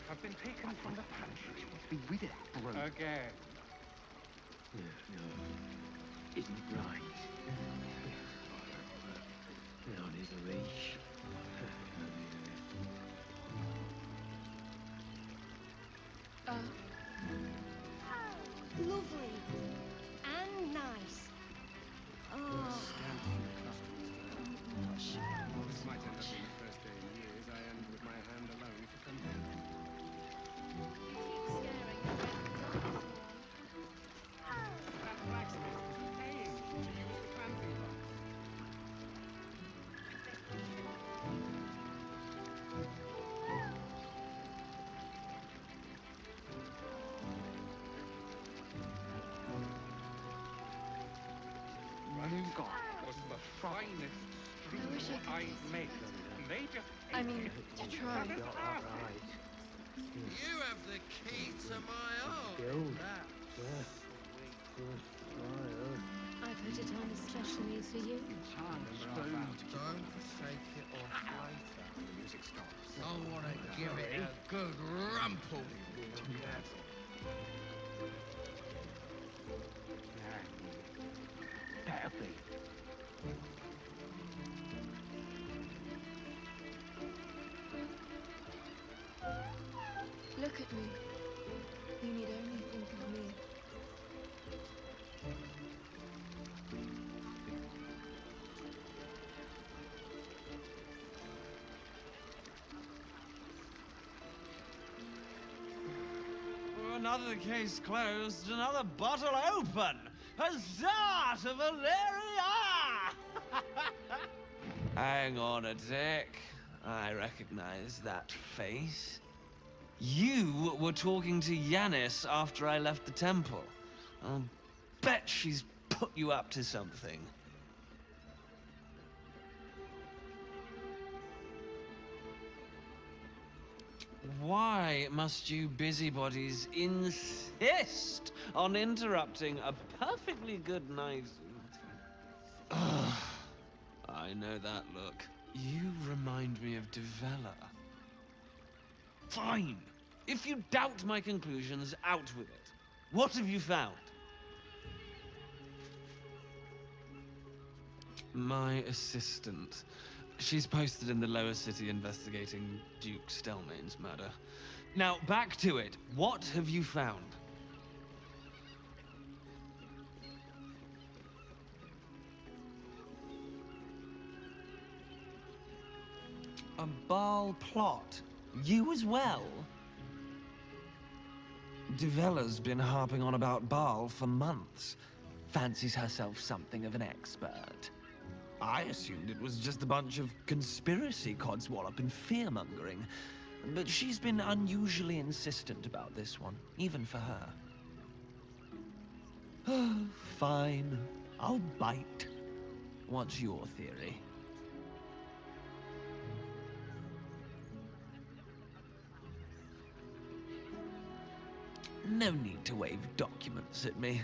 have been taken from the pantry. She wants to be rid of that brute. Again. No, isn't right. On his leash. Lovely. And nice. Scant from the customs today. This might end up being the first day in years I end with my hand alone for company. Keep staring at red. That blacksmith was paying to use the clamping box. That was the finest strew I've made. They just I mean, to try. Right. You have the key to my heart. That's I put it on especially for you. Don't take it off later. The music stops. I want to give it a good rumple. Better be. Look at me. You need only think of me. Another case closed, another bottle open! Huzzah to Valeria! Hang on a tick. I recognize that face. You were talking to Yanis after I left the temple. I'll bet she's put you up to something. Why must you busybodies insist on interrupting a perfectly good night? I know that look. You remind me of Devella. Fine. If you doubt my conclusions, out with it. What have you found? My assistant. She's posted in the lower city investigating Duke Stelmane's murder. Now, back to it. What have you found? A Baal plot? You as well? Devella's been harping on about Baal for months. Fancies herself something of an expert. I assumed it was just a bunch of conspiracy codswallop and fear-mongering. But she's been unusually insistent about this one, even for her. Fine. I'll bite. What's your theory? No need to wave documents at me.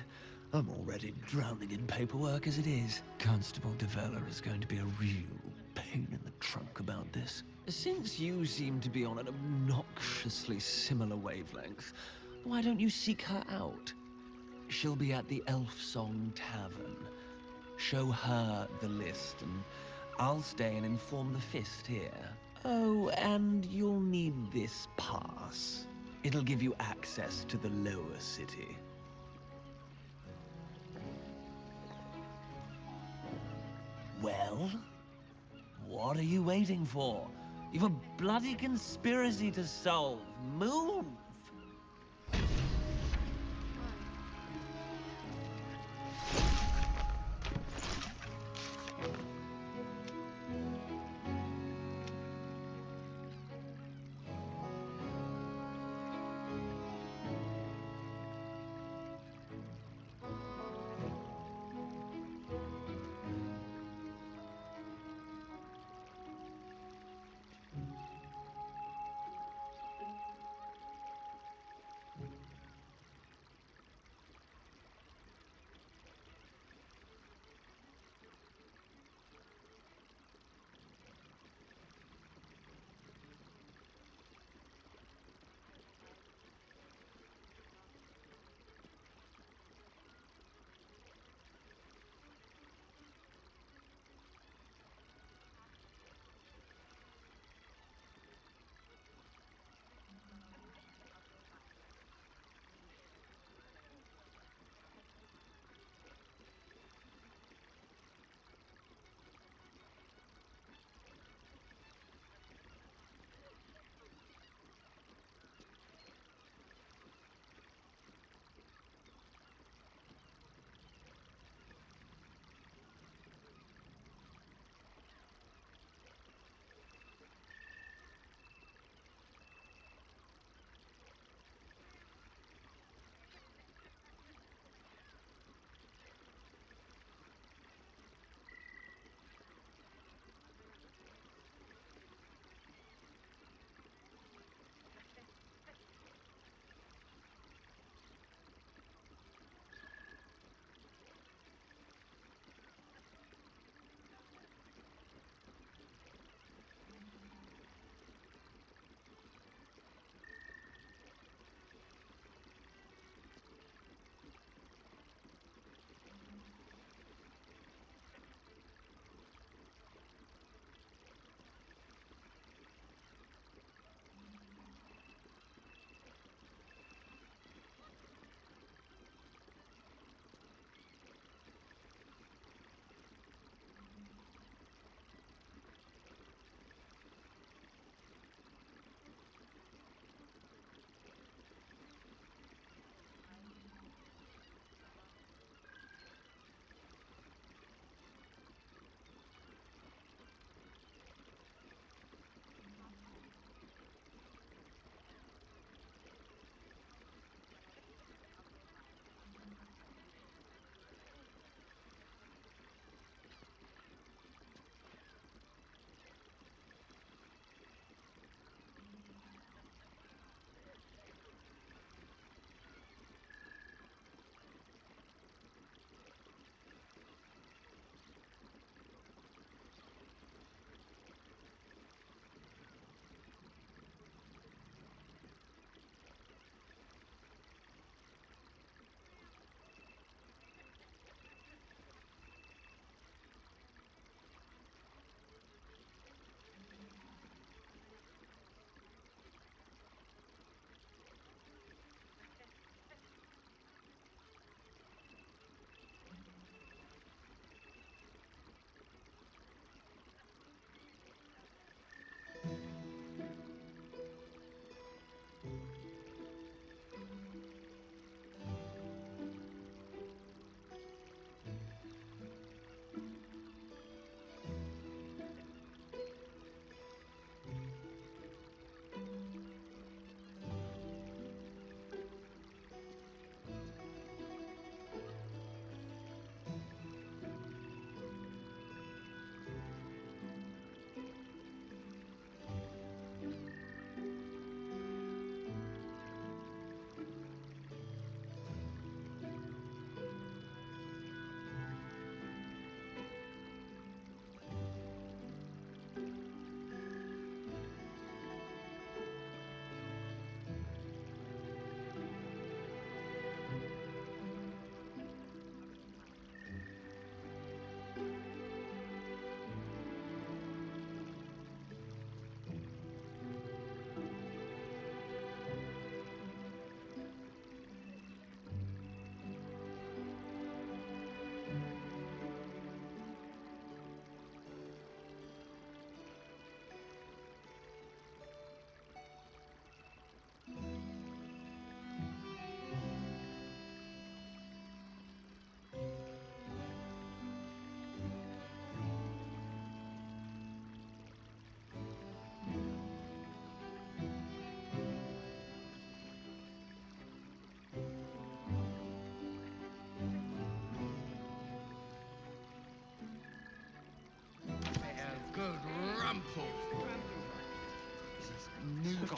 I'm already drowning in paperwork as it is. Constable Devella is going to be a real pain in the trunk about this. Since you seem to be on an obnoxiously similar wavelength, why don't you seek her out? She'll be at the Elf Song Tavern. Show her the list, and I'll stay and inform the Fist here. Oh, and you'll need this pass. It'll give you access to the lower city. Well? What are you waiting for? You've a bloody conspiracy to solve. Move!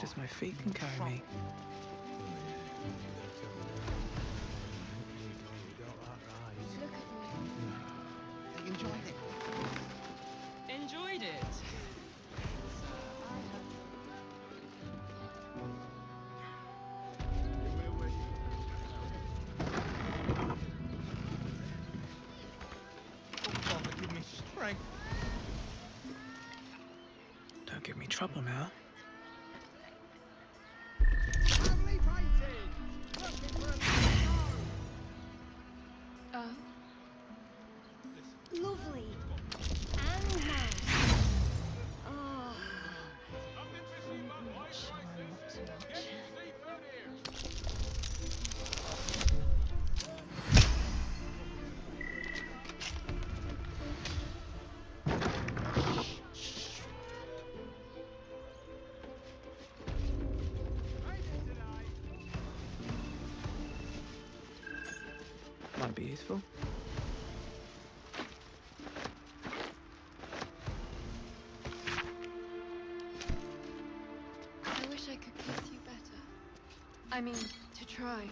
as my feet can carry me. Look at me. You enjoyed it? Enjoyed it. Give me strength. Don't give me trouble now. Lovely painting! Looking for a Oh. Lovely. And nice. Oh. Might be useful. I wish I could kiss you better. I mean, to try.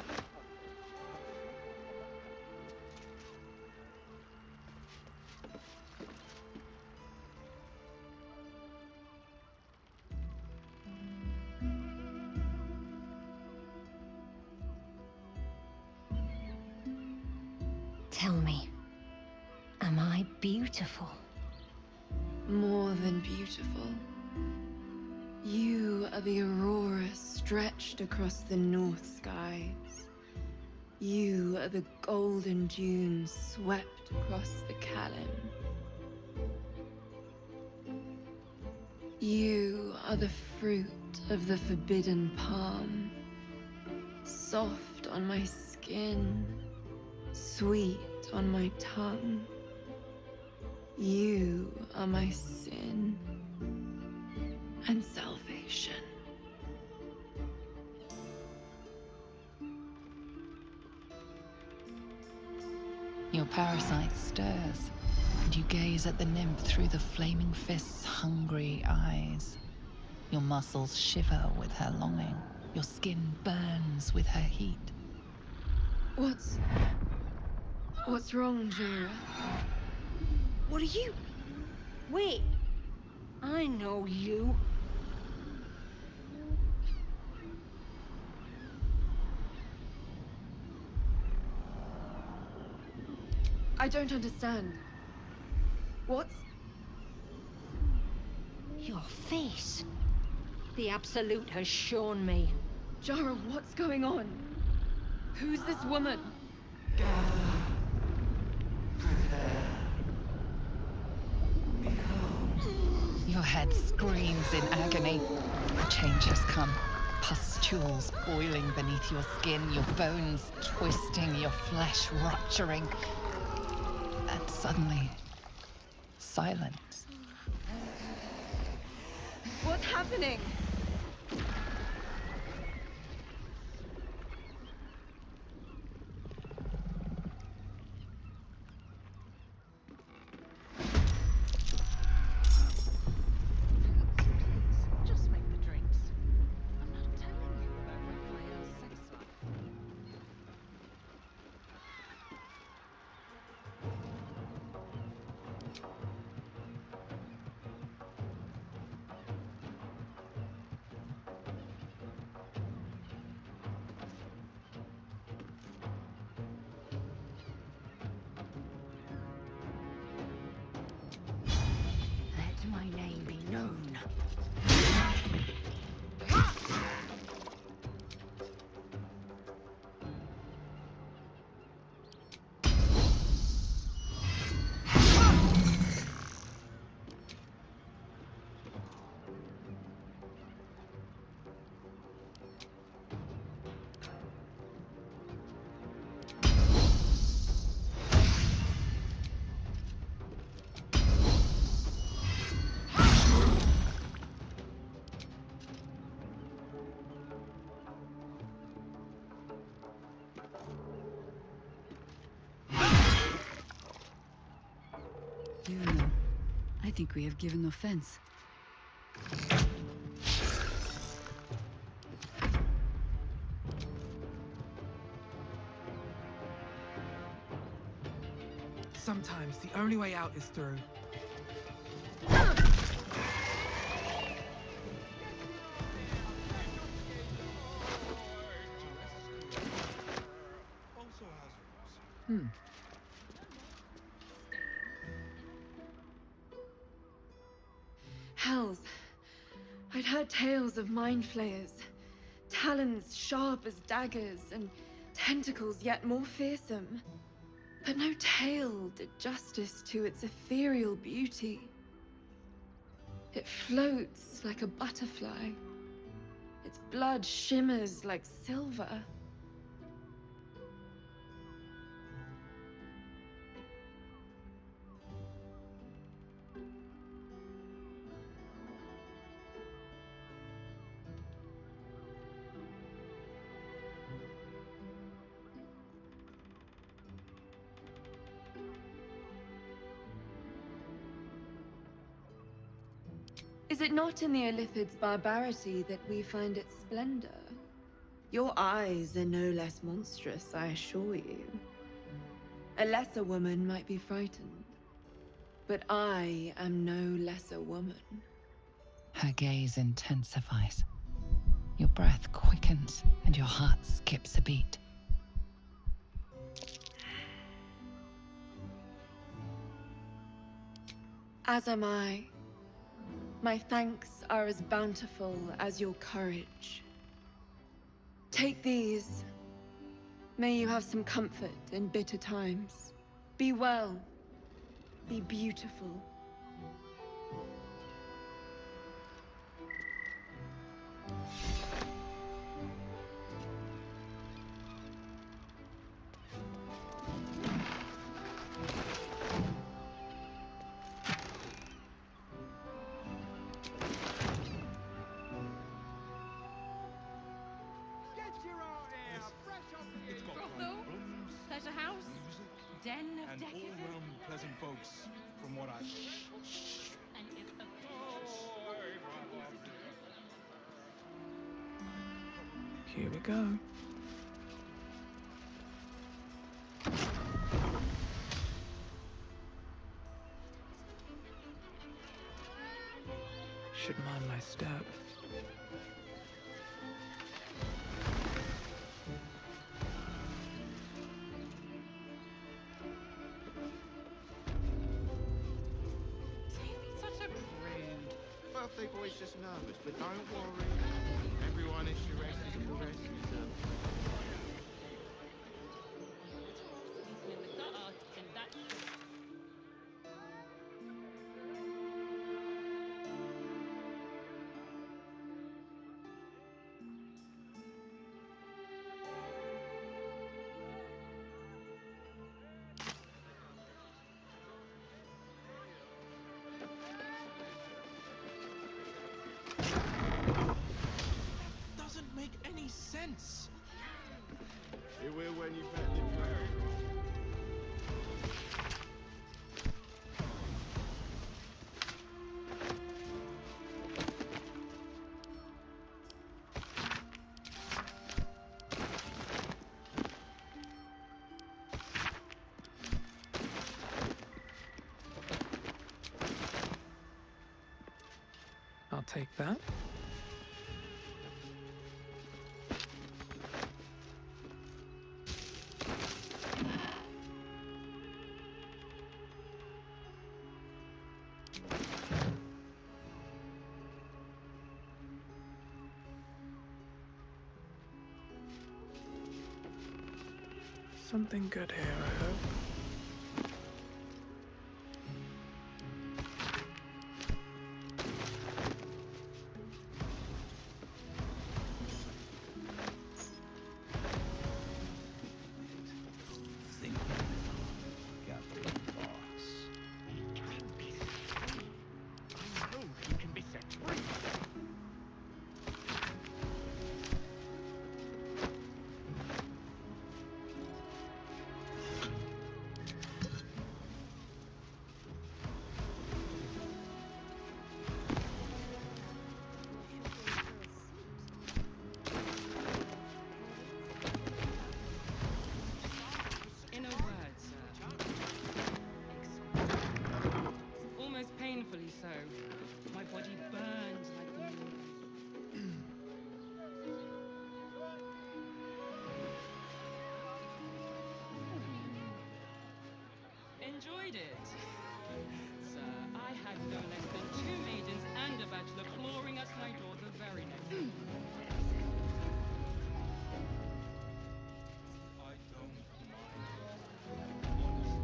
Tell me, am I beautiful? More than beautiful. You are the aurora stretched across the north skies. You are the golden dunes swept across the Kalim. You are the fruit of the forbidden palm, soft on my skin, sweet on my tongue. You are my sin and salvation. Your parasite stirs, and you gaze at the nymph through the flaming fist's hungry eyes. Your muscles shiver with her longing. Your skin burns with her heat. What's wrong, Jara? What are you? Wait, I know you. I don't understand. What's... Your face. The Absolute has shown me. Jara, what's going on? Who's this woman? Your head screams in agony. The change has come. Pustules boiling beneath your skin, your bones twisting, your flesh rupturing. And suddenly, silence. What's happening? Just make the drinks. I'm not telling you about Raphael's sex life. Let my name be known. Luna, I think we have given offense. Sometimes the only way out is through. Hells. I'd heard tales of mind flayers. Talons sharp as daggers, and tentacles yet more fearsome. But no tale did justice to its ethereal beauty. It floats like a butterfly. Its blood shimmers like silver. Is it not in the Illithid's barbarity that we find its splendor? Your eyes are no less monstrous, I assure you. A lesser woman might be frightened, but I am no lesser woman. Her gaze intensifies. Your breath quickens and your heart skips a beat. As am I. My thanks are as bountiful as your courage. Take these. May you have some comfort in bitter times. Be well. Be beautiful. It's got Brothel, rooms, pleasure house, music, den of and decadence. all-round pleasant folks, from what I... And if a Here we go. Should mind my step. Taylor's such a prude. Birthday boy's just nervous, but don't worry. Everyone is Shirexi's caresses. Sleeping in the gutter, and that's Doesn't make any sense. It will when you've met the trail. I'll take that. Something good here, I hope. Think got the boss. He can be set free. I know he can be set free. enjoyed it. Sir, I had no less than 2 maidens and a bachelor clawing at my door the very next day. I don't mind. Honestly.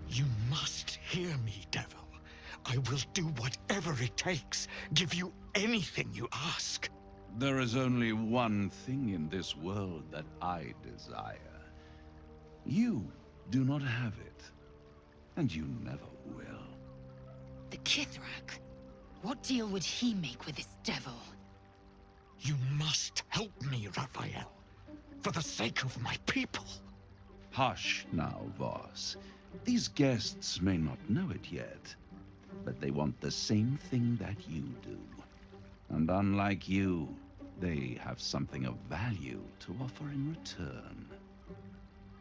You must hear me, devil. I will do whatever it takes, give you anything you ask. There is only one thing in this world that I desire. You do not have it, and you never will. The Kithrak. What deal would he make with this devil? You must help me, Raphael, for the sake of my people. Hush now, Voss. These guests may not know it yet, but they want the same thing that you do. And unlike you, they have something of value to offer in return.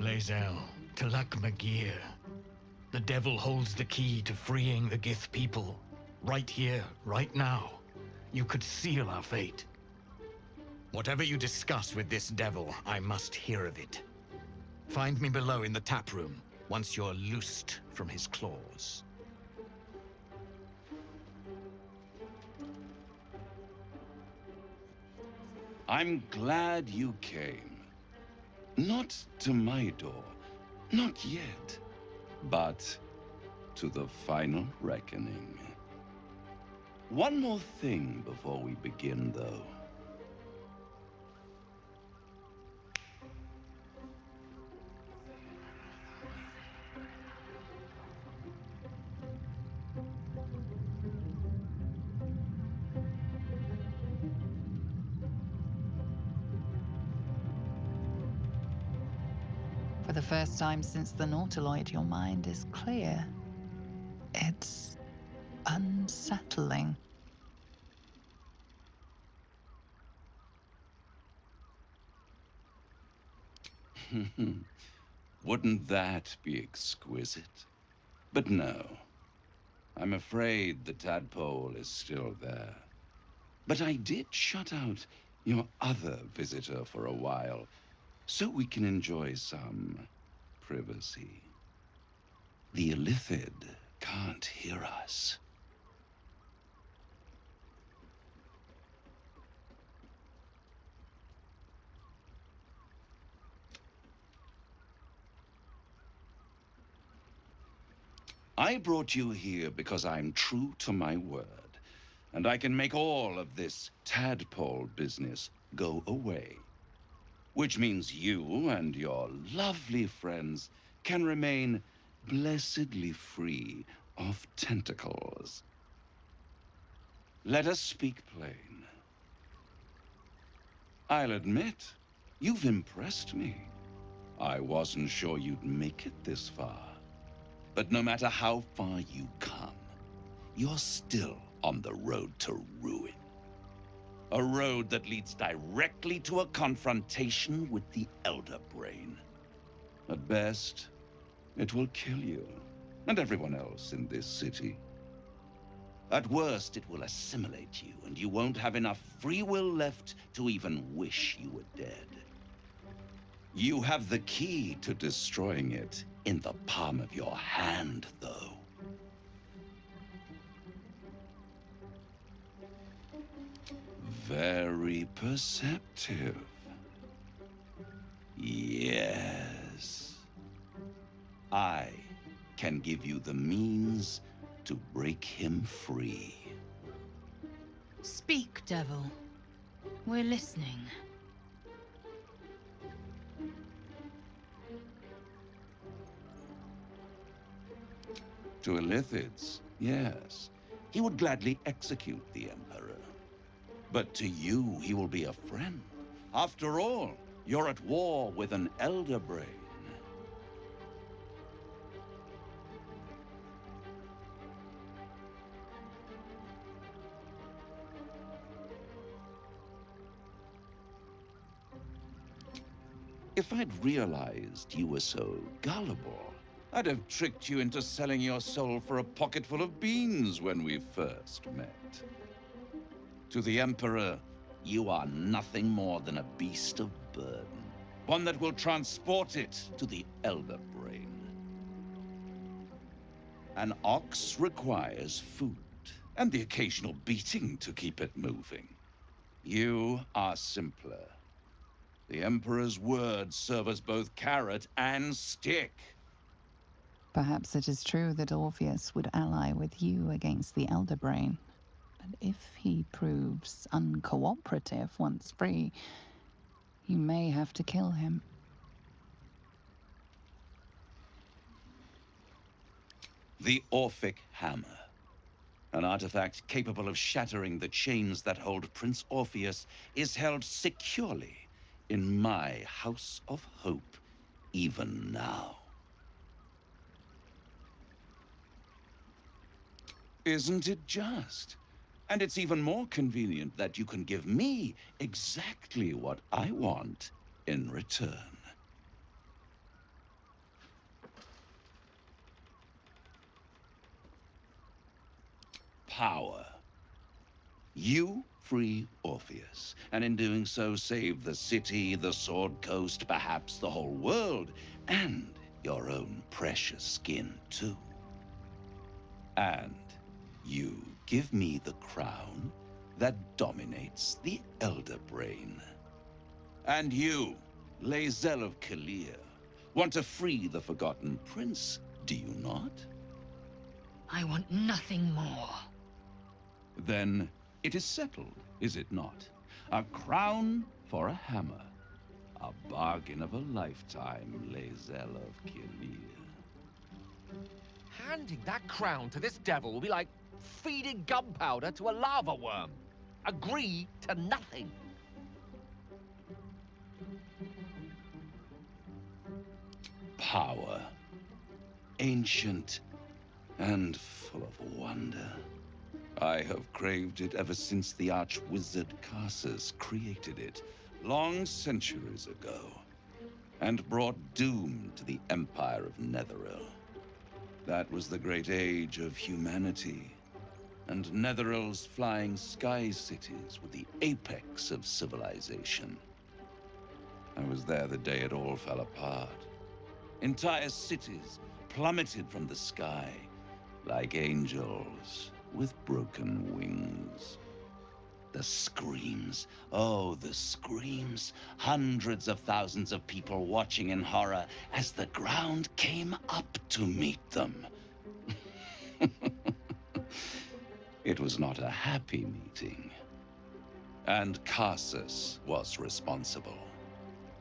Lae'zel, Talak Magir. The devil holds the key to freeing the Gith people. Right here, right now. You could seal our fate. Whatever you discuss with this devil, I must hear of it. Find me below in the tap room, once you're loosed from his claws. I'm glad you came. Not to my door, not yet, but to the final reckoning. One more thing before we begin, though. For the first time since the Nautiloid, your mind is clear. It's unsettling. Wouldn't that be exquisite? But no. I'm afraid the tadpole is still there. But I did shut out your other visitor for a while, so we can enjoy some privacy. The Illithid can't hear us. I brought you here because I'm true to my word, and I can make all of this tadpole business go away. Which means you and your lovely friends can remain blessedly free of tentacles. Let us speak plain. I'll admit, you've impressed me. I wasn't sure you'd make it this far. But no matter how far you come, you're still on the road to ruin. A road that leads directly to a confrontation with the Elder Brain. At best, it will kill you, and everyone else in this city. At worst, it will assimilate you, and you won't have enough free will left to even wish you were dead. You have the key to destroying it in the palm of your hand, though. Very perceptive. Yes. I can give you the means to break him free. Speak, devil. We're listening. To Illithids, yes. He would gladly execute the Emperor. But to you, he will be a friend. After all, you're at war with an Elder Brain. If I'd realized you were so gullible, I'd have tricked you into selling your soul for a pocketful of beans when we first met. To the Emperor, you are nothing more than a beast of burden. One that will transport it to the Elder Brain. An ox requires food, and the occasional beating to keep it moving. You are simpler. The Emperor's words serve as both carrot and stick. Perhaps it is true that Orpheus would ally with you against the Elder Brain. But if he proves uncooperative once free, you may have to kill him. The Orphic Hammer. An artifact capable of shattering the chains that hold Prince Orpheus is held securely in my House of Hope, even now. Isn't it just? And it's even more convenient that you can give me exactly what I want in return. Power. You free Orpheus, and in doing so save the city, the Sword Coast, perhaps the whole world, and your own precious skin too. And you give me the crown that dominates the Elder Brain. And you, Lae'zel of Kalir, want to free the Forgotten Prince, do you not? I want nothing more. Then it is settled, is it not? A crown for a hammer. A bargain of a lifetime, Lae'zel of Kalir. Handing that crown to this devil will be like feeding gunpowder to a lava worm. Agree to nothing. Power. Ancient and full of wonder. I have craved it ever since the arch-wizard Karsus created it, long centuries ago, and brought doom to the Empire of Netheril. That was the great age of humanity, and Netheril's flying sky cities were the apex of civilization. I was there the day it all fell apart. Entire cities plummeted from the sky, like angels with broken wings. The screams, oh, the screams. Hundreds of thousands of people watching in horror as the ground came up to meet them. It was not a happy meeting. And Karsus was responsible.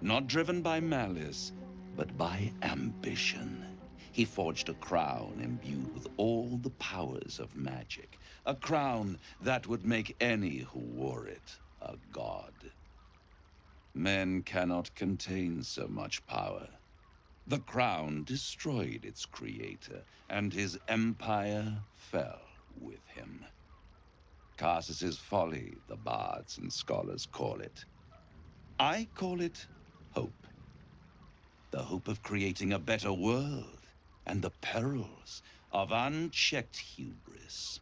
Not driven by malice, but by ambition. He forged a crown imbued with all the powers of magic. A crown that would make any who wore it a god. Men cannot contain so much power. The crown destroyed its creator, and his empire fell with him. Karsus's folly, the bards and scholars call it. I call it hope. The hope of creating a better world, and the perils of unchecked hubris.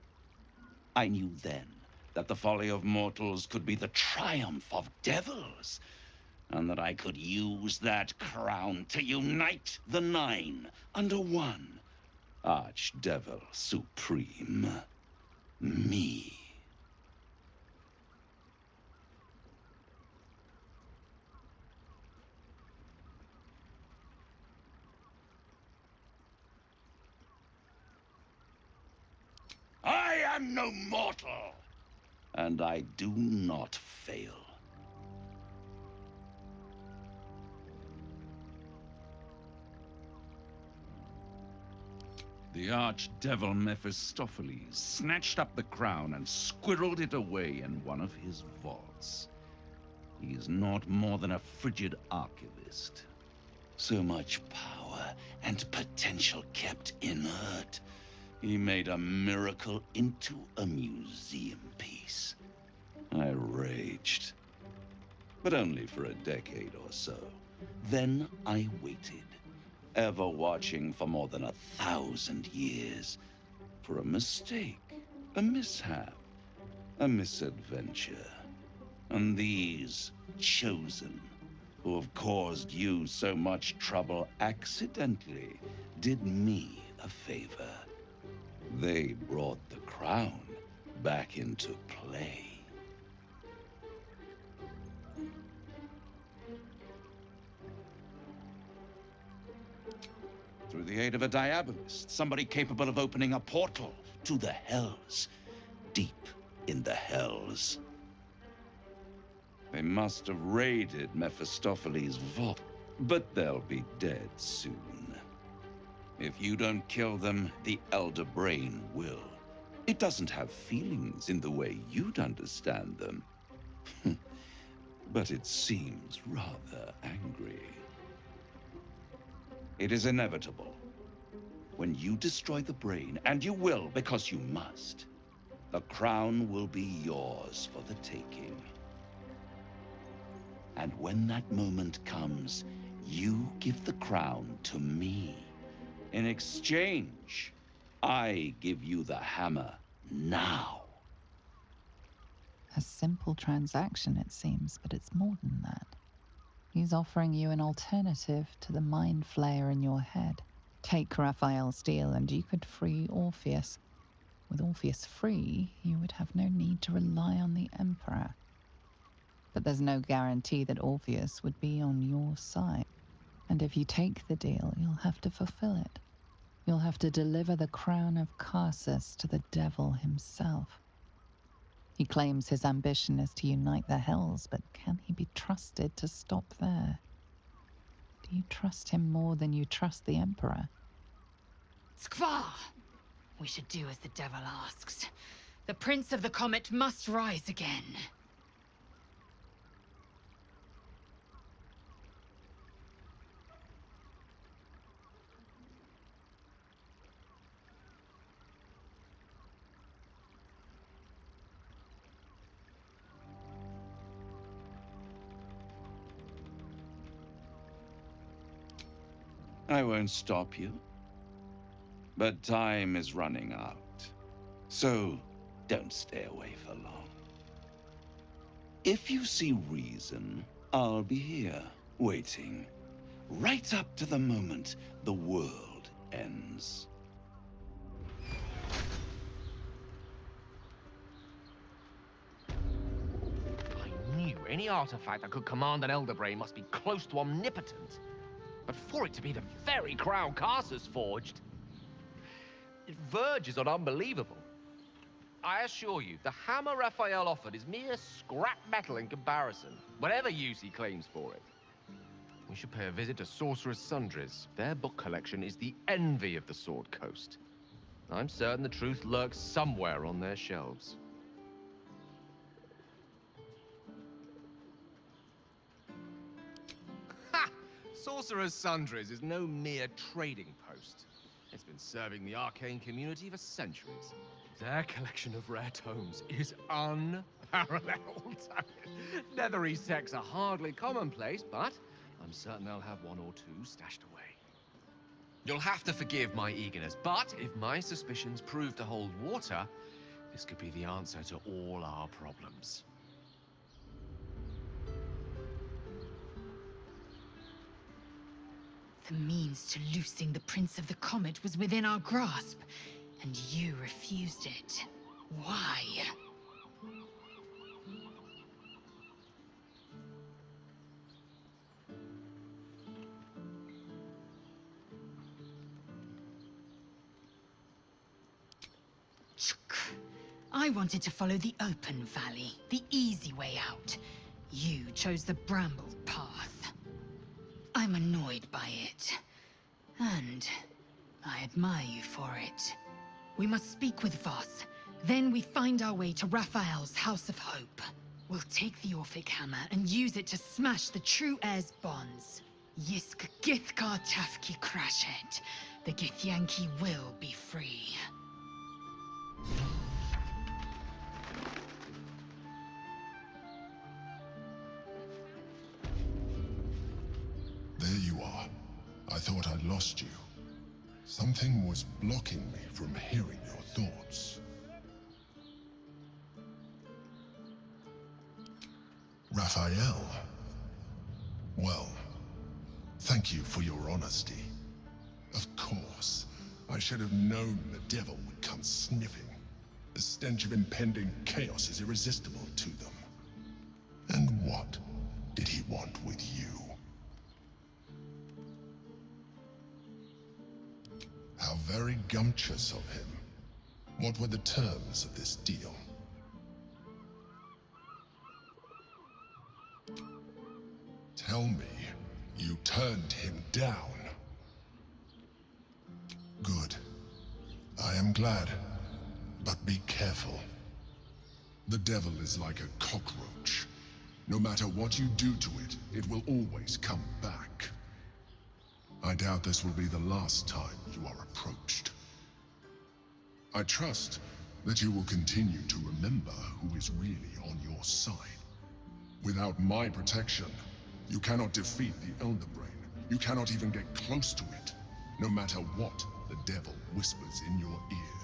I knew then that the folly of mortals could be the triumph of devils, and that I could use that crown to unite the Nine under one Archdevil Supreme. Me. I am no mortal, and I do not fail. The archdevil Mephistopheles snatched up the crown and squirreled it away in one of his vaults. He is not more than a frigid archivist. So much power and potential kept inert. He made a miracle into a museum piece. I raged, but only for a decade or so. Then I waited, ever watching for more than 1,000 years for a mistake, a mishap, a misadventure. And these chosen, who have caused you so much trouble accidentally, did me a favor. They brought the crown back into play. Through the aid of a diabolist, somebody capable of opening a portal to the Hells, deep in the Hells. They must have raided Mephistopheles' vault, but they'll be dead soon. If you don't kill them, the Elder Brain will. It doesn't have feelings in the way you'd understand them. But it seems rather angry. It is inevitable. When you destroy the brain, and you will because you must, the crown will be yours for the taking. And when that moment comes, you give the crown to me. In exchange, I give you the hammer now. A simple transaction, it seems, but it's more than that. He's offering you an alternative to the mind flayer in your head. Take Raphael's deal and you could free Orpheus. With Orpheus free, you would have no need to rely on the Emperor. But there's no guarantee that Orpheus would be on your side. And if you take the deal, you'll have to fulfill it. You'll have to deliver the crown of Carsus to the devil himself. He claims his ambition is to unite the Hells, but can he be trusted to stop there? Do you trust him more than you trust the Emperor? Skvar! We should do as the devil asks. The Prince of the Comet must rise again. I won't stop you. But time is running out. So don't stay away for long. If you see reason, I'll be here, waiting. Right up to the moment the world ends. I knew any artifact that could command an Elder Brain must be close to omnipotence. But for it to be the very crown Carsus forged, it verges on unbelievable. I assure you, the hammer Raphael offered is mere scrap metal in comparison, whatever use he claims for it. We should pay a visit to Sorcerer's Sundries. Their book collection is the envy of the Sword Coast. I'm certain the truth lurks somewhere on their shelves. Ha! Sorcerer's Sundries is no mere trading post. It's been serving the arcane community for centuries. Their collection of rare tomes is unparalleled. Leathery sects are hardly commonplace, but I'm certain they'll have one or two stashed away. You'll have to forgive my eagerness, but if my suspicions prove to hold water, this could be the answer to all our problems. The means to loosing the Prince of the Comet was within our grasp, and you refused it. Why? I wanted to follow the open valley, the easy way out. You chose the brambled path. I'm annoyed by it. And I admire you for it. We must speak with Voss. Then we find our way to Raphael's House of Hope. We'll take the Orphic Hammer and use it to smash the true heir's bonds. Yisk Githkar Tafki Krashet. The Githyanki will be free. There you are. I thought I'd lost you. Something was blocking me from hearing your thoughts. Raphael. Well, thank you for your honesty. Of course, I should have known the devil would come sniffing. The stench of impending chaos is irresistible to them. And what did he want with you? How very gumptious of him. What were the terms of this deal? Tell me, you turned him down. Good. I am glad. But be careful. The devil is like a cockroach. No matter what you do to it, it will always come back. I doubt this will be the last time you are approached. I trust that you will continue to remember who is really on your side. Without my protection, you cannot defeat the Elder Brain. You cannot even get close to it, no matter what the devil whispers in your ear.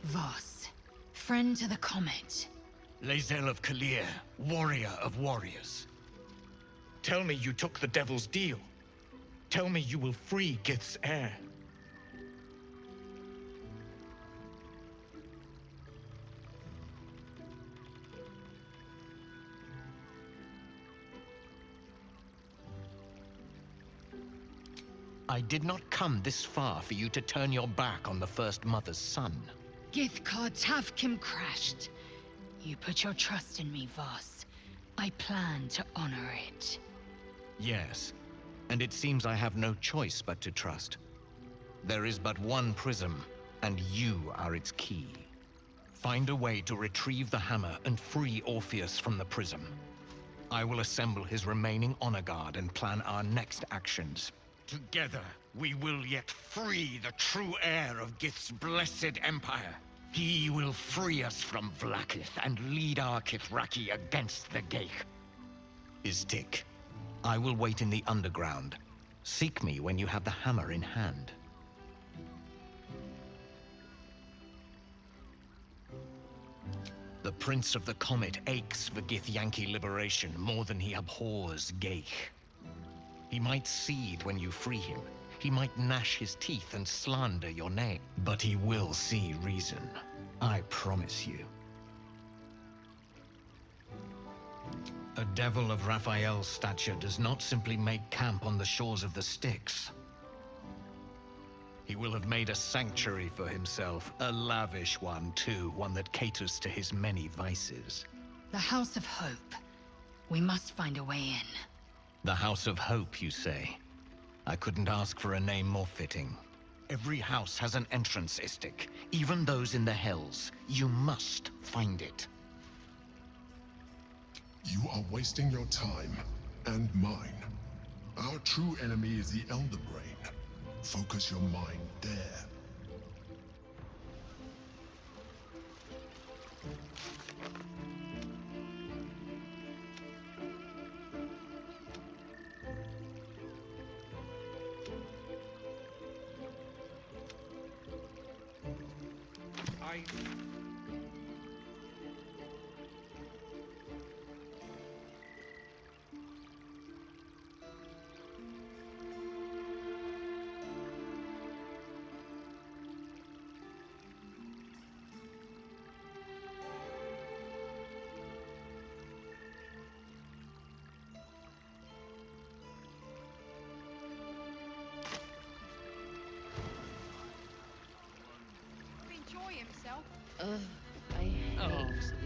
Voss, friend to the Comet. Lae'zel of Kalir, warrior of warriors. Tell me you took the Devil's deal. Tell me you will free Gith's heir. I did not come this far for you to turn your back on the First Mother's son. Githkar Tavkim crashed. You put your trust in me, Voss. I plan to honor it. Yes, and it seems I have no choice but to trust. There is but one prism, and you are its key. Find a way to retrieve the hammer and free Orpheus from the prism. I will assemble his remaining honor guard and plan our next actions. Together, we will yet free the true heir of Gith's blessed empire. He will free us from Vlaakith and lead our Kithraki against the Geich. Istik, I will wait in the underground. Seek me when you have the hammer in hand. The Prince of the Comet aches for Githyanki liberation more than he abhors Geich. He might seethe when you free him. He might gnash his teeth and slander your name. But he will see reason. I promise you. A devil of Raphael's stature does not simply make camp on the shores of the Styx. He will have made a sanctuary for himself, a lavish one too, one that caters to his many vices. The House of Hope. We must find a way in. The House of Hope, you say? I couldn't ask for a name more fitting. Every house has an entrance, Istik. Even those in the Hells. You must find it. You are wasting your time, and mine. Our true enemy is the Elder Brain. Focus your mind there. enjoy himself. Ugh, I hate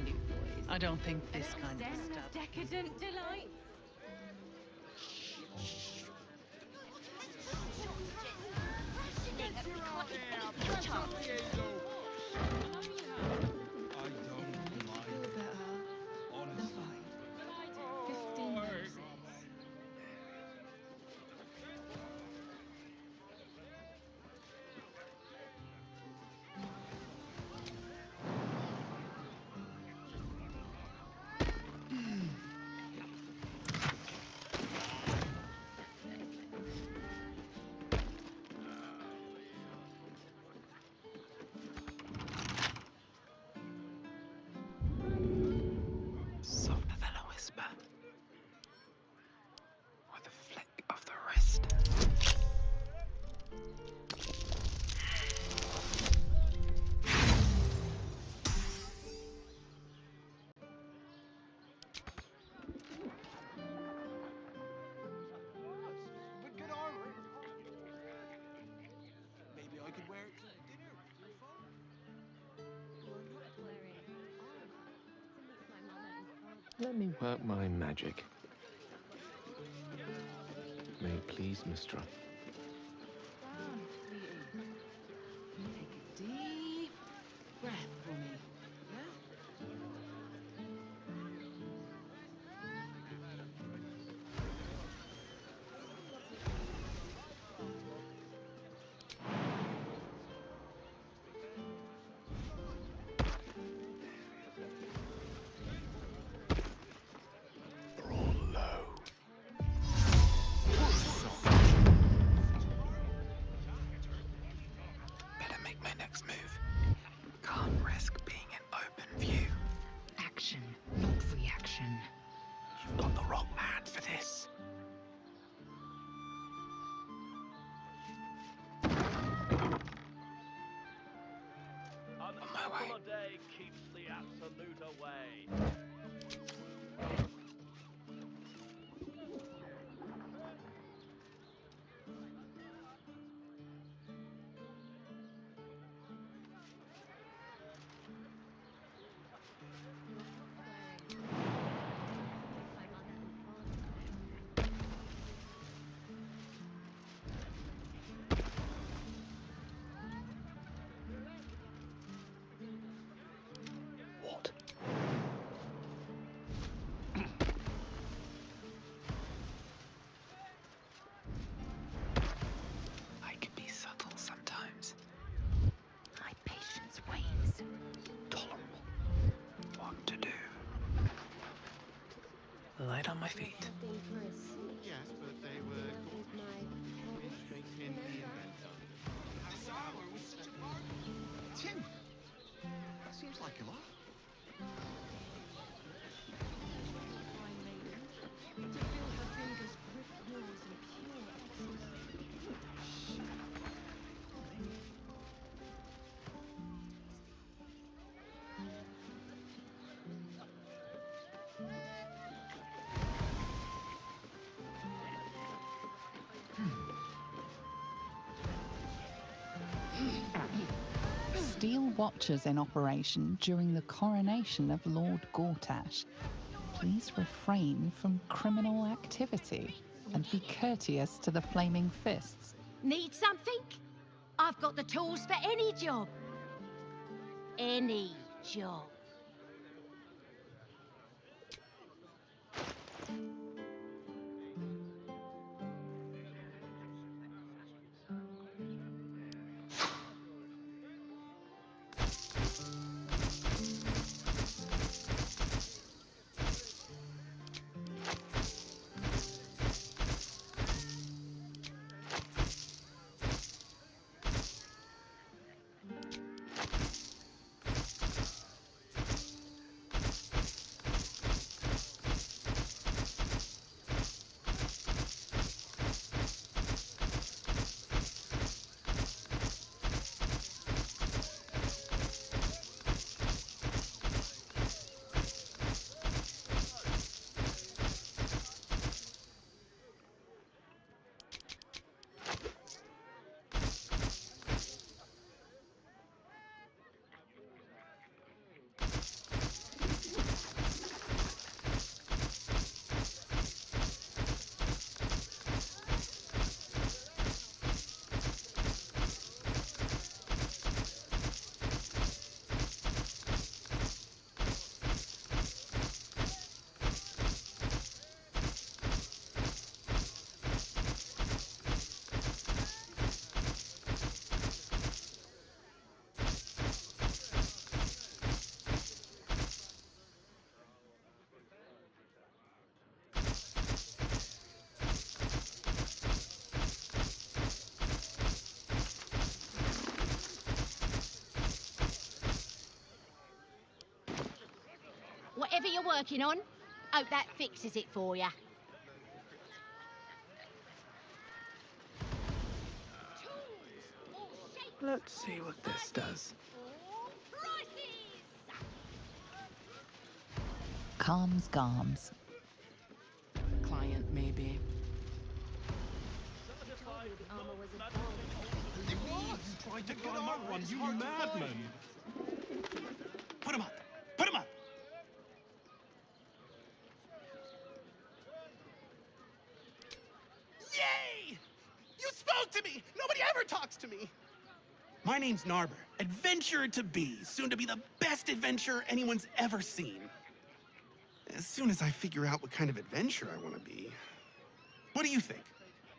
new boys. I don't think this kind of Den stuff. of decadent delight. Get your old hair, press up the easel. I don't mind. Honestly. 15 roses. Softer than a whisper. With a flick of the wrist. With good armor. Maybe I could wear it to dinner with your father. Let me work my magic. May it please, Mistra. Down, sweetie. Take a deep breath for me. Yeah? They're all low. Better make my next move. Can't risk being in open view. Action, not reaction. You've got the wrong man for this. On my way. summer day keeps the absolute away. What? I can be subtle sometimes. My patience wanes. Tolerable. What to do? Light on my feet. Yes, but they were gorgeous. They Tin the inventor. This armor was such a bargain. Tin? That seems like a lot. Fine maiden, to feel her fingers grip yours in pure ecstasy. Steel watchers in operation during the coronation of Lord Gortash. Please refrain from criminal activity and be courteous to the Flaming Fists. Need something? I've got the tools for any job. Any job. whatever you're working on. Hope that fixes it for you. Let's see what this does. Calms Garms. Client, maybe. Tried to climb up one, you madman! Put him up! Put him up! Yay! You spoke to me! Nobody ever talks to me! My name's Narber, adventurer to be, soon to be the best adventurer anyone's ever seen. As soon as I figure out what kind of adventurer I want to be. What do you think?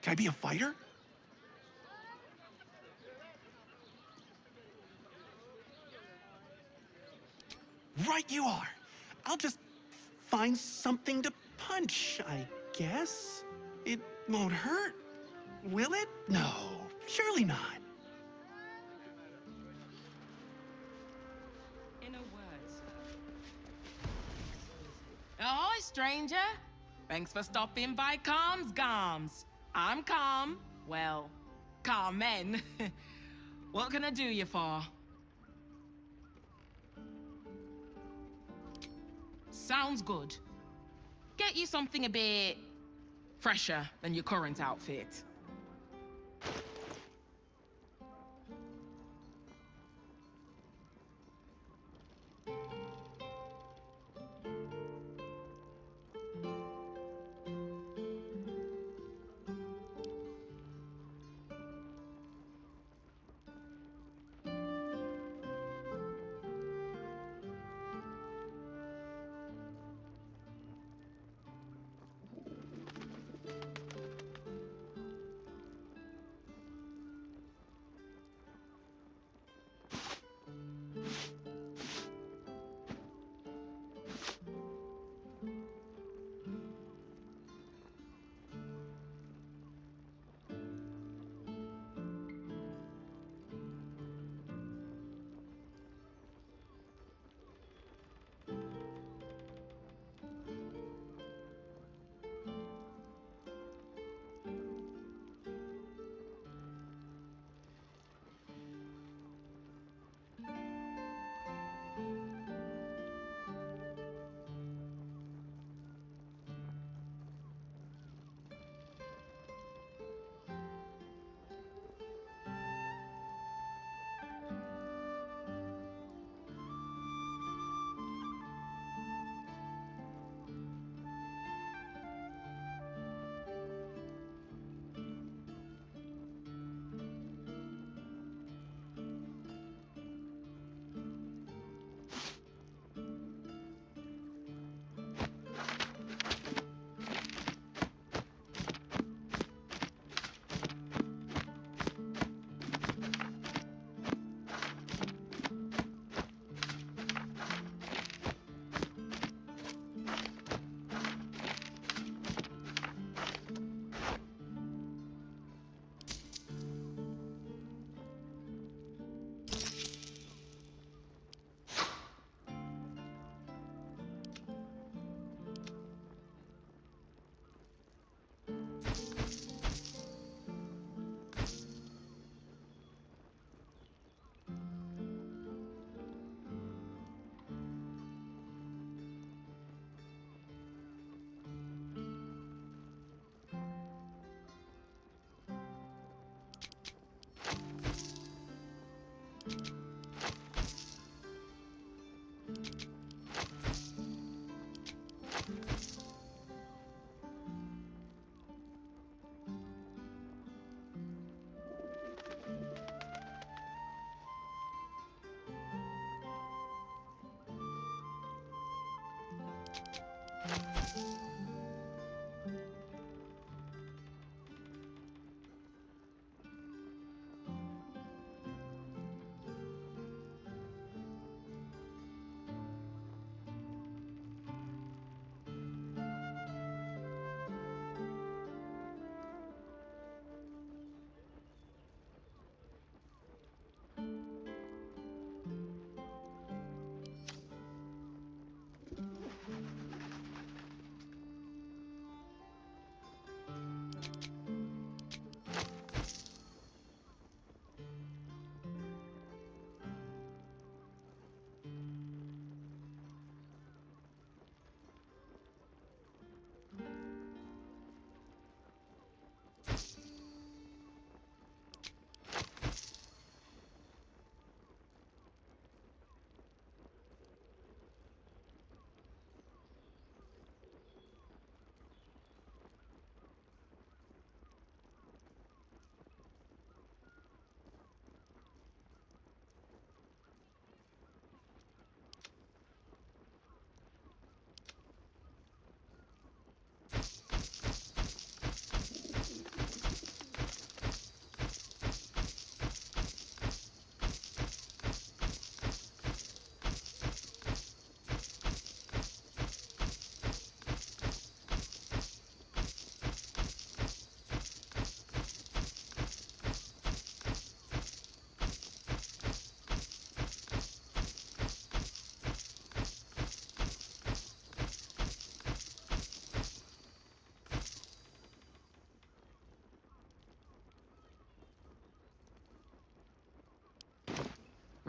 Can I be a fighter? Right you are. I'll just find something to punch, I guess. It won't hurt, will it? No, surely not. In a word, sir. Ahoy, stranger. Thanks for stopping by Calm's Garms. I'm Calm. Well, Carmen. What can I do you for? Sounds good. Get you something a bit fresher than your current outfit.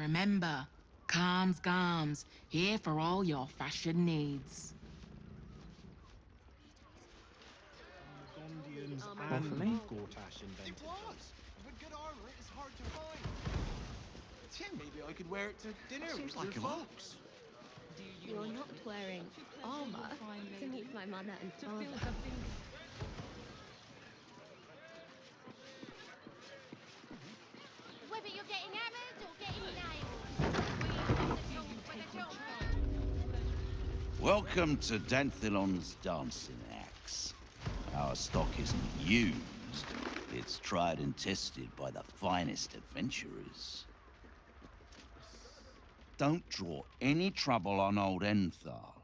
Remember, Calms Garms, here for all your fashion needs. Well, for me. Gortash invented them. But good armor is hard to find. Tim, maybe I could wear it to dinner Seems with like your a lot. folks. You're not wearing armor to meet my mother and father. Whether you're getting hammered or getting nailed, we have the tools for the job. Welcome to Danthilon's dancing axe. Our stock isn't used. It's tried and tested by the finest adventurers. Don't draw any trouble on old Enthal.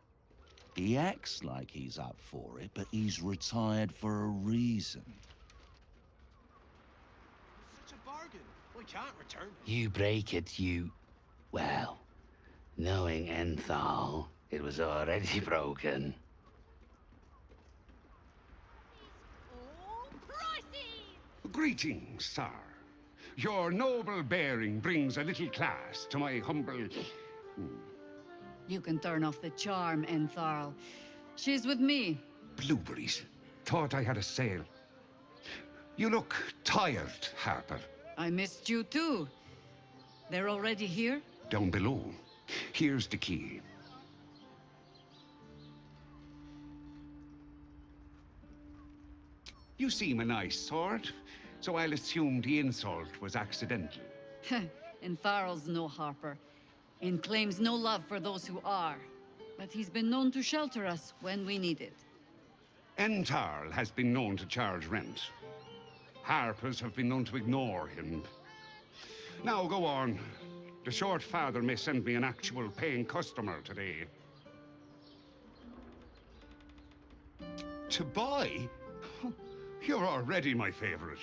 He acts like he's up for it, but he's retired for a reason. Such a bargain. We can't return it. You break it, you... Well, knowing Enthal, it was already broken. Greetings, sir. Your noble bearing brings a little class to my humble... You can turn off the charm, Entharl. She's with me. Blueberries. Thought I had a sale. You look tired, Harper. I missed you too. They're already here? Down below. Here's the key. You seem a nice sort, so I'll assume the insult was accidental. Entharl's no harper, and claims no love for those who are. But he's been known to shelter us when we need it. Entarl has been known to charge rent. Harpers have been known to ignore him. Now go on. The short father may send me an actual paying customer today. To buy? You're already my favorite.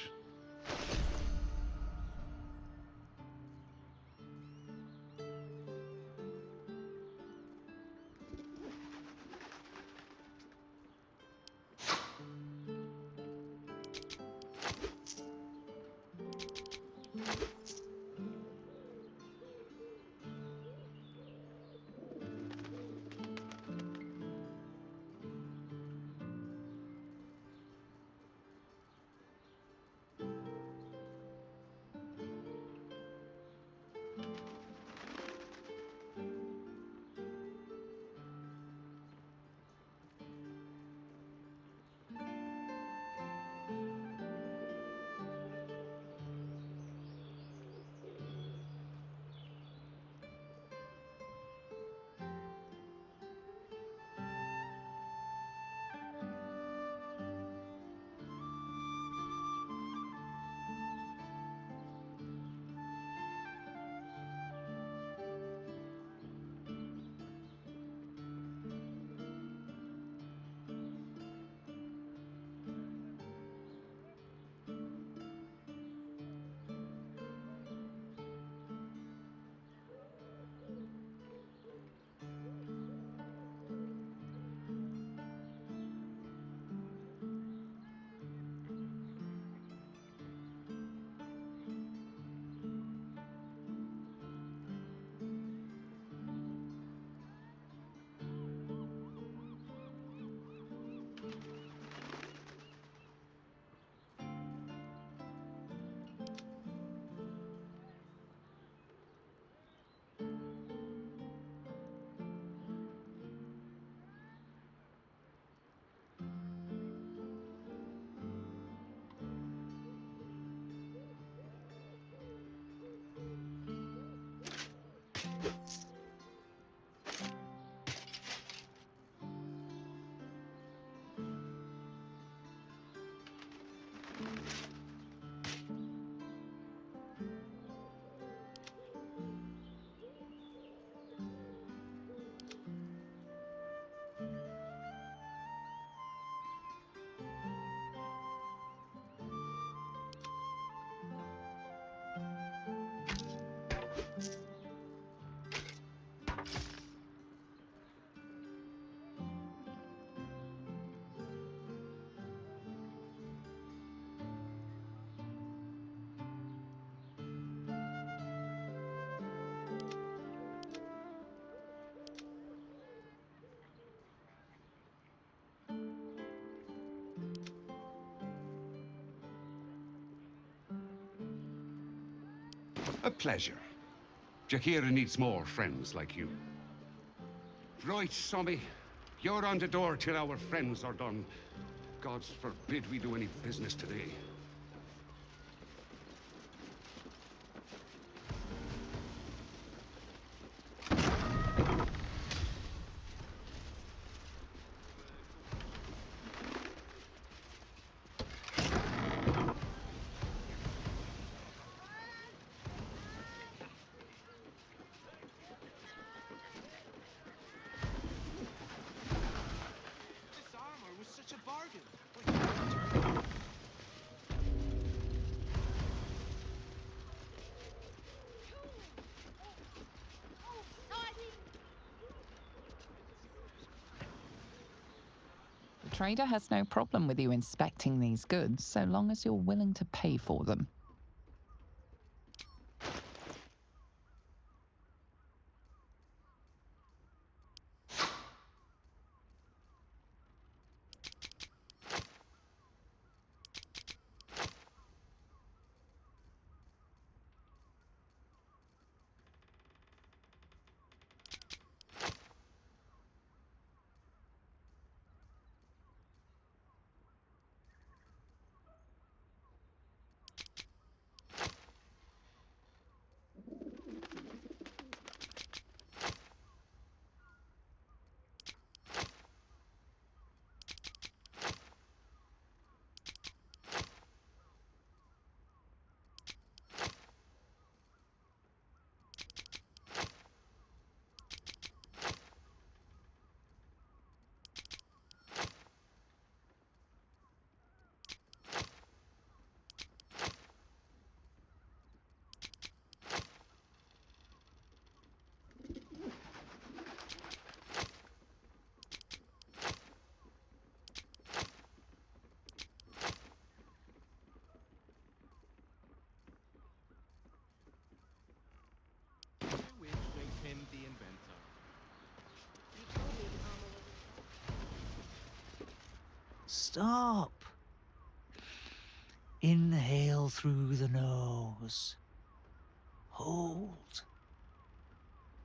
A pleasure. Jakira needs more friends like you. Right, Sommy. You're on the door till our friends are done. Gods forbid we do any business today. This armor was such a bargain. The trader has no problem with you inspecting these goods, so long as you're willing to pay for them. Which makes him the inventor. You told me the armor was Stop! Inhale through the nose. Hold.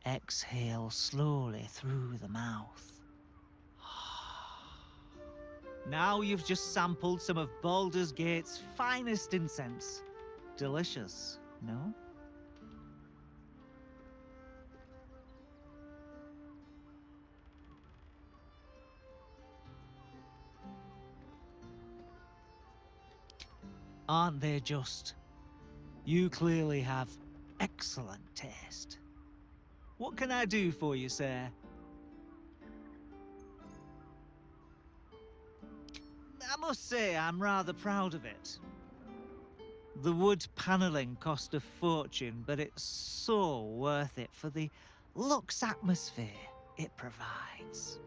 Exhale slowly through the mouth. Now you've just sampled some of Baldur's Gate's finest incense. Delicious, no? Aren't they just? You clearly have excellent taste. What can I do for you, sir? I must say I'm rather proud of it. The wood panelling cost a fortune, but it's so worth it for the luxe atmosphere it provides.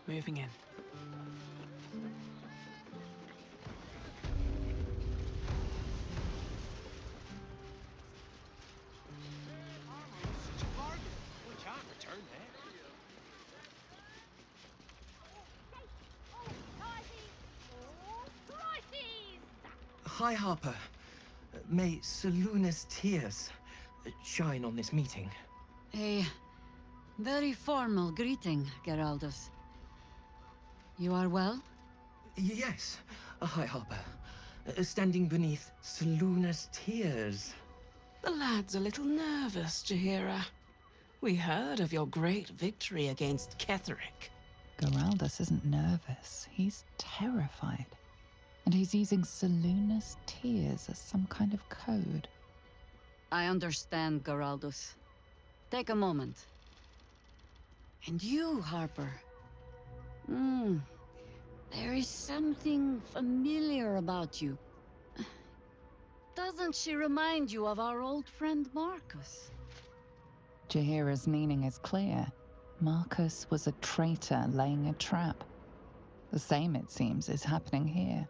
Moving in. We can't return there. Hi, Harper. May Seluna's tears shine on this meeting. A very formal greeting, Geraldus. You are well? Yes. Hi, Harper. Standing beneath Seluna's tears. The lad's a little nervous, Jaheira. We heard of your great victory against Ketheric. Geraldus isn't nervous. He's terrified. And he's using Seluna's tears as some kind of code. I understand, Geraldus. Take a moment. And you, Harper. There is something familiar about you. Doesn't she remind you of our old friend Marcus? Jaheira's meaning is clear. Marcus was a traitor laying a trap. The same, it seems, is happening here.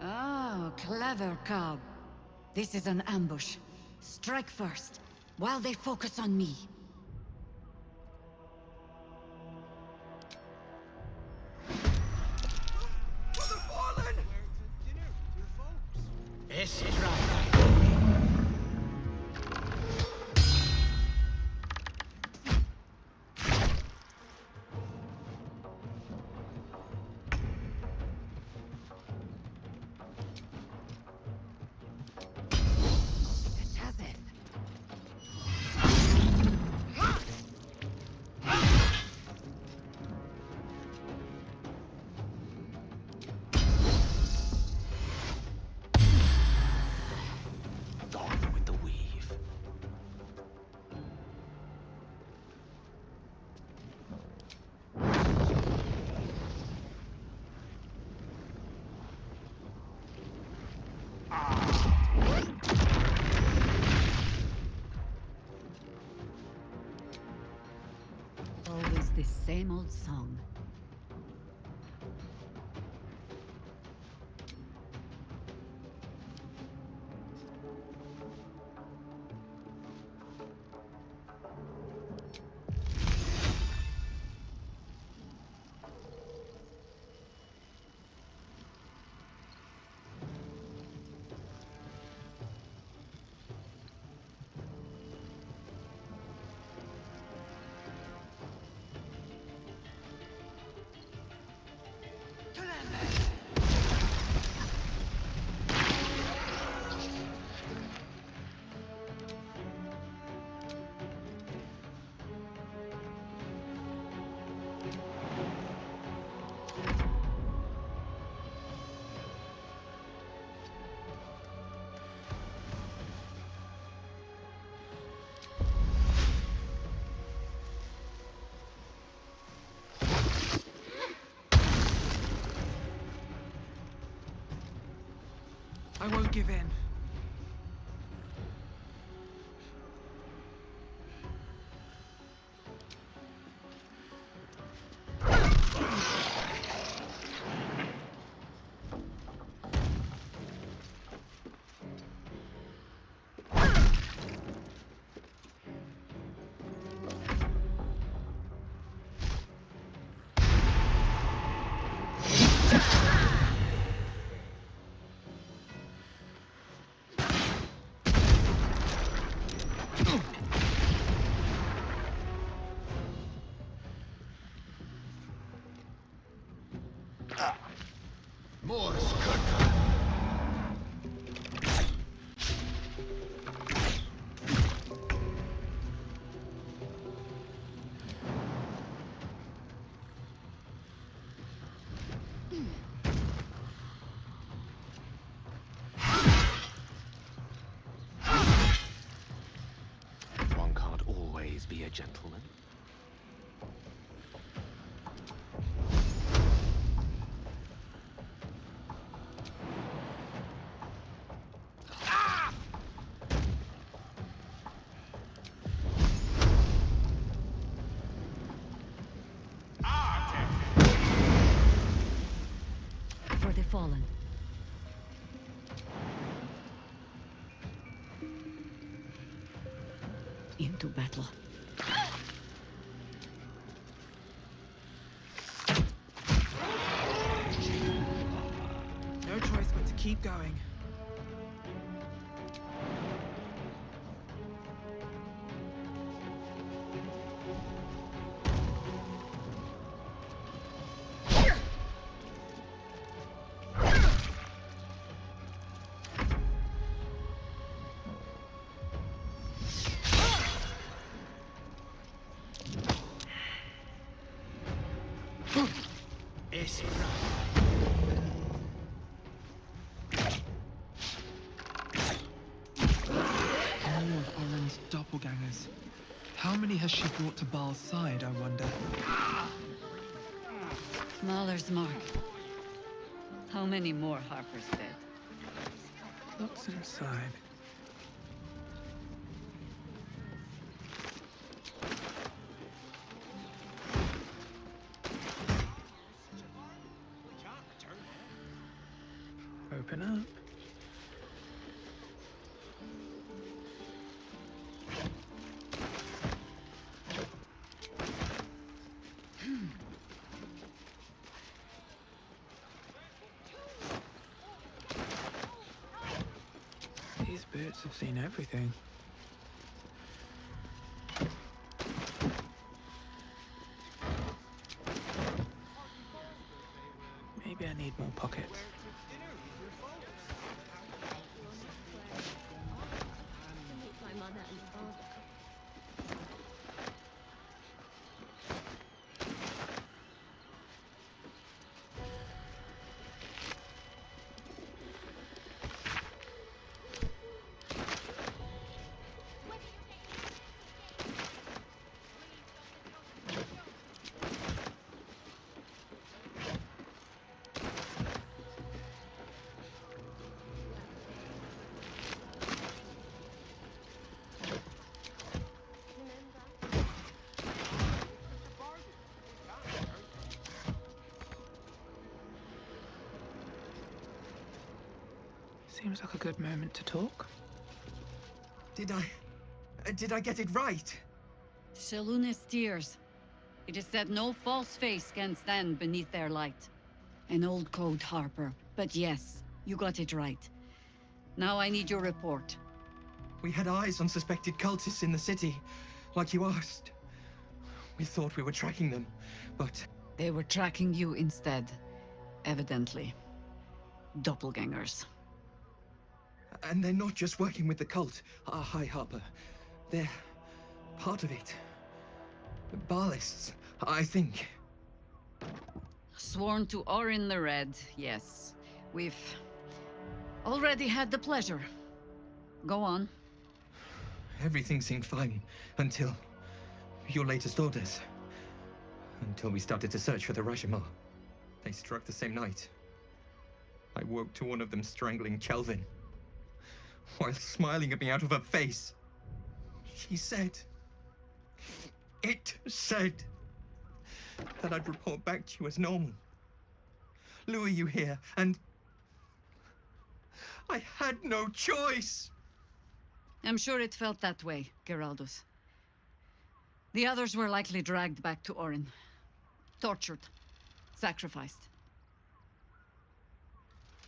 Oh, clever cub. This is an ambush. Strike first, while they focus on me. This is right. Always this same old song. I won't give in. dear gentleman. For the fallen. Into battle. No choice but to keep going. More of Oren's doppelgangers. How many has she brought to Baal's side, I wonder? Mahler's mark. How many more Harper's dead? What's inside? Open up. These boots have seen everything. Maybe I need more pockets. My mother and father. Seems like a good moment to talk. Did I get it right? Shaluna's tears. It is said no false face can stand beneath their light. An old code, Harper. But yes, you got it right. Now I need your report. We had eyes on suspected cultists in the city, like you asked. We thought we were tracking them, but... They were tracking you instead. Evidently. Doppelgangers. And they're not just working with the cult. Hi, Harper. They're part of it. Baalists, I think. Sworn to Orin the Red, yes. We've already had the pleasure. Go on. Everything seemed fine until your latest orders. Until we started to search for the Rashomar. They struck the same night. I woke to one of them strangling Kelvin, while smiling at me out of her face. She said... It said... that I'd report back to you as normal. Lure you here, and... I had no choice! I'm sure it felt that way, Geraldus. The others were likely dragged back to Orin. Tortured. Sacrificed.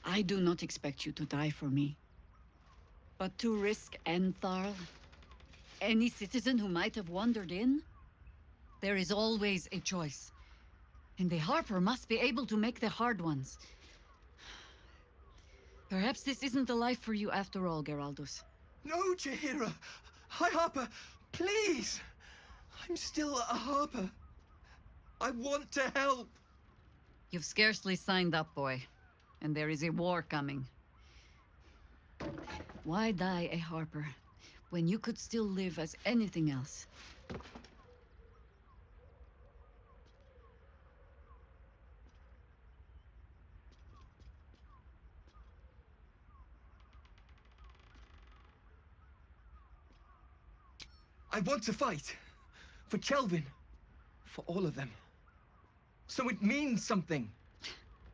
I do not expect you to die for me. But to risk Entharl, any citizen who might have wandered in, there is always a choice. And the Harper must be able to make the hard ones. Perhaps this isn't the life for you after all, Geraldus. No, Jaheira! Hi, Harper! Please! I'm still a Harper. I want to help! You've scarcely signed up, boy. And there is a war coming. Why die a Harper when you could still live as anything else? I want to fight. For Kelvin. For all of them. So it means something.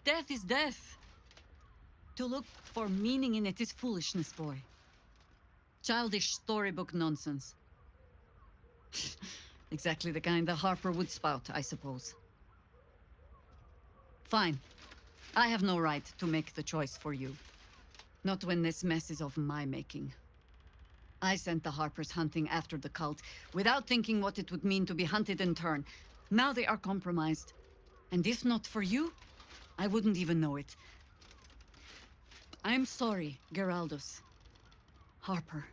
Death is death. To look for meaning in it is foolishness, boy. Childish storybook nonsense. Exactly the kind that Harper would spout, I suppose. Fine. I have no right to make the choice for you. Not when this mess is of my making. I sent the Harpers hunting after the cult, without thinking what it would mean to be hunted in turn. Now they are compromised. And if not for you, I wouldn't even know it. I'm sorry, Geraldos. Harper.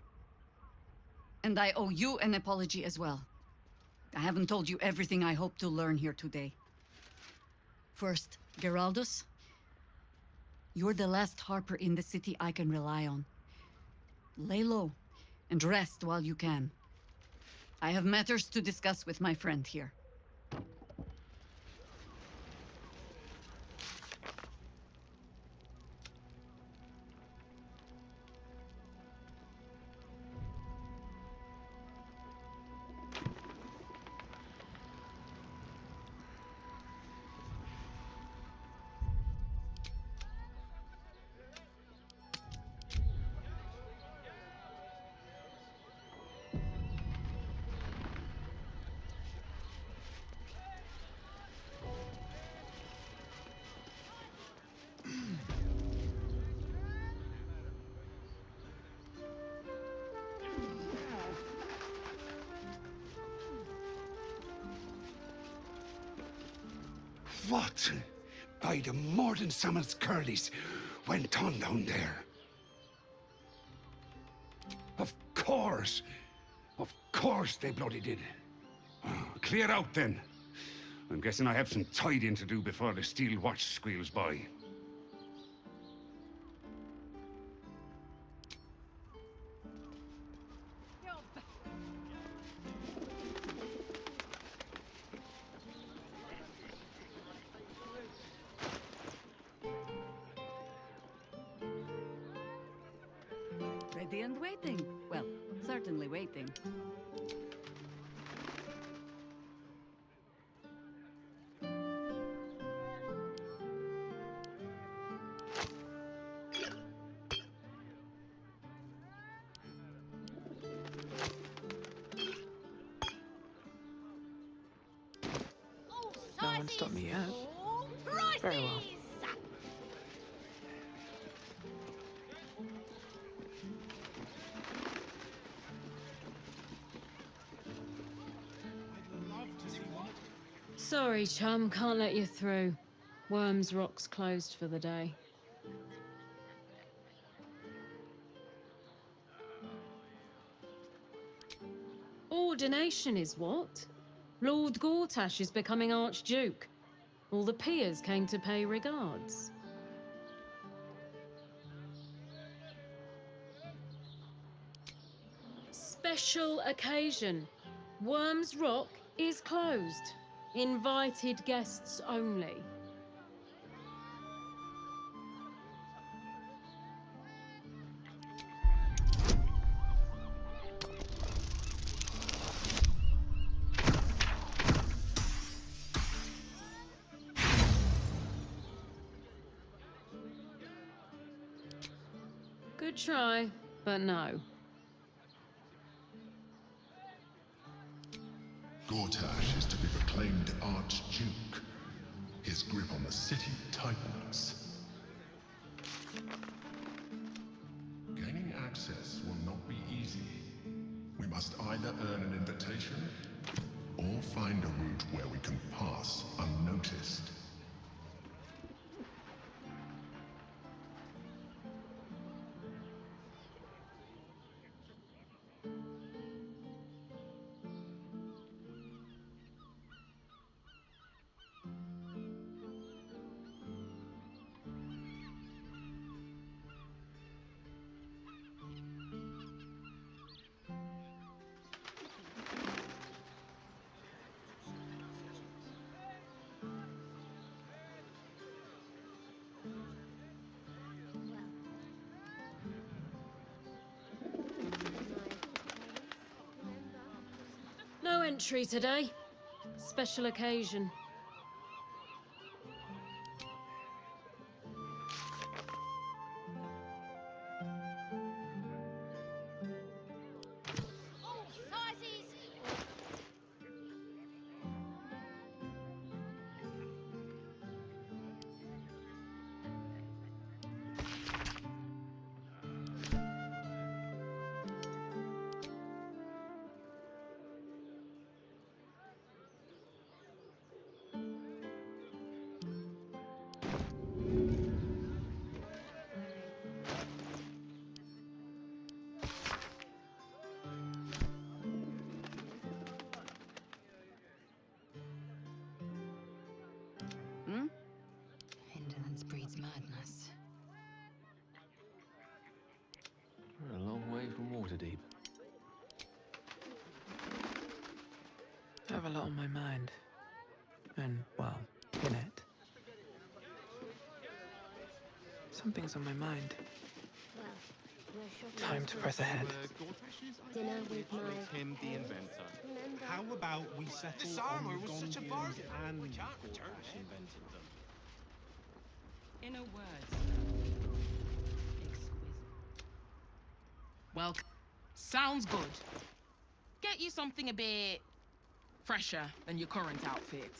And I owe you an apology as well. I haven't told you everything I hope to learn here today. First, Geraldos, you're the last Harper in the city I can rely on. Lay low and rest while you can. I have matters to discuss with my friend here. What, by the Morden Summons Curlies, went on down there? Of course they bloody did. Clear out then. I'm guessing I have some tidying to do before the steel watch squeals by. Ready and waiting. Well, certainly waiting. No one stopped me yet. Very well. Sorry, chum, can't let you through. Worms Rock's closed for the day. Ordination is what? Lord Gortash is becoming Archduke. All the peers came to pay regards. Special occasion. Worms Rock is closed. Invited guests only. Good try, but no. Gortash is to be proclaimed Archduke. His grip on the city tightens. Gaining access will not be easy. We must either earn an invitation, or find a route where we can pass unnoticed. entry today. Special occasion. All sizes. Indolence breeds madness. We're a long way from Waterdeep. I have a lot on my mind. And, well, in it. Something's on my mind. Well, no shopping. Time to press ahead. Dinner with my Him, the inventor. Remember? How about we settle This on armor the was such a Gondians bargain. and We can't Gortash return it. invented them? In a word. Exquisite. Well, sounds good. Get you something a bit fresher than your current outfit.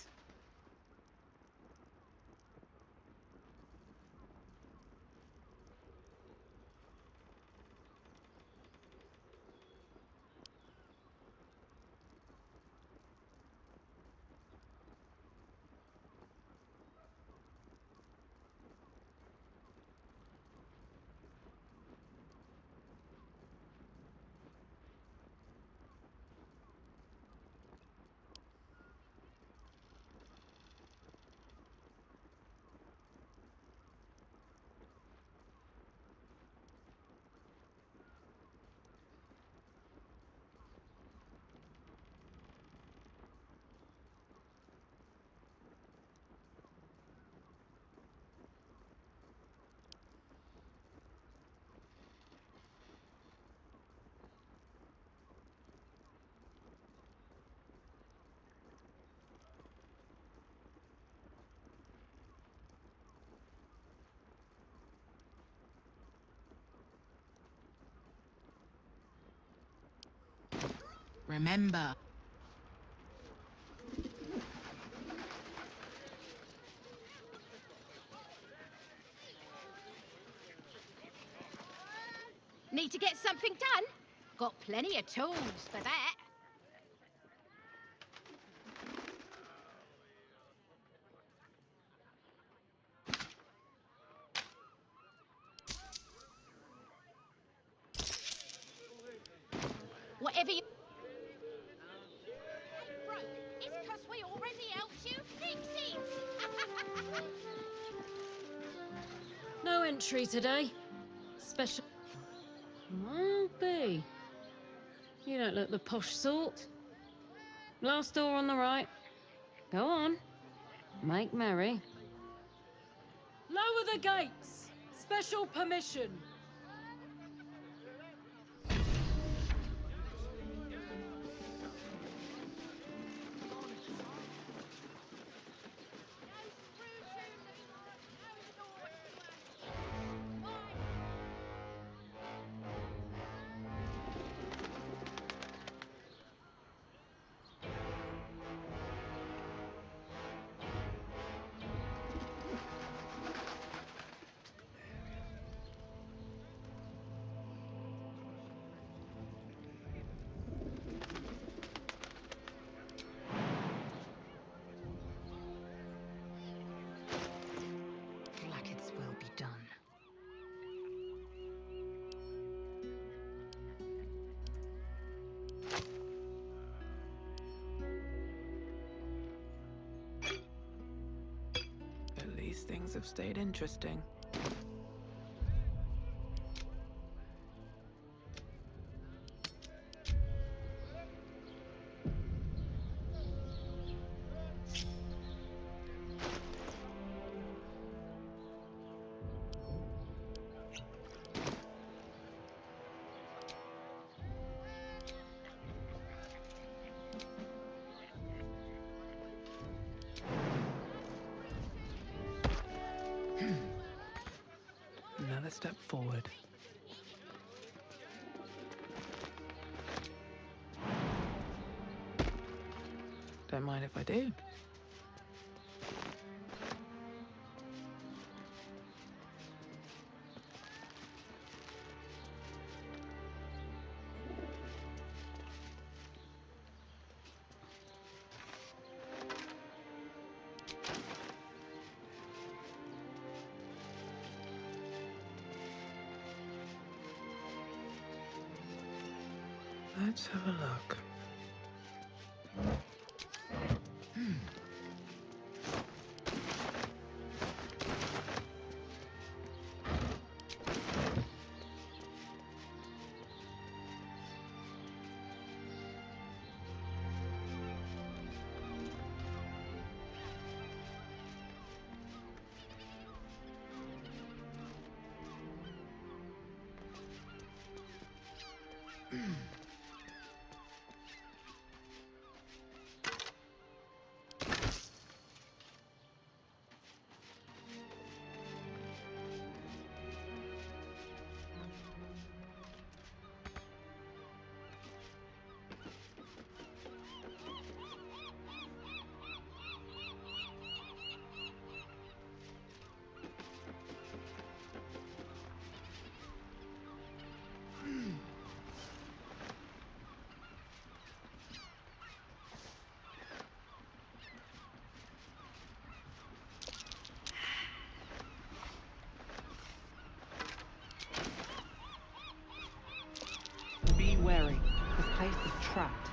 Remember. Need to get something done? Got plenty of tools for that. Whatever you... It's 'cause we already helped you fix it. No entry today. Special. I'll be. You don't look the posh sort. Last door on the right. Go on. Make merry. Lower the gates. Special permission. Blackett's will be done. At least things have stayed interesting. step forward. Don't mind if I do. Let's have a look. Be wary. This place is trapped.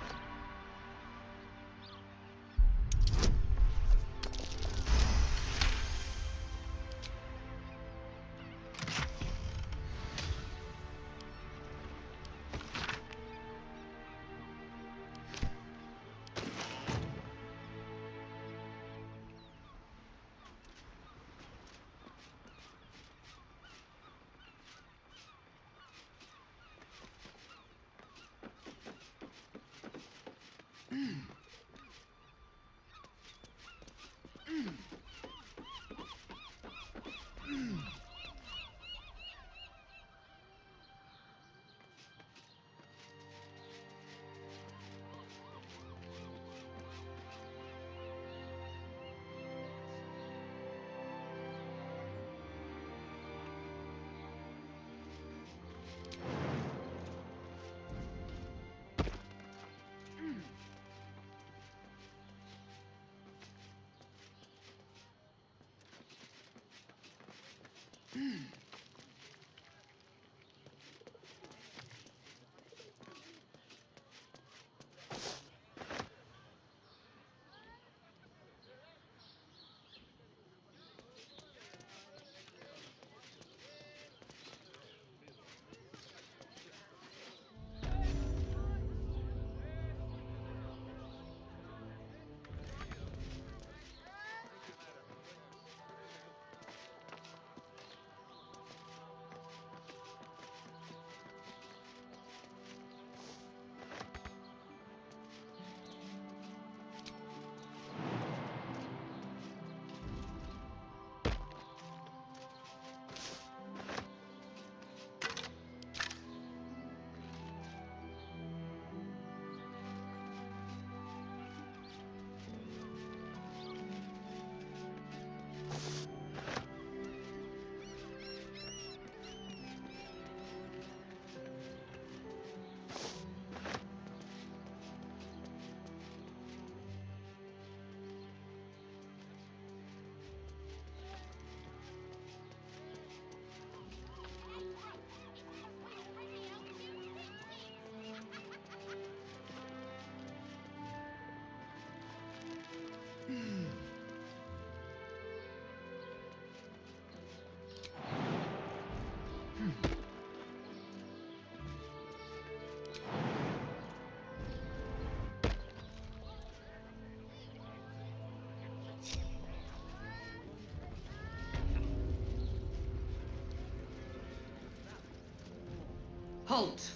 Halt!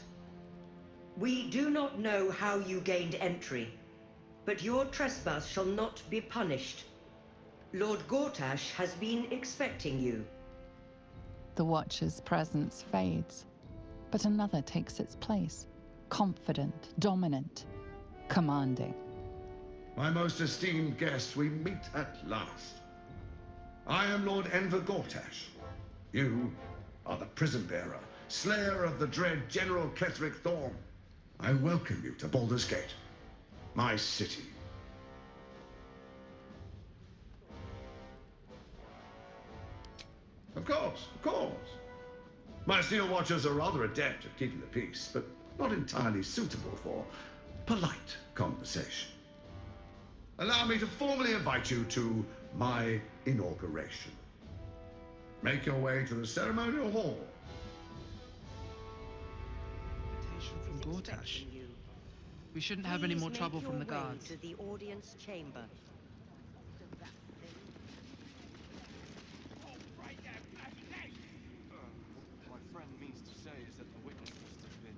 We do not know how you gained entry, but your trespass shall not be punished. Lord Gortash has been expecting you. The Watcher's presence fades, but another takes its place. Confident, dominant, commanding. My most esteemed guests, we meet at last. I am Lord Enver Gortash. You are the prison bearer, slayer of the dread General Ketheric Thorm. I welcome you to Baldur's Gate, my city. Of course, of course. My Steel Watchers are rather adept at keeping the peace, but not entirely suitable for polite conversation. Allow me to formally invite you to my inauguration. Make your way to the ceremonial hall. Invitation from Gortash. We shouldn't have any more trouble from the guards. To the audience chamber. My friend means to say is that the witness must have been...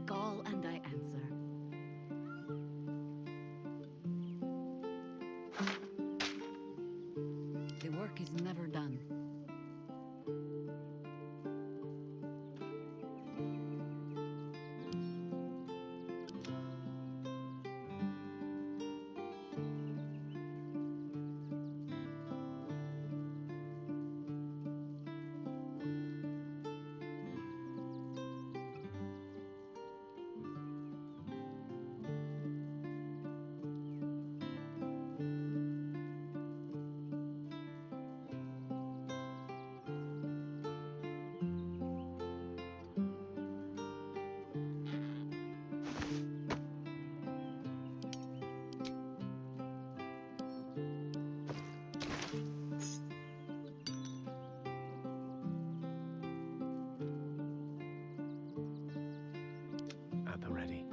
Call and I answer. The work is never done. At the ready.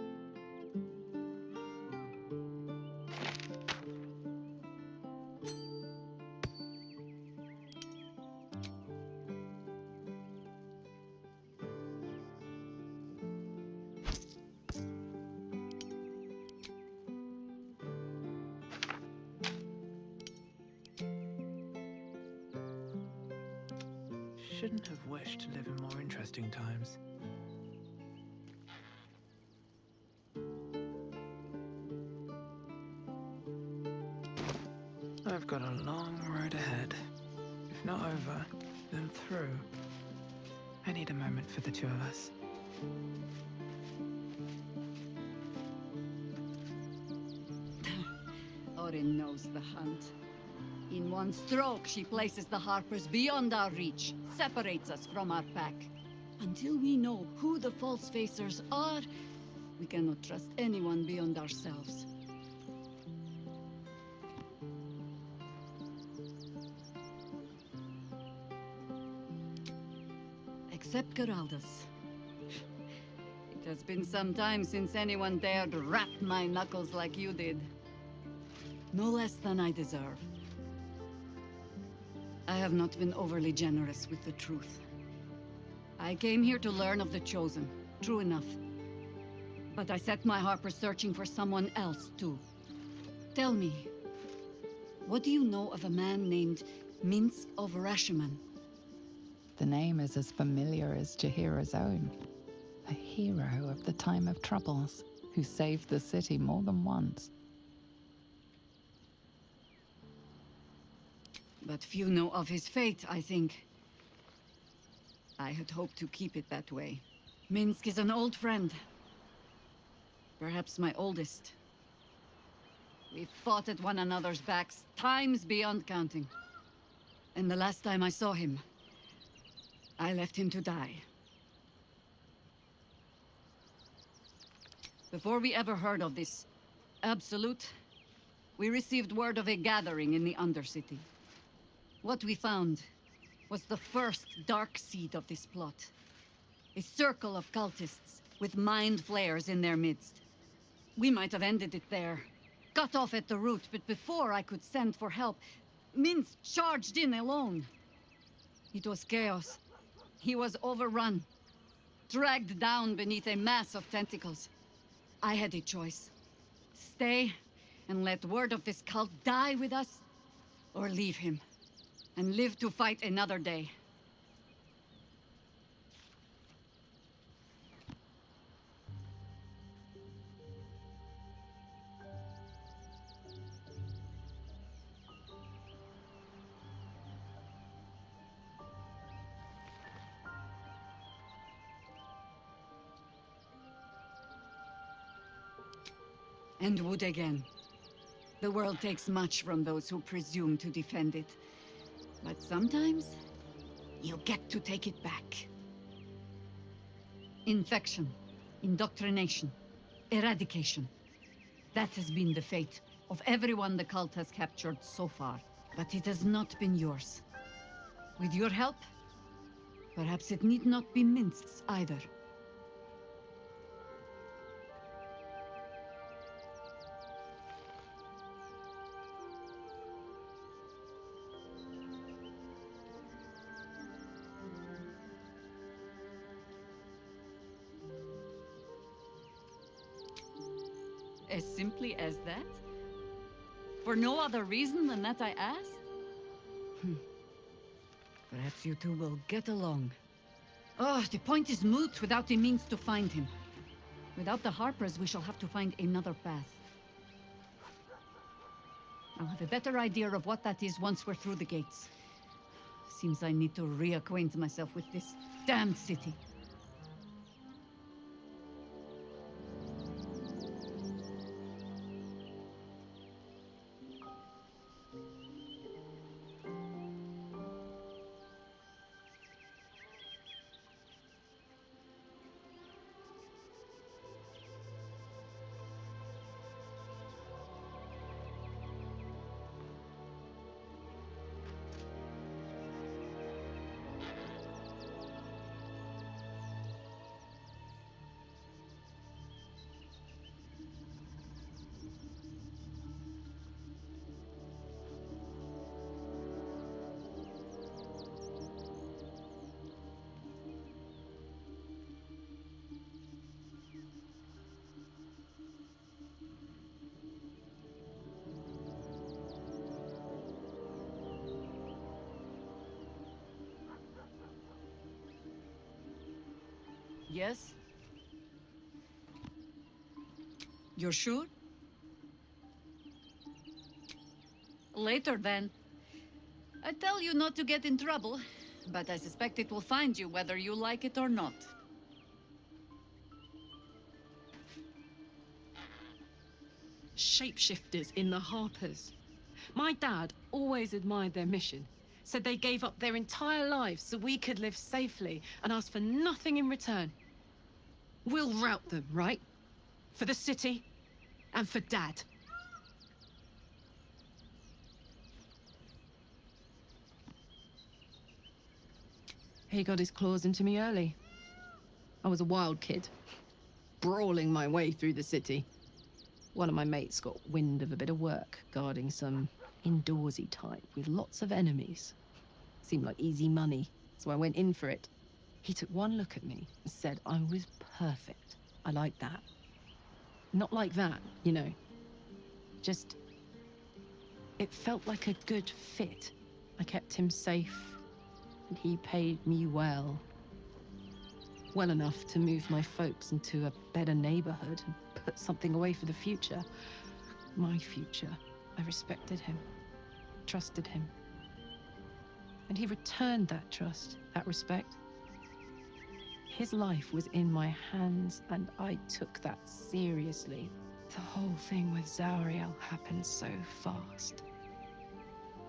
Shouldn't have wished to live in more interesting times. I've got a long road ahead. If not over, then through. I need a moment for the two of us. Orin knows the hunt. In one stroke, she places the Harpers beyond our reach, separates us from our pack. Until we know who the false facers are, we cannot trust anyone beyond ourselves. Except Geraldus. It has been some time since anyone dared rap my knuckles like you did. No less than I deserve. I have not been overly generous with the truth. I came here to learn of the Chosen, true enough. But I set my Harpers searching for someone else, too. Tell me, what do you know of a man named Minsk of Rashomon? The name is as familiar as Jaheira's own. A hero of the time of troubles, who saved the city more than once. But few know of his fate, I think. I had hoped to keep it that way. Minsk is an old friend. Perhaps my oldest. We fought at one another's backs, times beyond counting. And the last time I saw him, I left him to die. Before we ever heard of this Absolute, we received word of a gathering in the Undercity. What we found was the first dark seed of this plot. A circle of cultists with mind flayers in their midst. We might have ended it there, cut off at the root, but before I could send for help, Minsk charged in alone. It was chaos. He was overrun, dragged down beneath a mass of tentacles. I had a choice. Stay and let word of this cult die with us, or leave him and live to fight another day. And would again. The world takes much from those who presume to defend it. But sometimes, you get to take it back. Infection, indoctrination, eradication. That has been the fate of everyone the cult has captured so far. But it has not been yours. With your help, perhaps it need not be Minsk's either. As simply as that? For no other reason than that I asked? Perhaps you two will get along. Oh, the point is moot without a means to find him. Without the Harpers, we shall have to find another path. I'll have a better idea of what that is once we're through the gates. Seems I need to reacquaint myself with this damned city. Yes? You're sure? Later, then. I tell you not to get in trouble, but I suspect it will find you whether you like it or not. Shapeshifters in the Harpers. My dad always admired their mission. Said they gave up their entire lives so we could live safely and asked for nothing in return. We'll rout them, right? For the city and for Dad. He got his claws into me early. I was a wild kid, brawling my way through the city. One of my mates got wind of a bit of work guarding some indoorsy type with lots of enemies. Seemed like easy money, so I went in for it. He took one look at me and said I was perfect. I like that. Not like that, you know. Just... it felt like a good fit. I kept him safe, and he paid me well. Well enough to move my folks into a better neighborhood and put something away for the future. My future. I respected him. Trusted him. And he returned that trust, that respect. His life was in my hands, and I took that seriously. The whole thing with Zariel happened so fast.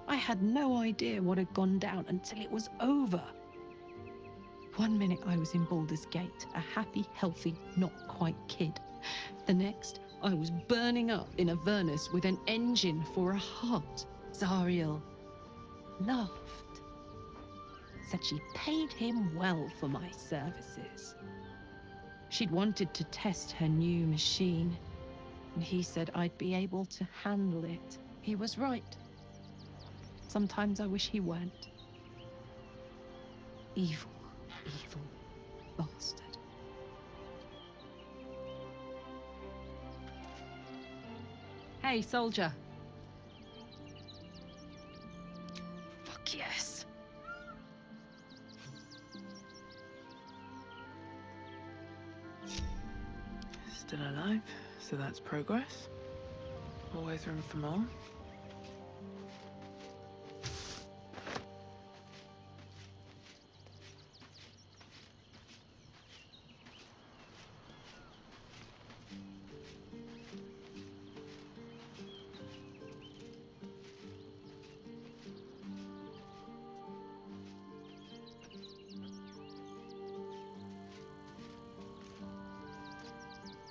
I had no idea what had gone down until it was over. One minute I was in Baldur's Gate, a happy, healthy, not quite kid. The next, I was burning up in Avernus with an engine for a heart. Zariel laughed. Said she paid him well for my services. She'd wanted to test her new machine, and he said I'd be able to handle it. He was right. Sometimes I wish he weren't. Evil, evil bastard. Hey, soldier. Fuck yes. Still alive, so that's progress. Always room for more.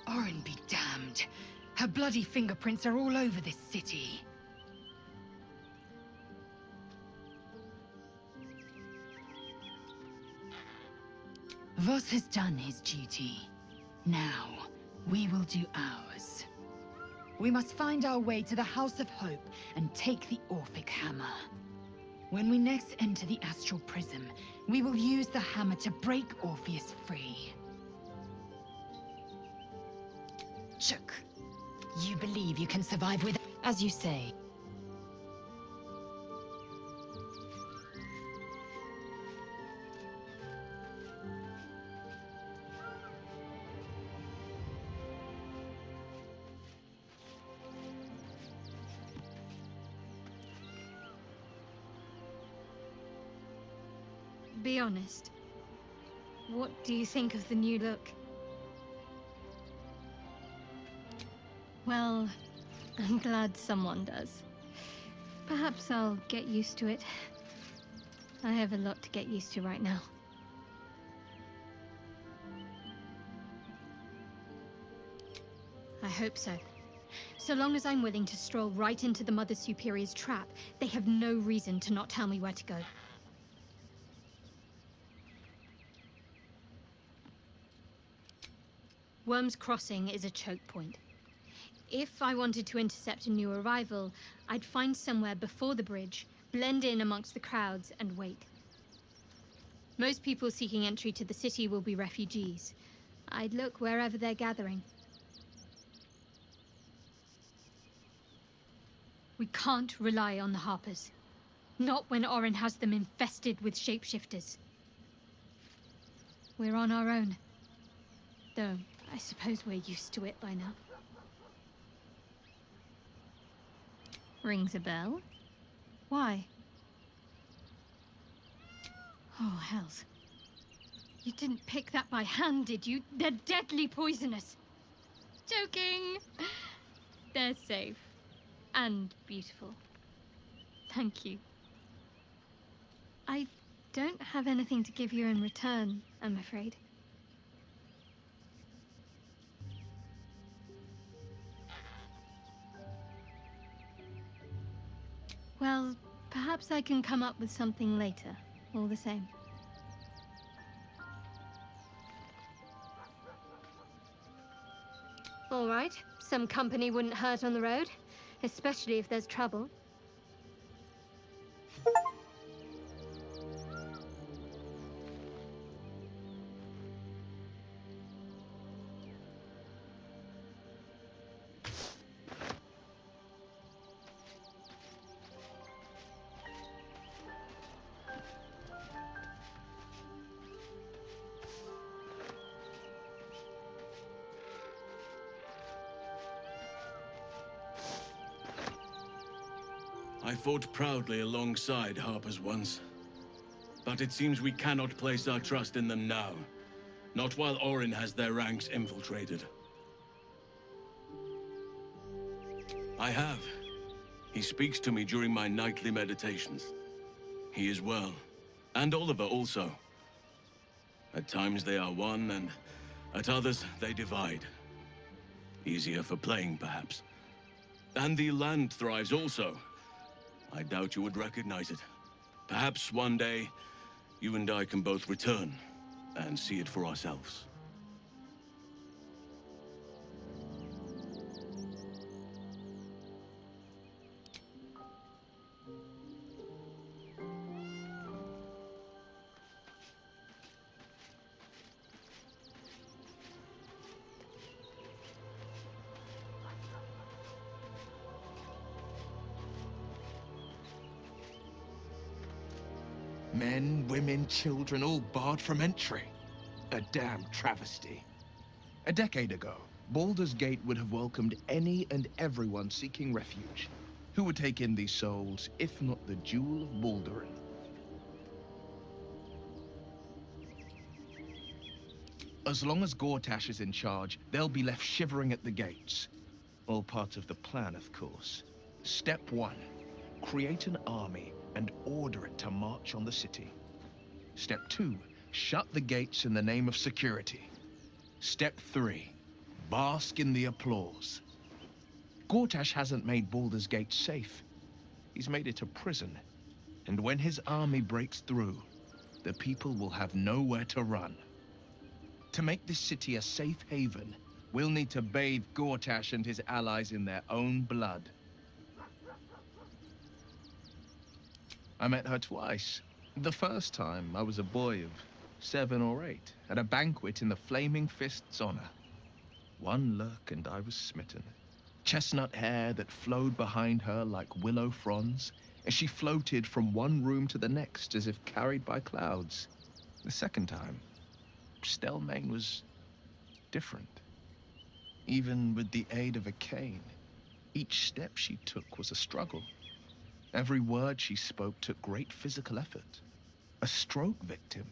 Orin be damned. Her bloody fingerprints are all over this city. Voss has done his duty. Now, we will do ours. We must find our way to the House of Hope and take the Orphic Hammer. When we next enter the Astral Prism, we will use the hammer to break Orpheus free. Shook. You believe you can survive with... As you say. Be honest. What do you think of the new look? Well, I'm glad someone does. Perhaps I'll get used to it. I have a lot to get used to right now. I hope so. So long as I'm willing to stroll right into the Mother Superior's trap, they have no reason to not tell me where to go. Worm's Crossing is a choke point. If I wanted to intercept a new arrival, I'd find somewhere before the bridge, blend in amongst the crowds, and wait. Most people seeking entry to the city will be refugees. I'd look wherever they're gathering. We can't rely on the Harpers. Not when Orin has them infested with shapeshifters. We're on our own. Though, I suppose we're used to it by now. Rings a bell? Why? Oh, hells. You didn't pick that by hand, did you? They're deadly poisonous. Joking. They're safe. And beautiful. Thank you. I don't have anything to give you in return, I'm afraid. Well, perhaps I can come up with something later, all the same. All right, some company wouldn't hurt on the road, especially if there's trouble. I fought proudly alongside Harpers once. But it seems we cannot place our trust in them now. Not while Orin has their ranks infiltrated. I have. He speaks to me during my nightly meditations. He is well. And Oliver also. At times they are one, and at others they divide. Easier for playing, perhaps. And the land thrives also. I doubt you would recognize it. Perhaps one day, you and I can both return and see it for ourselves. Men, women, children, all barred from entry. A damn travesty. A decade ago, Baldur's Gate would have welcomed any and everyone seeking refuge. Who would take in these souls, if not the Jewel of Baldurin? As long as Gortash is in charge, they'll be left shivering at the gates. All part of the plan, of course. Step 1. Create an army and order it to march on the city. Step 2. Shut the gates in the name of security. Step 3. Bask in the applause. Gortash hasn't made Baldur's Gate safe. He's made it a prison. And when his army breaks through, the people will have nowhere to run. To make this city a safe haven, we'll need to bathe Gortash and his allies in their own blood. I met her twice. The first time, I was a boy of 7 or 8, at a banquet in the Flaming Fist's honor. One look and I was smitten. Chestnut hair that flowed behind her like willow fronds, as she floated from one room to the next as if carried by clouds. The second time, Stelmane was different. Even with the aid of a cane, each step she took was a struggle. Every word she spoke took great physical effort. A stroke victim?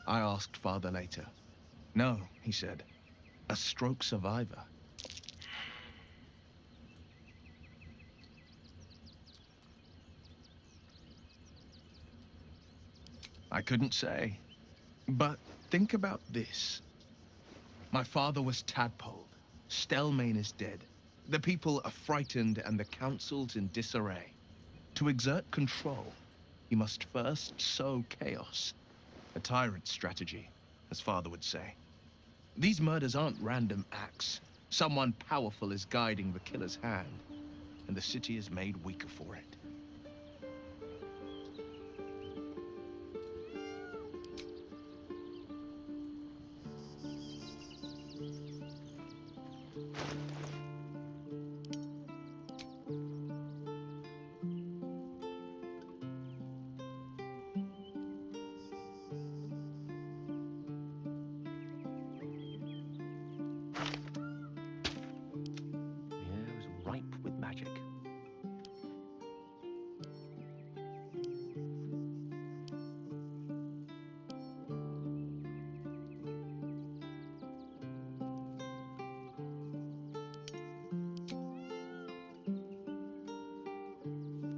I asked Father later. No, he said. A stroke survivor. I couldn't say. But think about this. My father was tadpoled. Stelmane is dead. The people are frightened and the council's in disarray. To exert control, he must first sow chaos. A tyrant's strategy, as Father would say. These murders aren't random acts. Someone powerful is guiding the killer's hand, and the city is made weaker for it.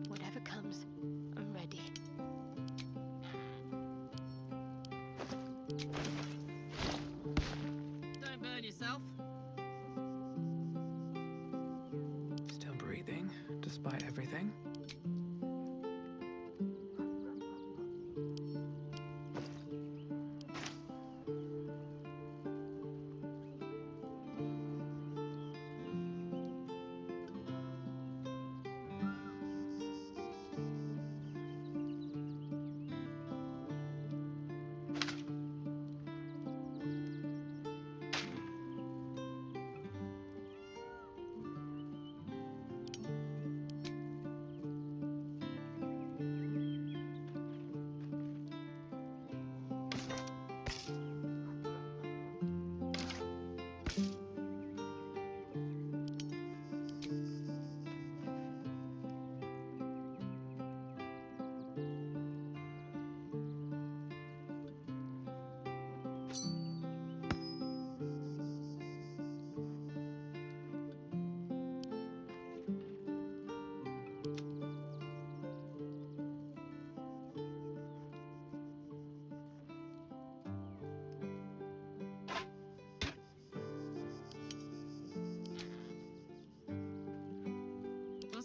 Whatever comes, I'm ready. Don't burn yourself. Still breathing, despite everything.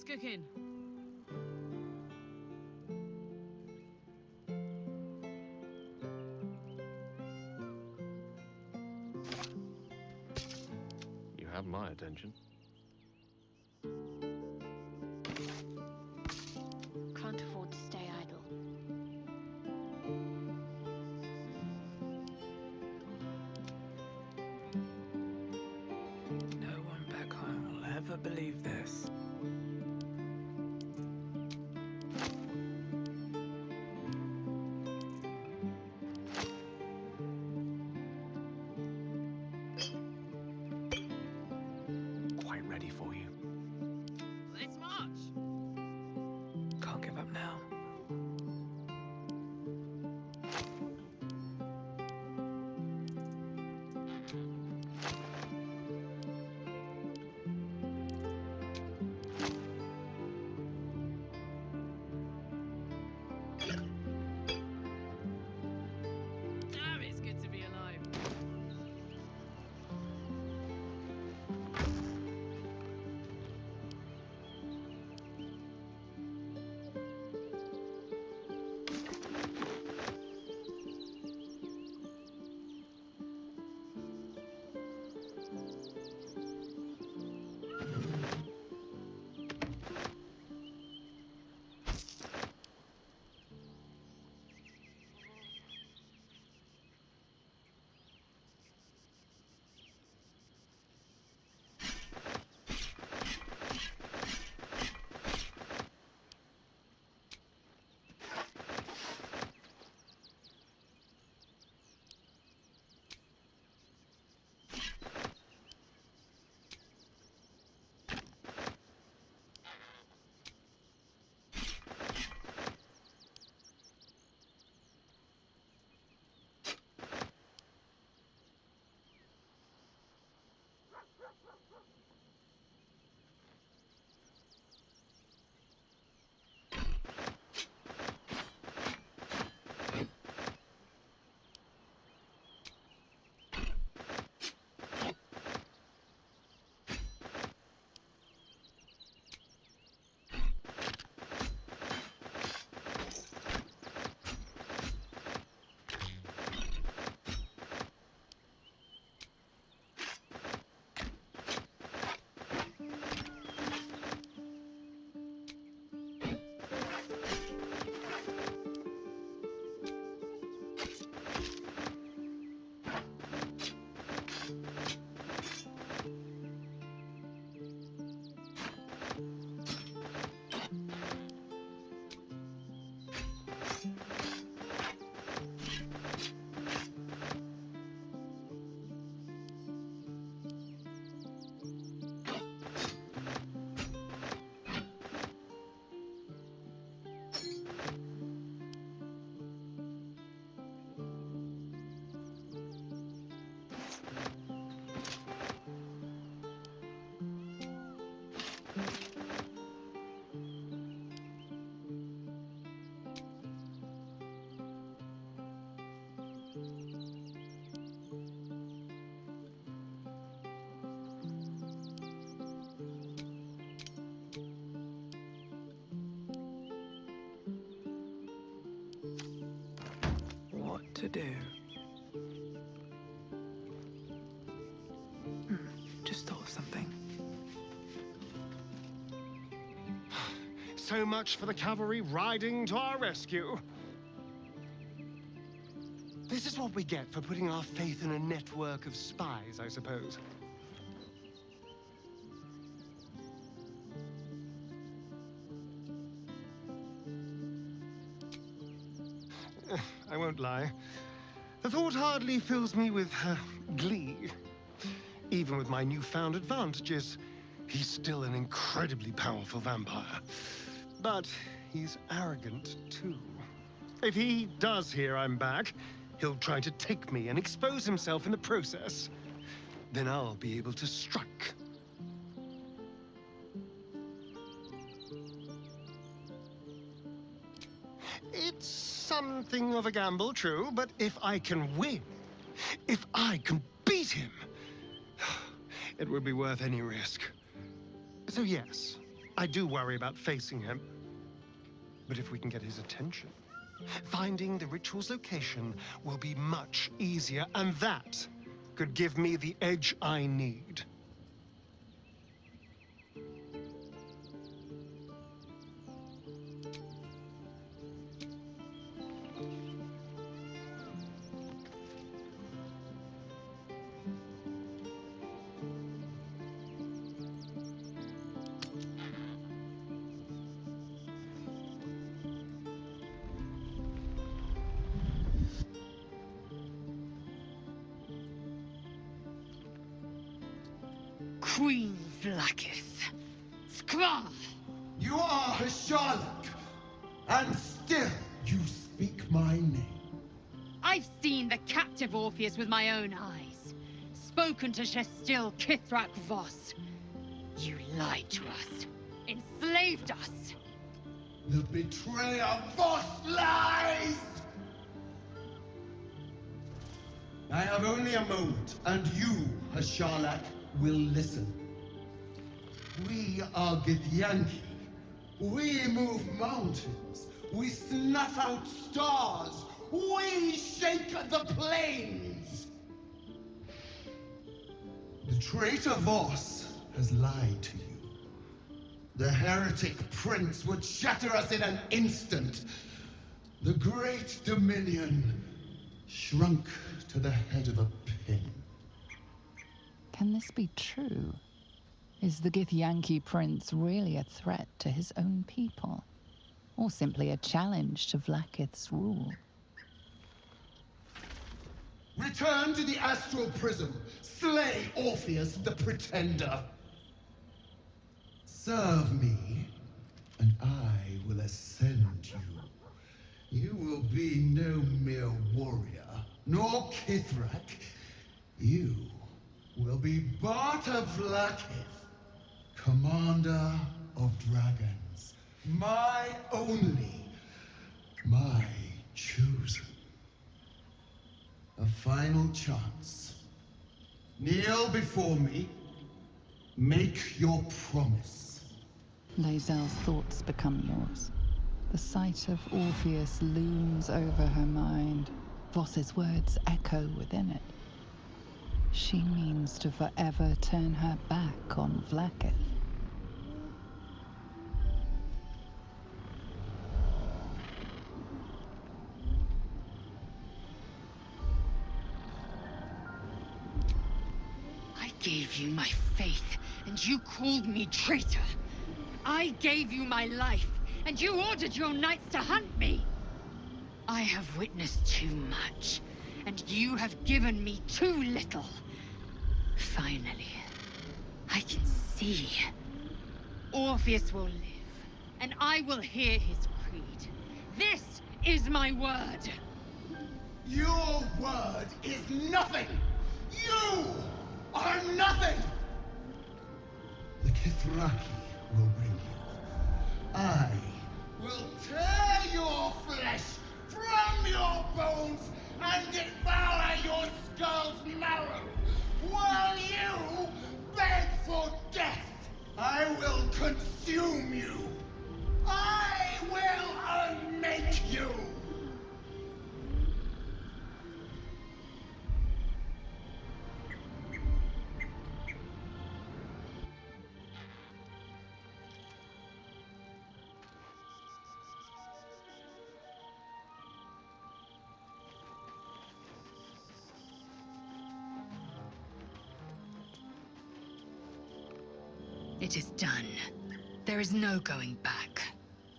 cooking? You have my attention. Can't afford to stay idle. No one back home will ever believe this. Quite ready for you. Let's march. Can't give up now. Damn, it's good to be alive. What to do? Just thought of something. So much for the cavalry riding to our rescue. This is what we get for putting our faith in a network of spies, I suppose. I won't lie. The thought hardly fills me with glee. Even with my newfound advantages, he's still an incredibly powerful vampire. But he's arrogant, too. If he does hear I'm back, he'll try to take me and expose himself in the process. Then I'll be able to strike. It's something of a gamble, true, but if I can win, if I can beat him, it would be worth any risk. So yes, I do worry about facing him. But if we can get his attention, finding the ritual's location will be much easier, and that could give me the edge I need. Queen Vlaakith. Skvar! You are Hasharlak, and still you speak my name. I've seen the captive Orpheus with my own eyes. Spoken to Shestil Kithrak Voss. You lied to us. Enslaved us. The betrayer Voss lies! I have only a moment, and you, Hasharlak, will listen. We are Githyanki. We move mountains. We snuff out stars. We shake the plains. The traitor Voss has lied to you. The heretic prince would shatter us in an instant. The great dominion shrunk to the head of a pin. Can this be true? Is the Githyanki prince really a threat to his own people? Or simply a challenge to Vlaakith's rule? Return to the astral prism. Slay Orpheus the Pretender. Serve me, and I will ascend you. You will be no mere warrior, nor Kithrak. You will be Barta Vlaakith, commander of dragons. My only, my chosen. A final chance. Kneel before me. Make your promise. Lae'zel's thoughts become yours. The sight of Orpheus looms over her mind. Voss's words echo within it. She means to forever turn her back on Vlaakith. I gave you my faith, and you called me traitor. I gave you my life, and you ordered your knights to hunt me. I have witnessed too much, and you have given me too little. Finally, I can see. Orpheus will live, and I will hear his creed. This is my word. Your word is nothing! You are nothing! The Kithraki will bring you. I will tear your flesh from your bones and devour your skull's marrow, while you beg for death. I will consume you. I will unmake you. It is done. There is no going back.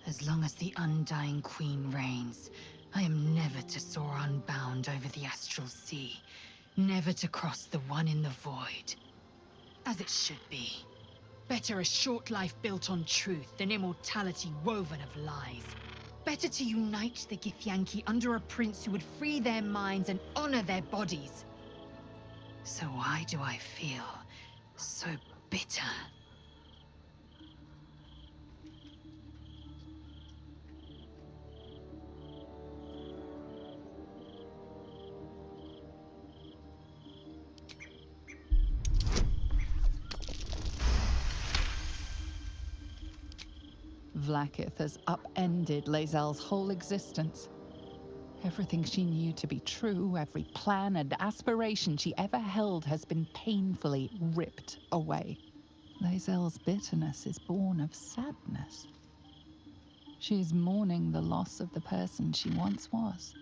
As long as the Undying Queen reigns, I am never to soar unbound over the astral sea, never to cross the one in the void. As it should be. Better a short life built on truth than immortality woven of lies. Better to unite the Githyanki under a prince who would free their minds and honor their bodies. So why do I feel so bitter? Vlaakith has upended Lae'zel's whole existence. Everything she knew to be true, every plan and aspiration she ever held has been painfully ripped away. Lae'zel's bitterness is born of sadness. She is mourning the loss of the person she once was,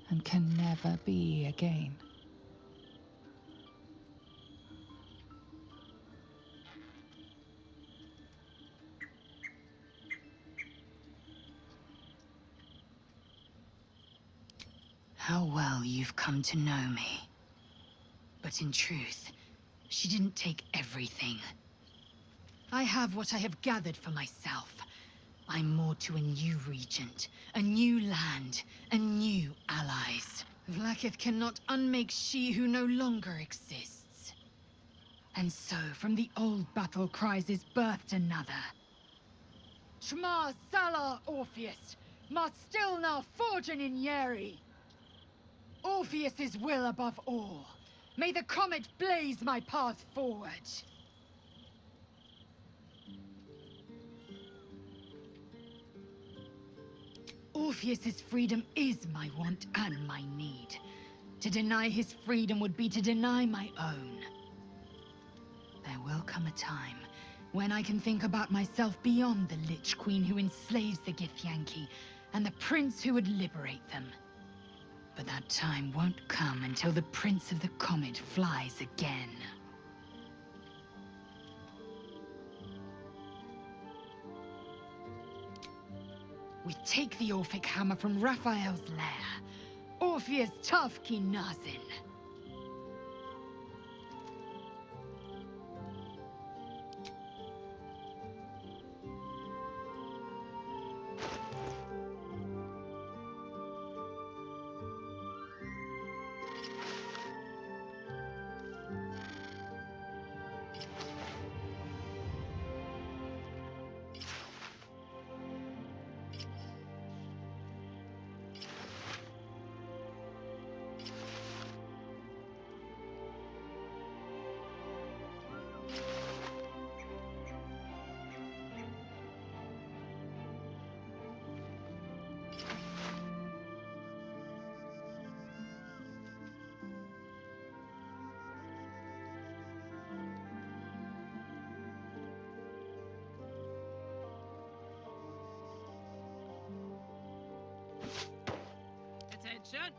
and can never be again. How well you've come to know me. But in truth, she didn't take everything. I have what I have gathered for myself. I'm moored to a new regent, a new land, and new allies. Vlaakith cannot unmake she who no longer exists. And so, from the old battle cries is birthed another. Shma Salar Orpheus, ma Stilna Fortune in Yeri. Orpheus's will above all. May the comet blaze my path forward. Orpheus's freedom is my want and my need. To deny his freedom would be to deny my own. There will come a time when I can think about myself beyond the Lich Queen who enslaves the Githyanki and the prince who would liberate them. But that time won't come until the Prince of the Comet flies again. We take the Orphic hammer from Raphael's lair. Orpheus Tafki Nazin. Attention!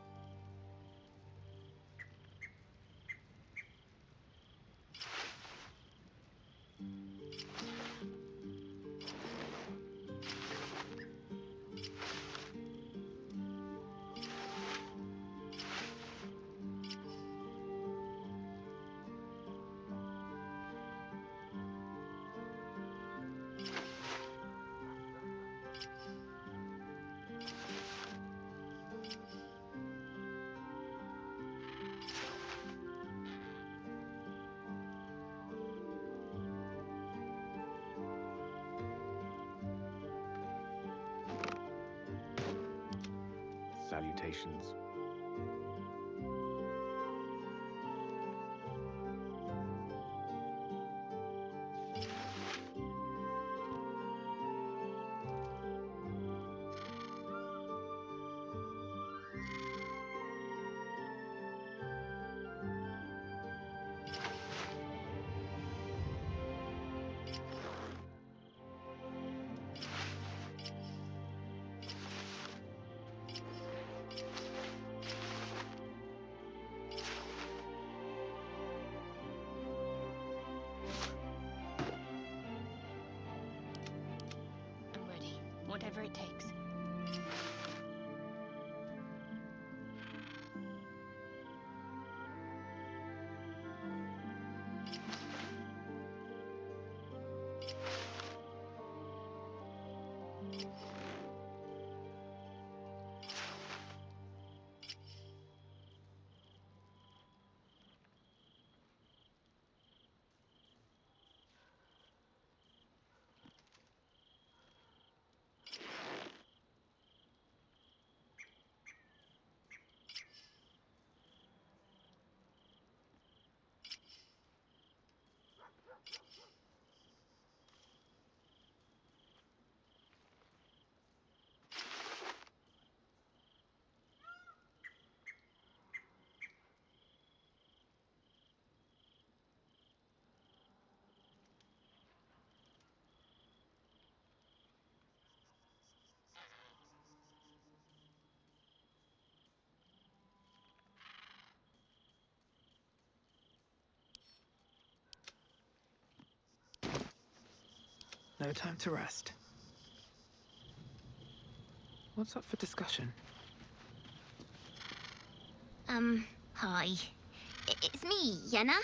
Salutations. I'm ready. Whatever it takes. No time to rest. What's up for discussion? Hi. It's me, Yenna.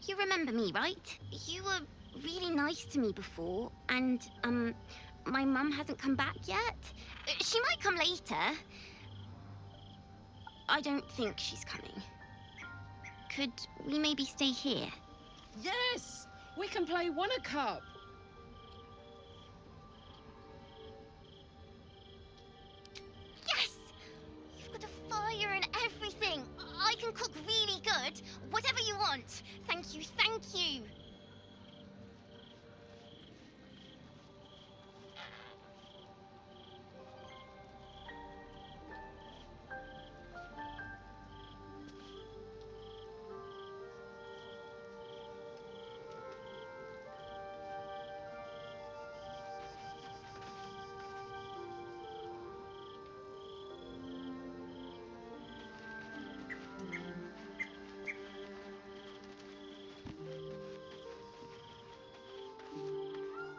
You remember me, right? You were really nice to me before, and, my mum hasn't come back yet. She might come later. I don't think she's coming. Could we maybe stay here? Yes! We can play Wonder Cup! Yes! You've got a fire and everything. I can cook really good. Whatever you want. Thank you, thank you.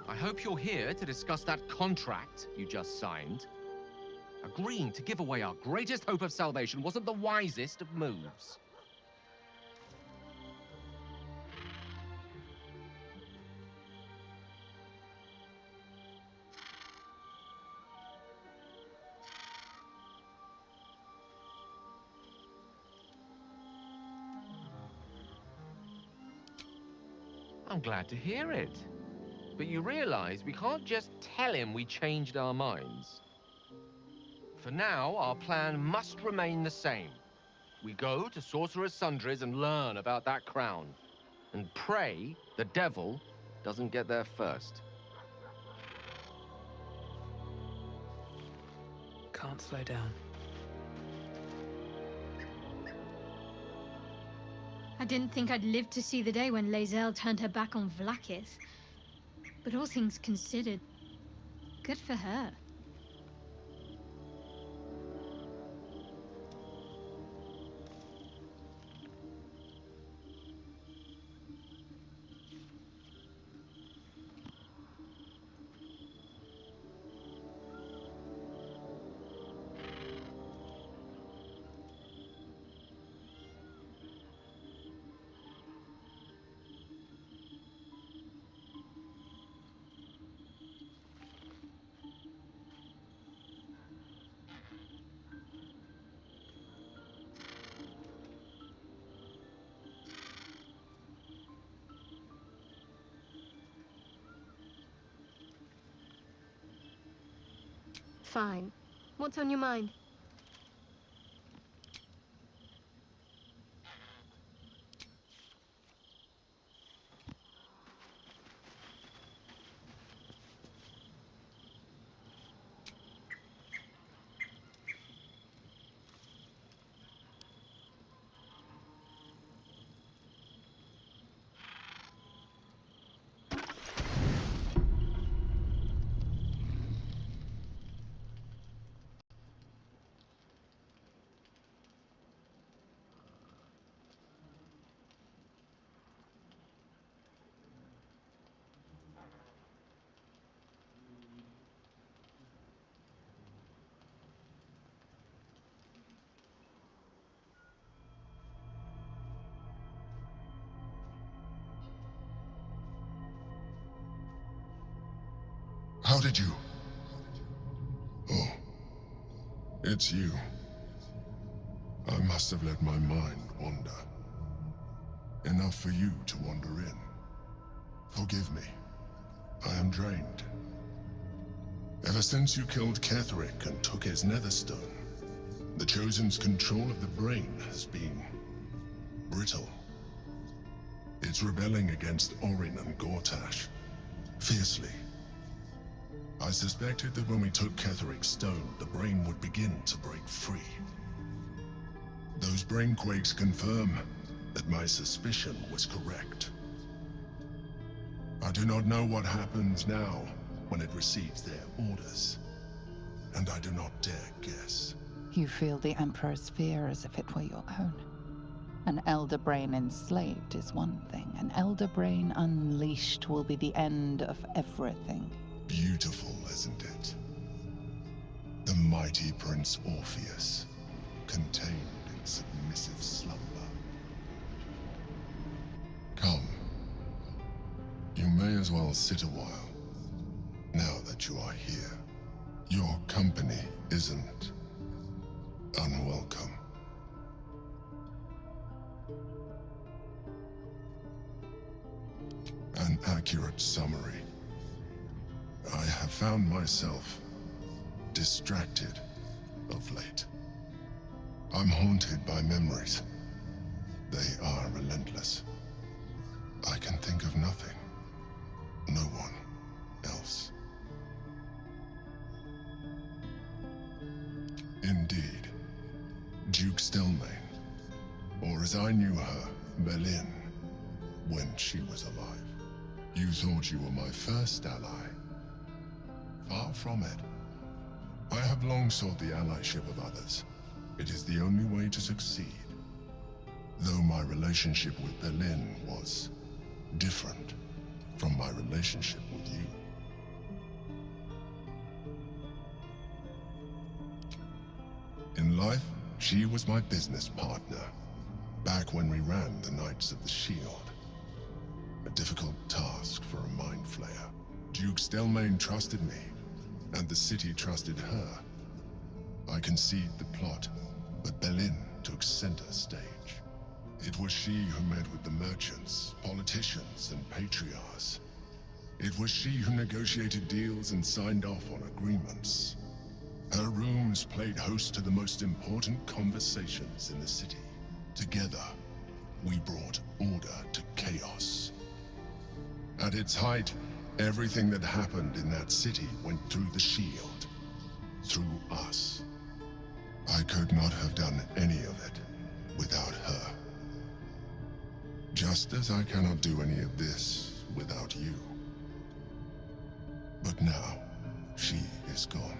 I hope you're here to discuss that contract you just signed. Agreeing to give away our greatest hope of salvation wasn't the wisest of moves. I'm glad to hear it. But you realize we can't just tell him we changed our minds. For now, our plan must remain the same. We go to Sorcerer's Sundries and learn about that crown. And pray the devil doesn't get there first. Can't slow down. I didn't think I'd live to see the day when Lae'zel turned her back on Vlaakith. But all things considered, good for her. Fine. What's on your mind? How did you? Oh, it's you. I must have let my mind wander. Enough for you to wander in. Forgive me. I am drained. Ever since you killed Ketheric and took his netherstone, the Chosen's control of the brain has been brittle. It's rebelling against Orin and Gortash, fiercely. I suspected that when we took Ketheric's stone, the brain would begin to break free. Those brainquakes confirm that my suspicion was correct. I do not know what happens now when it receives their orders, and I do not dare guess. You feel the Emperor's fear as if it were your own. An elder brain enslaved is one thing. An elder brain unleashed will be the end of everything. Beautiful, isn't it? The mighty Prince Orpheus, contained in submissive slumber. Come. You may as well sit a while, now that you are here. Your company isn't unwelcome. An accurate summary. I have found myself distracted of late. I'm haunted by memories. They are relentless. I can think of nothing. No one else. Indeed. Duke Stelmane, or as I knew her, Belin, when she was alive. You thought you were my first ally. Far from it. I have long sought the allyship of others. It is the only way to succeed. Though my relationship with Belin was different from my relationship with you. In life, she was my business partner, back when we ran the Knights of the Shield. A difficult task for a mind flayer. Duke Stelmane trusted me, and the city trusted her. I conceived the plot, but Belin took center stage. It was she who met with the merchants, politicians, and patriarchs. It was she who negotiated deals and signed off on agreements. Her rooms played host to the most important conversations in the city. Together, we brought order to chaos. At its height, everything that happened in that city went through the shield. Through us. I could not have done any of it without her. Just as I cannot do any of this without you. But now, she is gone.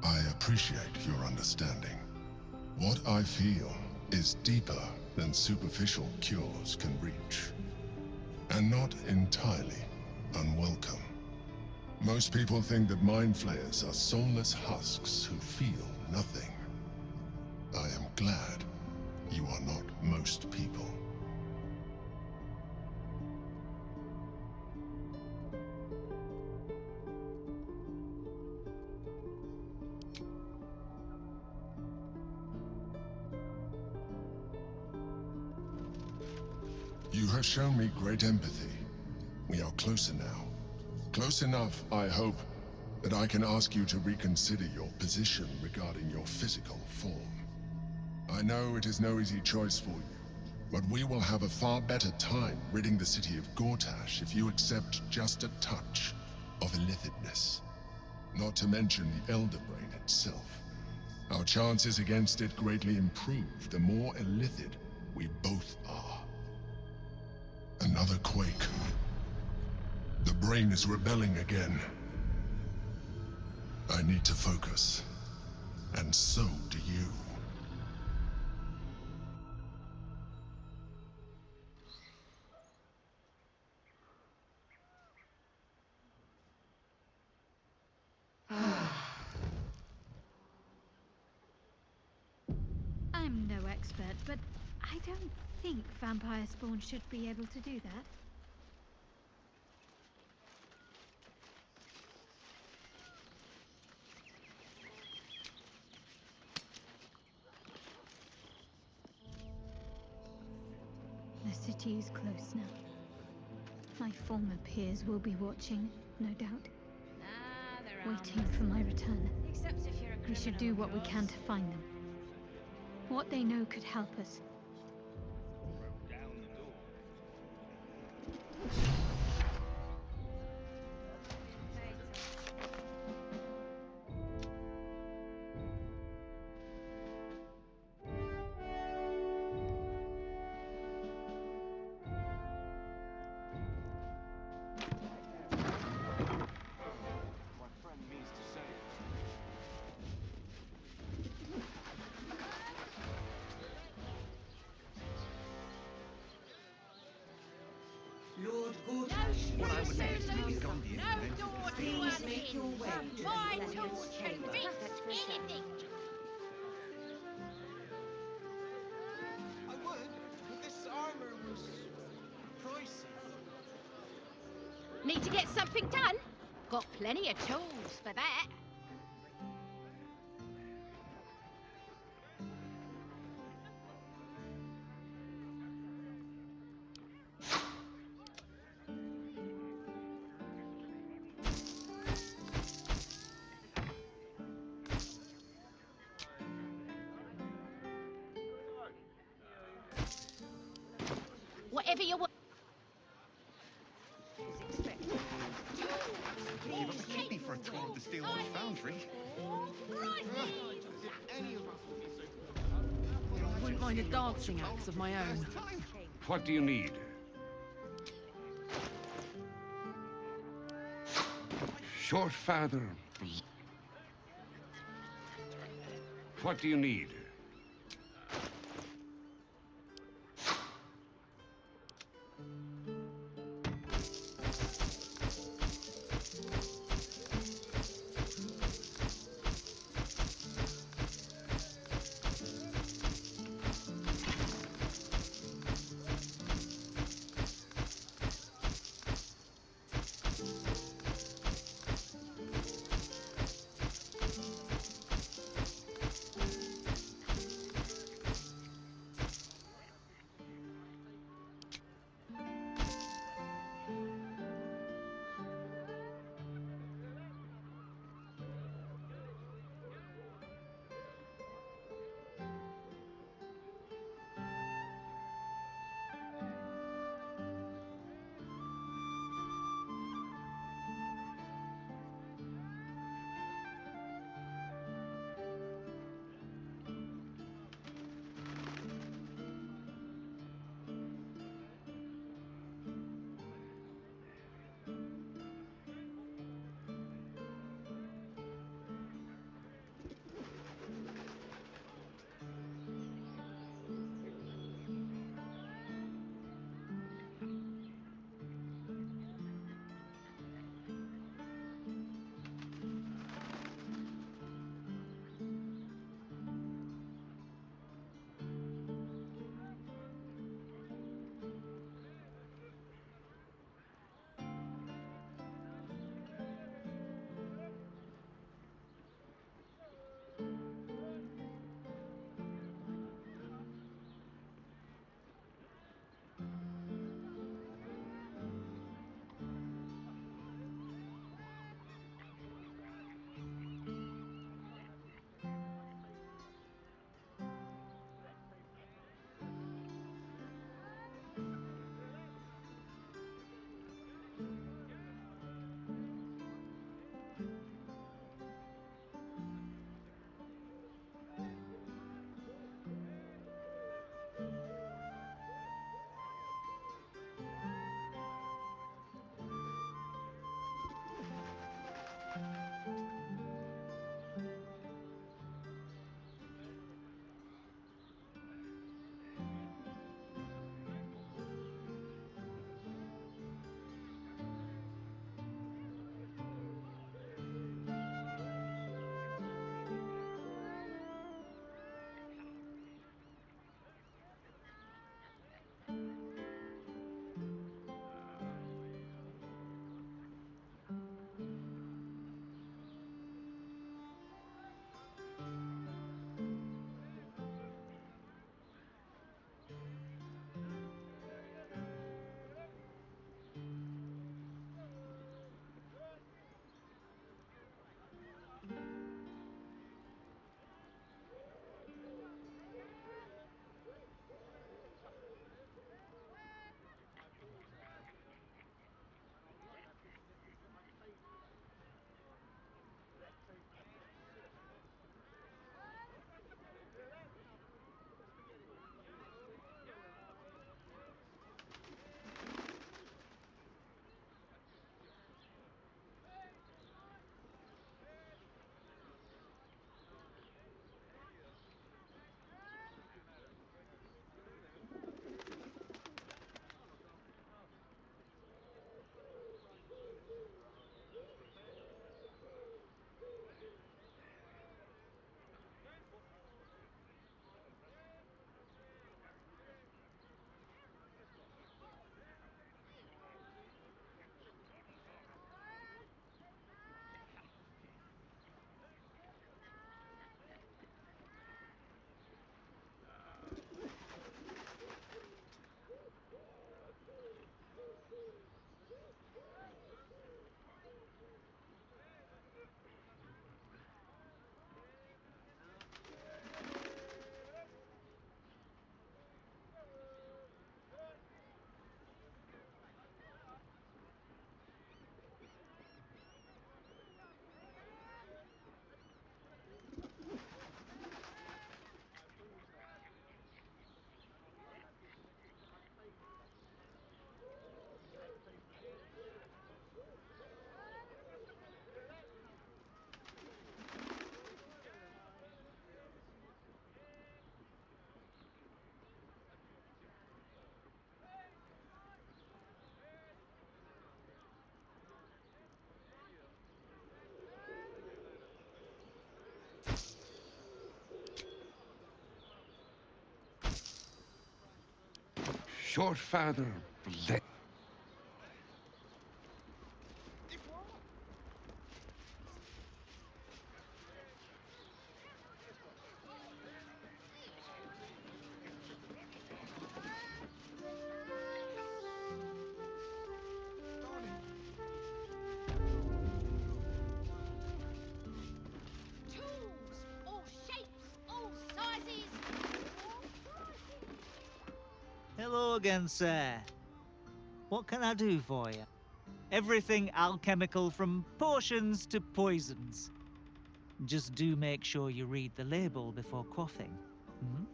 I appreciate your understanding. What I feel is deeper than superficial cures can reach, and not entirely unwelcome. Most people think that mind flayers are soulless husks who feel nothing. I am glad you are not most people. You have shown me great empathy. We are closer now. Close enough, I hope, that I can ask you to reconsider your position regarding your physical form. I know it is no easy choice for you, but we will have a far better time ridding the city of Gortash if you accept just a touch of illithidness. Not to mention the Elder Brain itself. Our chances against it greatly improve the more illithid we both are. Another quake. The brain is rebelling again. I need to focus. And so do you. I'm no expert, but I don't think vampire spawn should be able to do that. The city is close now. My former peers will be watching, no doubt. Waiting for my return. Except if you're a We should do what we can to find them. What they know could help us. What I would say is to leave Gondian No door to unhinge. My tools can fix anything. I would, but this armor was pricey. Need to get something done? Got plenty of tools for that. Whatever you want. You've got to keep me for a tour of the Steelwood Foundry. Wouldn't mind a dancing axe of my own. What do you need? Short father. What do you need? Short father, bless. Tools, all shapes, all sizes. Hello again, sir. What can I do for you? Everything alchemical from potions to poisons. Just do make sure you read the label before quaffing. Hmm?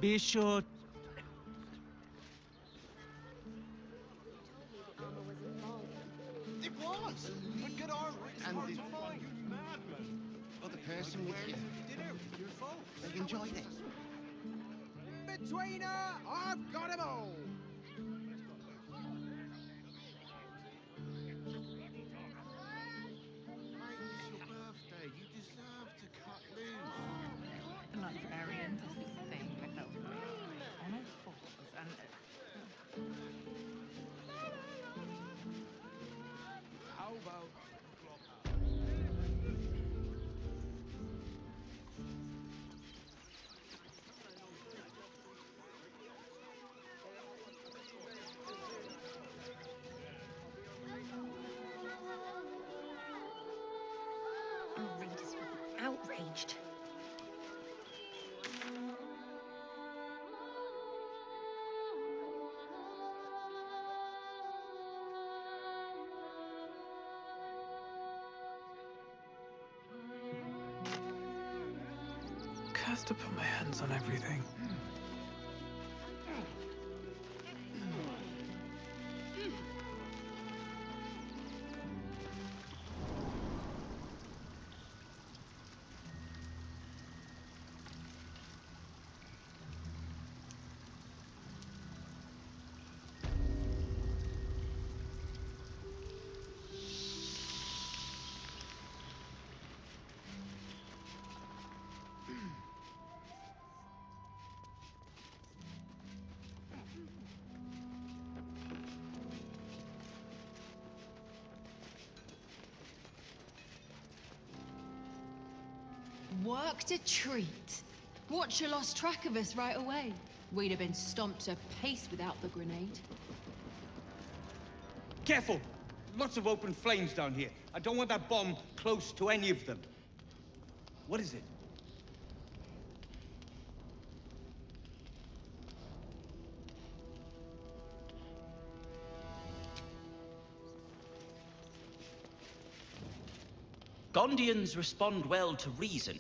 Be sure. It was! But get on and the other person with you. Dinner with your folks. They enjoyed it. Between I've got 'em all! Mate, it's your birthday. You deserve to cut loose. The librarian does this thing on all fours and... How about... Our readers will be outraged. Cursed to put my hands on everything. Worked a treat. Watcher lost track of us right away. We'd have been stomped to paste without the grenade. Careful! Lots of open flames down here. I don't want that bomb close to any of them. What is it? Gondians respond well to reason.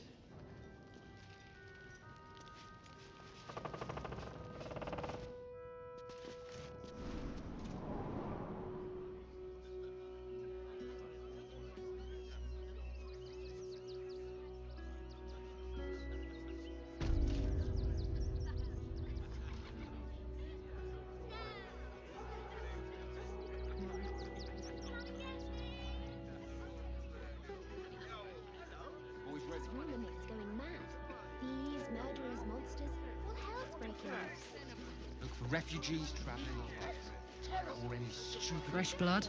refugees traveling on or any stupid... Fresh blood?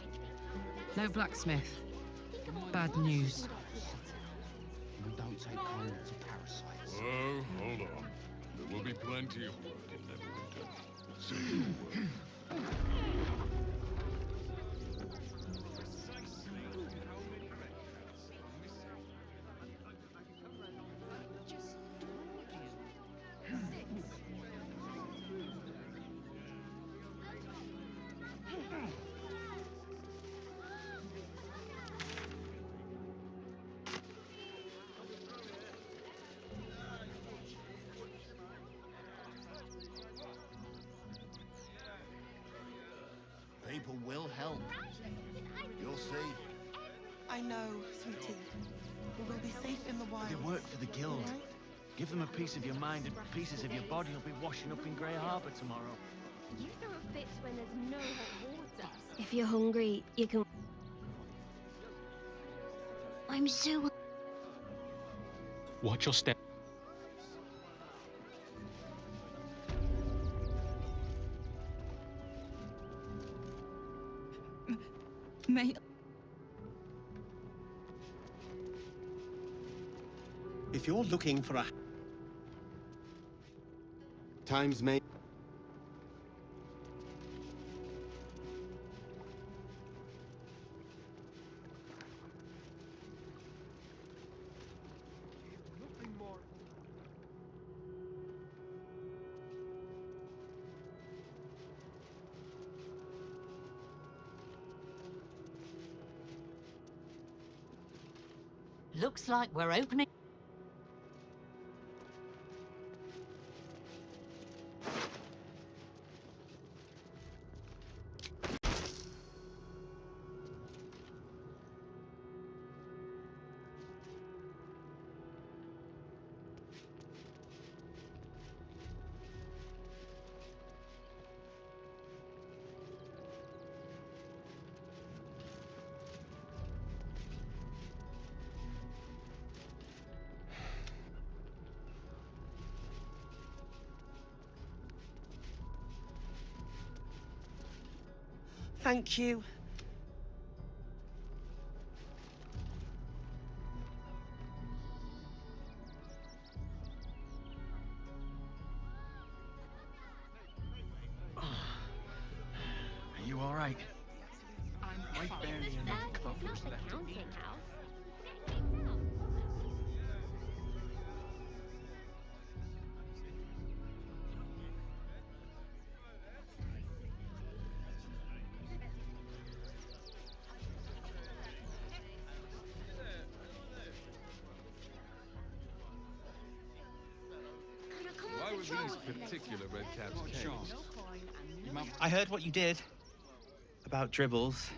No blacksmith. Bad news. We don't take kindly to parasites. Whoa, hold on. There will be plenty of work in Neverwinter. Say your word. People will help. You'll see. I know, sweetie. We'll be safe in the wild. They work for the guild. Right? Give them a piece of your mind and pieces of your body will be washing up in Grey Harbour tomorrow. You throw a fit when there's no hot water. If you're hungry, you can... I'm so... Watch your step. Mate. If you're looking for a... Times may... Looks like we're opening. Thank you. Are you all right? I'm barely enough coffee's left to eat. Why were these particular red caps changed? I heard what you did about dribbles.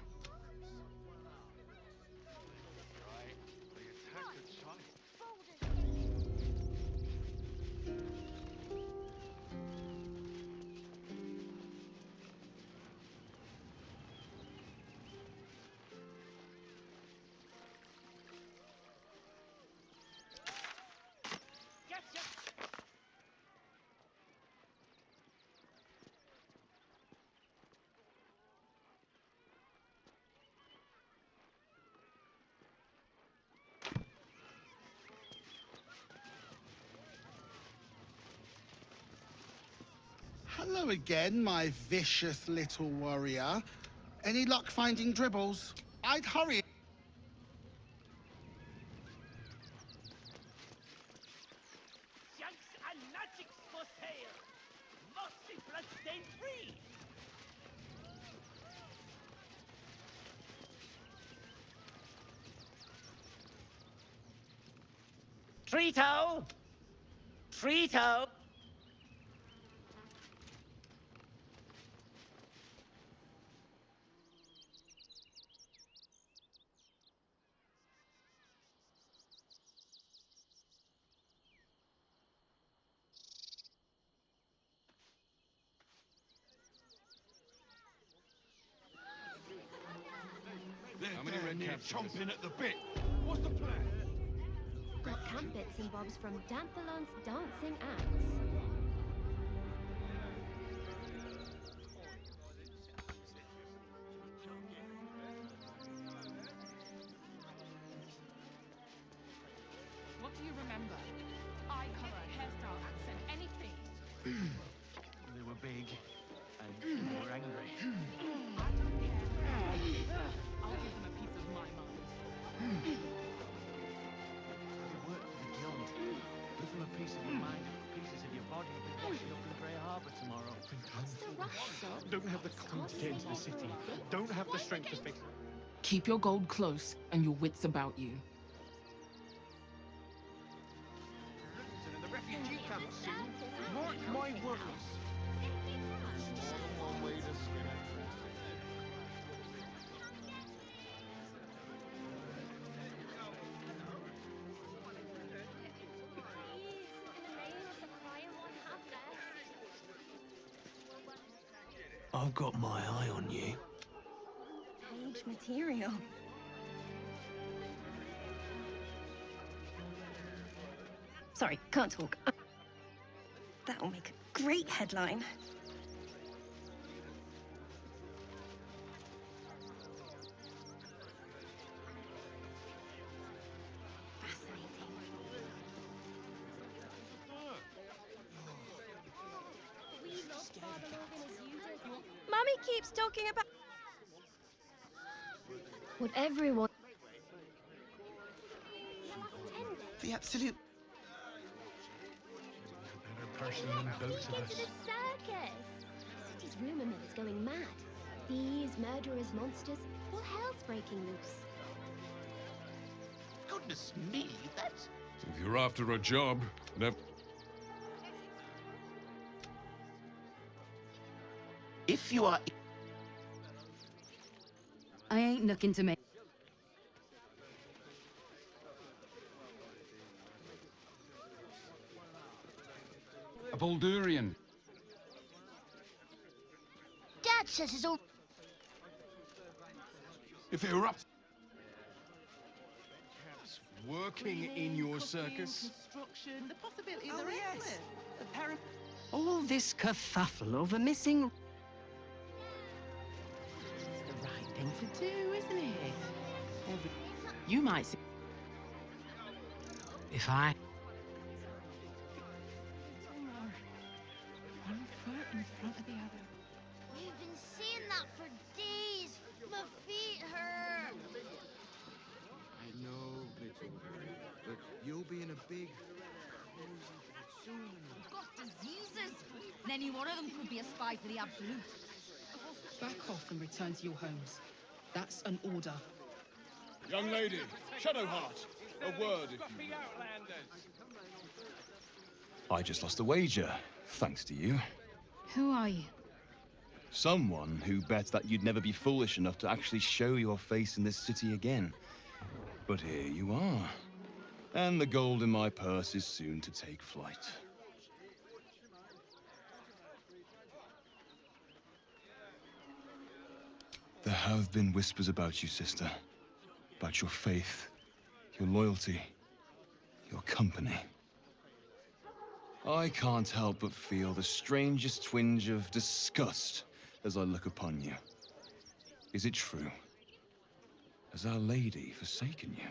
Hello again, my vicious little warrior. Any luck finding dribbles? I'd hurry. Junks and magics for sale. Mostly bloodstain free. Treato! Treato! How many red caps? Chomping at the bit. What's the plan? Got camp bits and bobs from Dampalon's dancing acts. They were big, and they were angry. I'll give them a piece of my mind. They work for the guild. Give them a piece of your mind, pieces of your body will be washing up in Grey Harbour tomorrow. Don't have the coin to get into the city. Don't have the strength to fix. Keep your gold close and your wits about you. In the refugee camp soon. Mark my words. There's more than one way to skin it. I've got my eye on you. Page material. Sorry, can't talk. That'll make a great headline. Mummy keeps talking about Would everyone... The absolute Better person than both of us. To the circus! The city's rumor mill is going mad. Thieves, murderers, monsters, all hell's breaking loose. Goodness me, that's... If you're after a job, never... If you are... I ain't looking to make... A Baldurian. Dad says it's all... If it erupts... Working in your circus? Construction, the possibilities Oh, are yes. endless. All this kerfuffle over missing... It's the right thing to do, isn't it? You might see... If I... One foot in front of the other. We've been seeing that for days. My feet hurt. I know, little, but you'll be in a big, cozy soon. Got diseases. And any one of them could be a spy for the Absolute. Back off and return to your homes. That's an order. Young lady, Shadowheart, a word if you will. I just lost a wager, thanks to you. Who are you? Someone who bet that you'd never be foolish enough to actually show your face in this city again. But here you are. And the gold in my purse is soon to take flight. There have been whispers about you, sister. About your faith, your loyalty, your company. I can't help but feel the strangest twinge of disgust as I look upon you. Is it true? Has Our Lady forsaken you?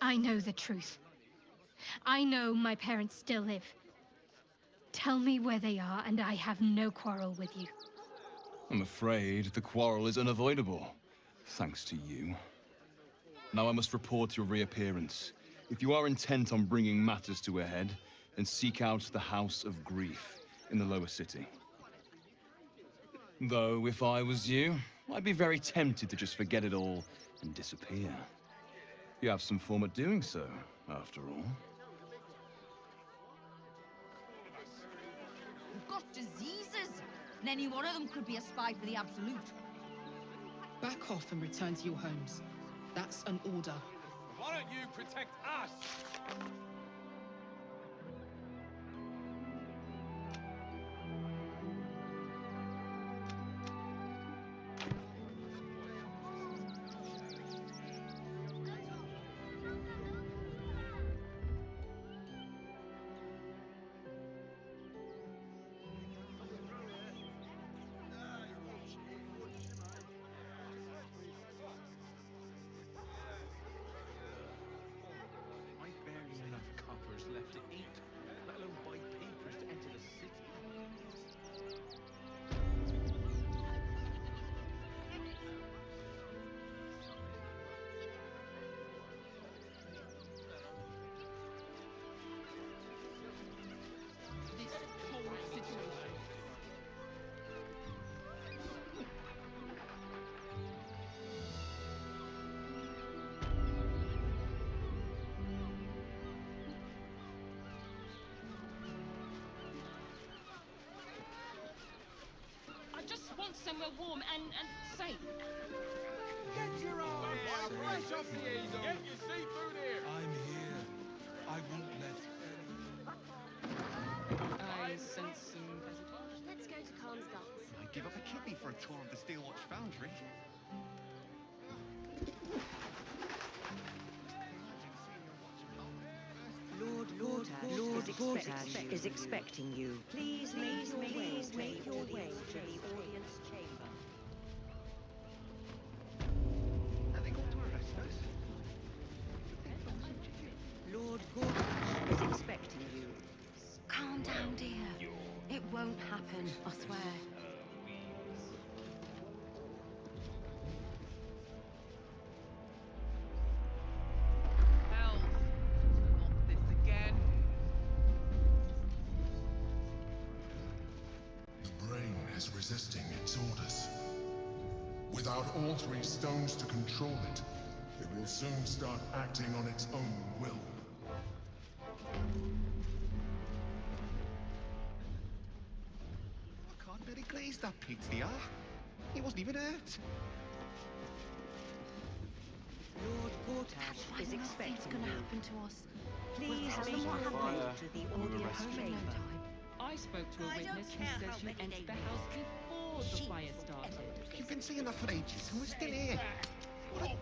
I know the truth. I know my parents still live. Tell me where they are, and I have no quarrel with you. I'm afraid the quarrel is unavoidable, thanks to you. Now I must report your reappearance. If you are intent on bringing matters to a head, then seek out the House of Grief in the lower city. Though, if I was you, I'd be very tempted to just forget it all and disappear. You have some form of doing so, after all. Got diseases. And any one of them could be a spy for the Absolute. Back off and return to your homes. That's an order. Why don't you protect us? want somewhere warm and safe. Get your arms fresh off the easel. Get your seafood here. I'm here. I won't let I sense some hesitation. Let's go to Khan's Gums. I'd give up a kidney for a tour of the Steel Watch Foundry. Lord Gortash is expecting you. Please make your way to the audience chamber. Are they going to arrest us? Lord Gortash is expecting you. Calm down, dear. It won't happen, I swear. Hell, not this again. The brain is resisting its orders. Without all three stones to control it, it will soon start acting on its own will. I can't very glazed that PTR. He wasn't even hurt. Lord Gortash is expecting Nothing's gonna you. happen to us. Please Tell make them your what way happened. to the audience Home in no chamber. time. I spoke to a witness who says you entered the house before the fire started. You've been saying that for ages, and we're still here. What a...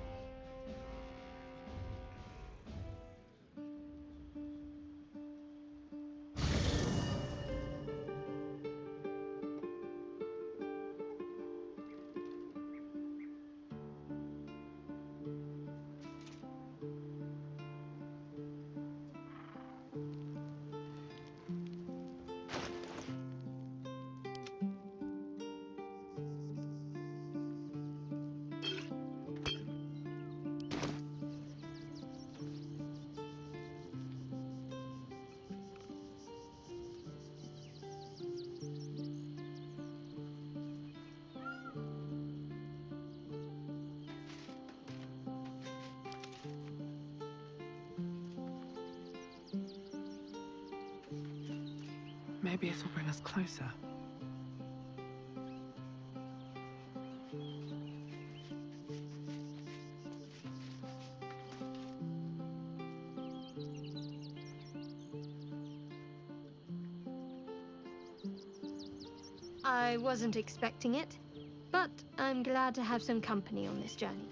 Maybe it'll bring us closer. I wasn't expecting it, but I'm glad to have some company on this journey.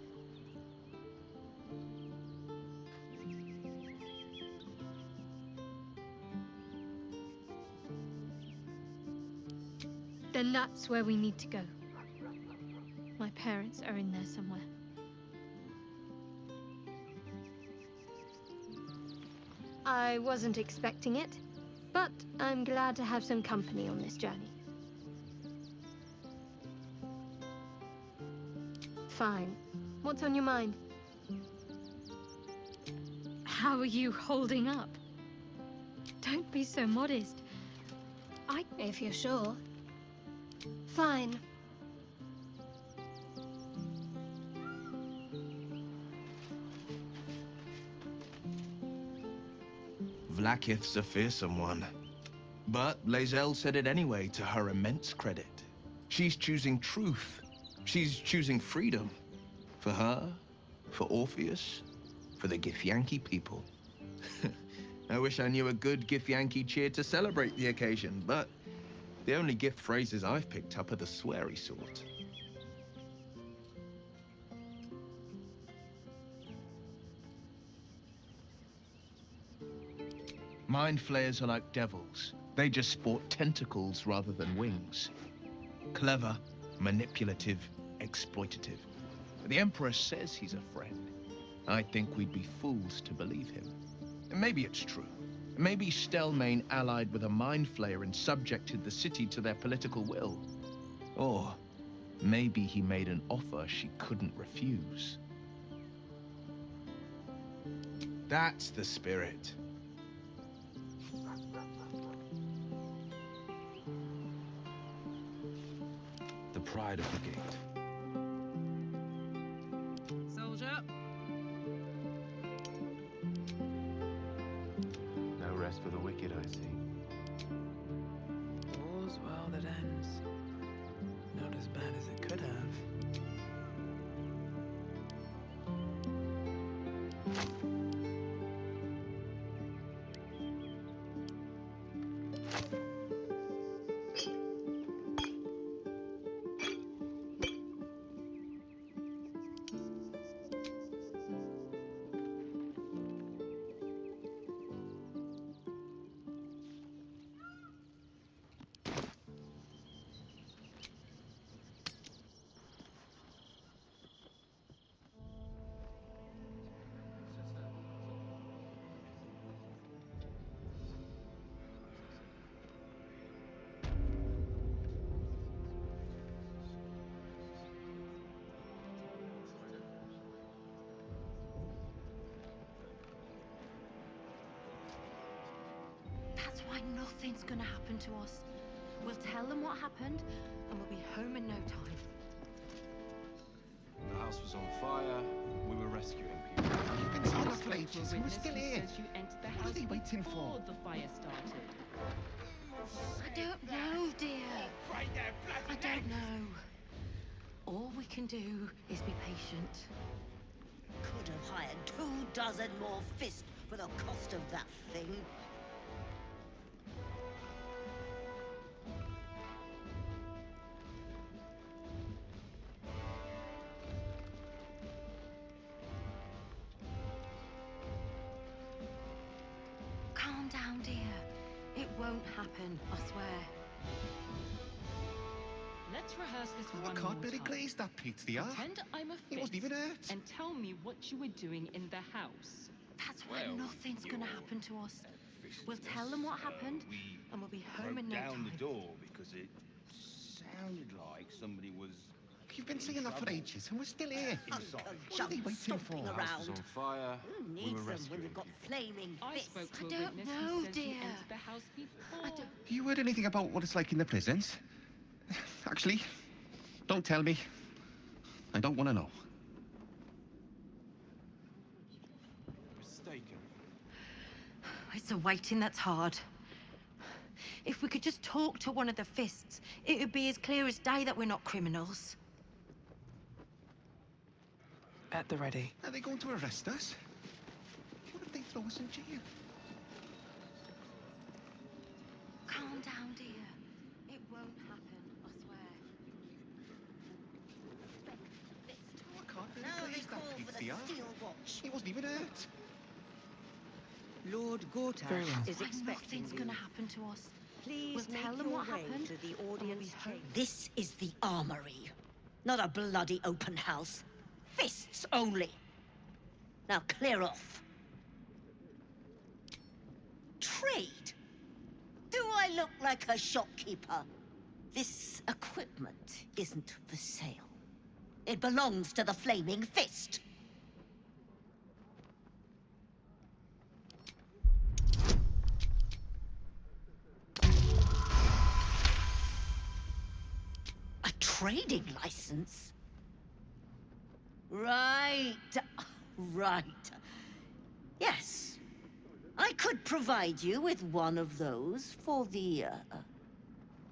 Then that's where we need to go. My parents are in there somewhere. I wasn't expecting it, but I'm glad to have some company on this journey. Fine. What's on your mind? How are you holding up? Don't be so modest. If you're sure. Fine. Vlaakith's a fearsome one. But Lae'zel said it anyway, to her immense credit. She's choosing truth. She's choosing freedom. For her, for Orpheus, for the Githyanki people. I wish I knew a good Githyanki cheer to celebrate the occasion, but the only gift phrases I've picked up are the sweary sort. Mind flayers are like devils. They just sport tentacles rather than wings. Clever, manipulative, exploitative. The Emperor says he's a friend. I think we'd be fools to believe him. And maybe it's true. Maybe Stelmane allied with a mind flayer and subjected the city to their political will. Or maybe he made an offer she couldn't refuse. That's the spirit. The pride of the gate. Soldier. No rest for the wicked, I see. All's well that ends. Not as bad That's why nothing's gonna happen to us. We'll tell them what happened, and we'll be home in no time. The house was on fire. We were rescuing people. You've been saying that for ages, and we're still here. What are they waiting for? The fire started. I don't know, dear. I don't know. All we can do is be patient. Could have hired 24 more fists for the cost of that thing. Calm down, dear. It won't happen, I swear. Let's rehearse this Oh, one I more can't really time. glaze that pizza. Pretend I'm a He wasn't fist, even hurt. and tell me what you were doing in the house. That's why nothing's gonna happen to us. We'll tell them what happened, and we'll be home in no down time. the door because it sounded like somebody was. You've been saying that for ages, and we're still here. Inside. What are they waiting for? Stomping The house was around. on fire. Who We needs were them when rescuing we've got people. flaming I fists? spoke to I a don't witness know, who says you dear. entered the house before. You heard anything about what it's like in the prisons? Actually, don't tell me. I don't want to know. Mistaken. It's the waiting that's hard. If we could just talk to one of the fists, it would be as clear as day that we're not criminals. At the ready. Are they going to arrest us? What if they throw us in jail? Calm down, dear. It won't happen, I swear. Oh, I can't really Now they glaze call that for the pizza. steel watch. He wasn't even hurt. Lord Gortash Very well. is expecting nothing's gonna happen to us. Please We'll make tell them your what way happened, to the and we'll audience be home. chamber. This is the armory, not a bloody open house. Fists only. Now clear off. Trade? Do I look like a shopkeeper? This equipment isn't for sale. It belongs to the Flaming Fist. A trading license? Right. Right. Yes. I could provide you with one of those for the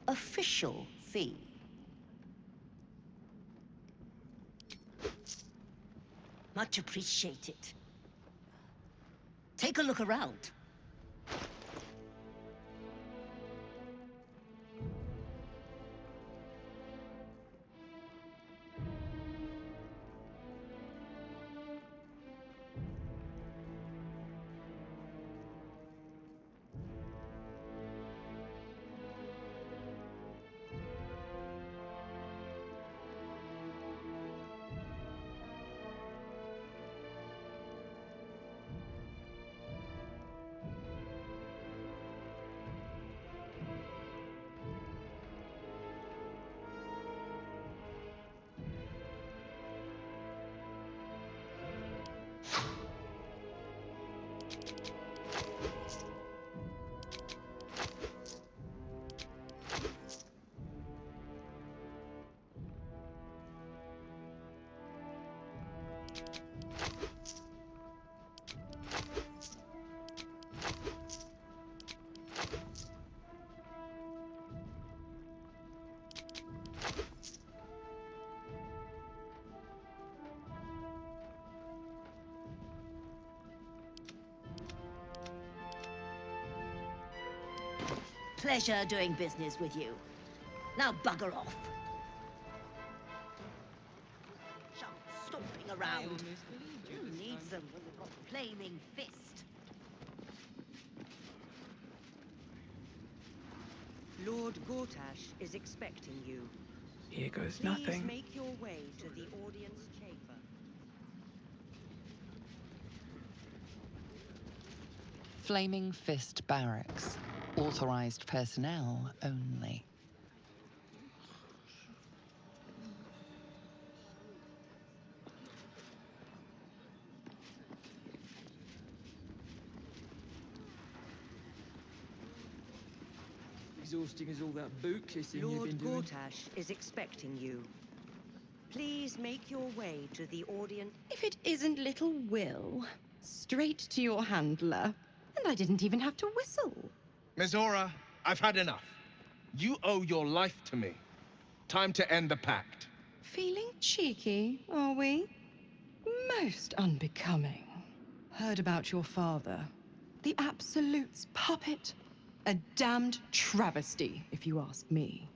official fee. Much appreciated. Take a look around. Pleasure doing business with you. Now bugger off. Shut stomping around. Who needs them when we've got Flaming Fist? Lord Gortash is expecting you. Here goes Please nothing. make your way to the audience chamber. Flaming Fist Barracks. Authorized personnel only. exhausting as all that boot kissing you've Lord been doing. Gortash is expecting you. Please make your way to the audience. If it isn't little Will, straight to your handler. And I didn't even have to whistle. Mizora, I've had enough. You owe your life to me. Time to end the pact. Feeling cheeky, are we? Most unbecoming. Heard about your father. The Absolute's puppet. A damned travesty, if you ask me.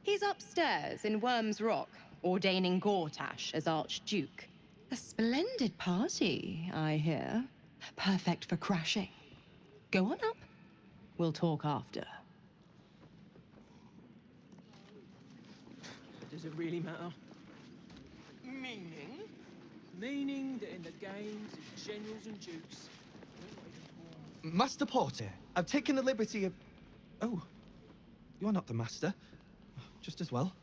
He's upstairs in Worm's Rock, ordaining Gortash as Archduke. A splendid party, I hear. Perfect for crashing. Go on up. We'll talk after. Does it really matter? Meaning? Meaning that in the games of generals and dukes, Master Porter, I've taken the liberty of... Oh, you're not the master. Just as well.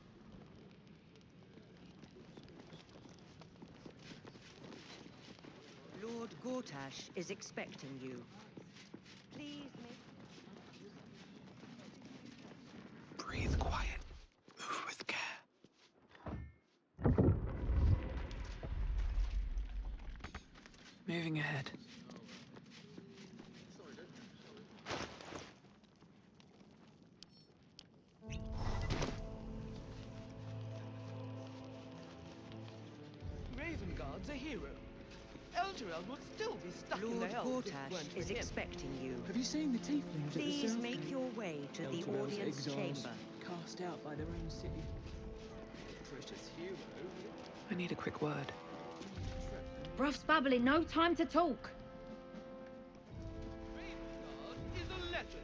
Lord Gortash is expecting you. Please make... Breathe quiet. Move with care. moving ahead. Ravengard's a hero. Elturel would still be stuck in the Lord hell if it Gortash weren't for is him. expecting you. Have you seen the tieflings at the Please south make gate? your way to the Elturel's audience exiles, chamber. cast out by their own city. Precious hero. I need a quick word. Ruff's babbling, no time to talk. Is a legend.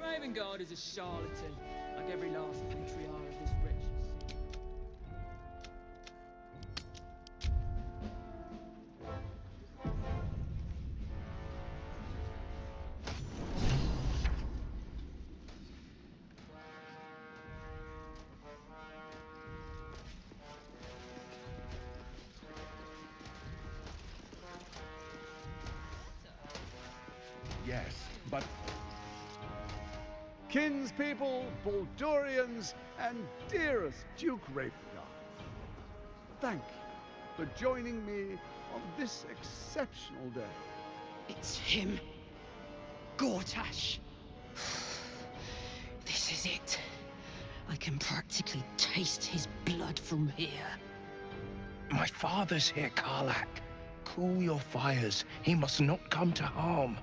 Ravengard is a charlatan, like every last patriarch of this wretched city. Yes, but... Kinspeople, Baldurians, and dearest Duke Ravengard, thank you for joining me on this exceptional day. It's him. Gortash. This is it. I can practically taste his blood from here. My father's here, Karlak. Cool your fires. He must not come to harm.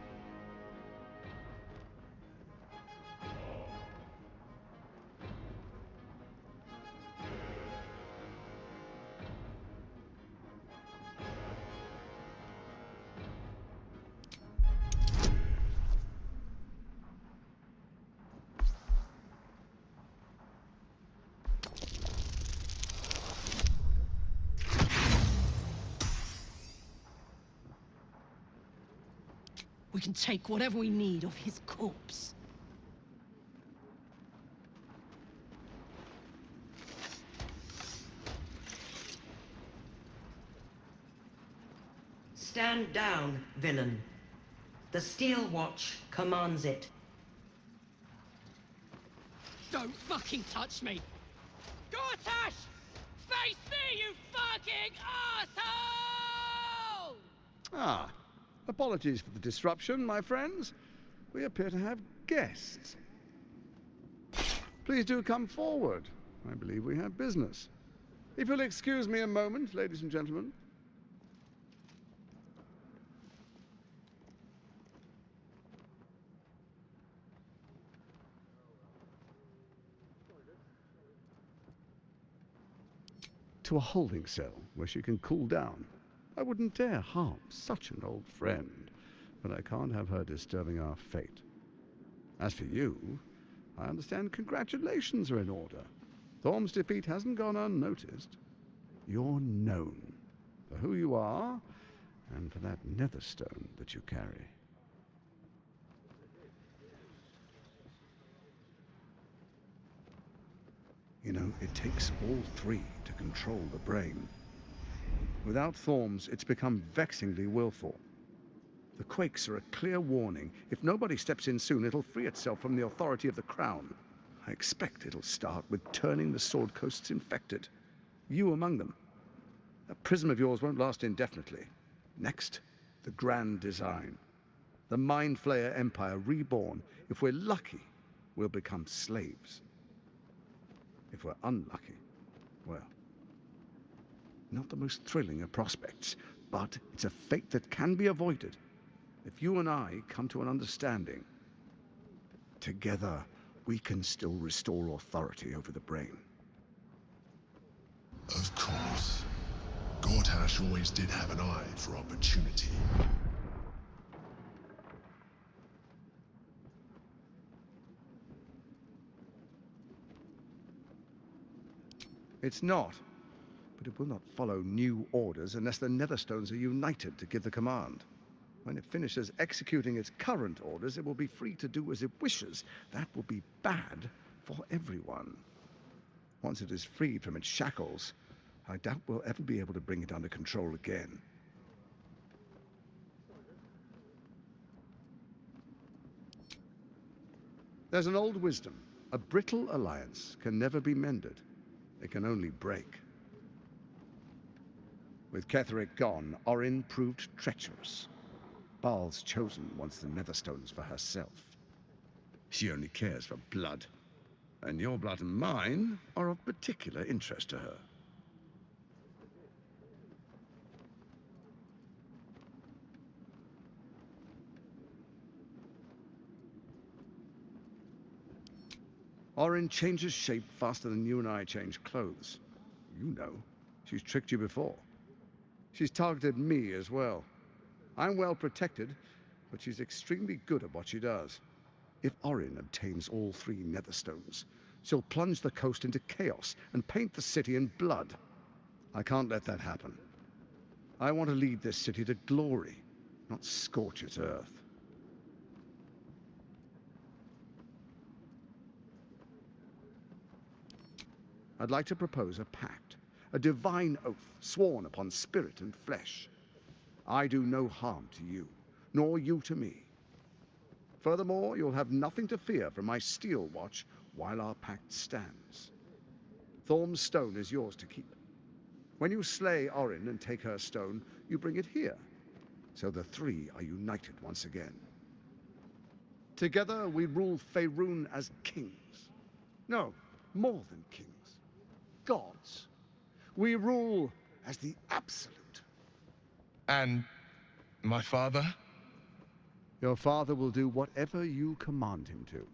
We can take whatever we need off his corpse. Stand down, villain. The Steel Watch commands it. Don't fucking touch me! Gortash! Face me, you fucking arsehole! Ah, apologies for the disruption, my friends. We appear to have guests. Please do come forward. I believe we have business. If you'll excuse me a moment, ladies and gentlemen. To a holding cell where she can cool down. I wouldn't dare harm such an old friend, but I can't have her disturbing our fate. As for you, I understand congratulations are in order. Thorm's defeat hasn't gone unnoticed. You're known for who you are and for that netherstone that you carry. You know, it takes all three to control the brain. Without Thorms, it's become vexingly willful. The quakes are a clear warning. If nobody steps in soon, it'll free itself from the authority of the Crown. I expect it'll start with turning the Sword Coasts infected. You among them. That prism of yours won't last indefinitely. Next, the grand design. The Mind Flayer Empire reborn. If we're lucky, we'll become slaves. If we're unlucky, well, not the most thrilling of prospects, but it's a fate that can be avoided if you and I come to an understanding. Together, we can still restore authority over the brain. Of course. Gortash always did have an eye for opportunity. It's not, but it will not follow new orders unless the Netherstones are united to give the command. When it finishes executing its current orders, it will be free to do as it wishes. That will be bad for everyone. Once it is freed from its shackles, I doubt we'll ever be able to bring it under control again. There's an old wisdom. A brittle alliance can never be mended. It can only break. With Ketheric gone, Orin proved treacherous. Baal's chosen wants the Netherstones for herself. She only cares for blood. And your blood and mine are of particular interest to her. Orin changes shape faster than you and I change clothes. You know, she's tricked you before. She's targeted me as well. I'm well protected, but she's extremely good at what she does. If Orin obtains all 3 Netherstones, she'll plunge the coast into chaos and paint the city in blood. I can't let that happen. I want to lead this city to glory, not scorch its earth. I'd like to propose a pact, a divine oath sworn upon spirit and flesh. I do no harm to you, nor you to me. Furthermore, you'll have nothing to fear from my steel watch while our pact stands. Thorm's stone is yours to keep. When you slay Orin and take her stone, you bring it here, so the 3 are united once again. Together we rule Faerun as kings. No, more than kings. Gods. We rule as the absolute. And my father? Your father will do whatever you command him to,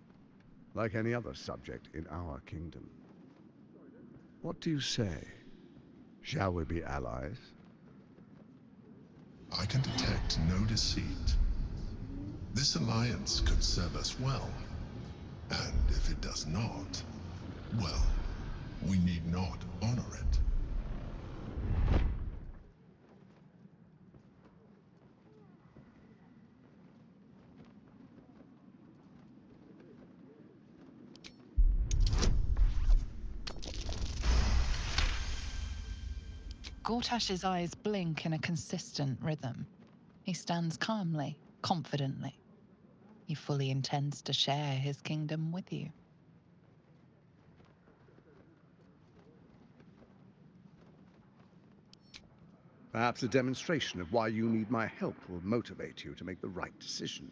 like any other subject in our kingdom. What do you say? Shall we be allies? I can detect no deceit. This alliance could serve us well. And if it does not, well, we need not honor it. Gortash's eyes blink in a consistent rhythm. He stands calmly, confidently. He fully intends to share his kingdom with you. Perhaps a demonstration of why you need my help will motivate you to make the right decision.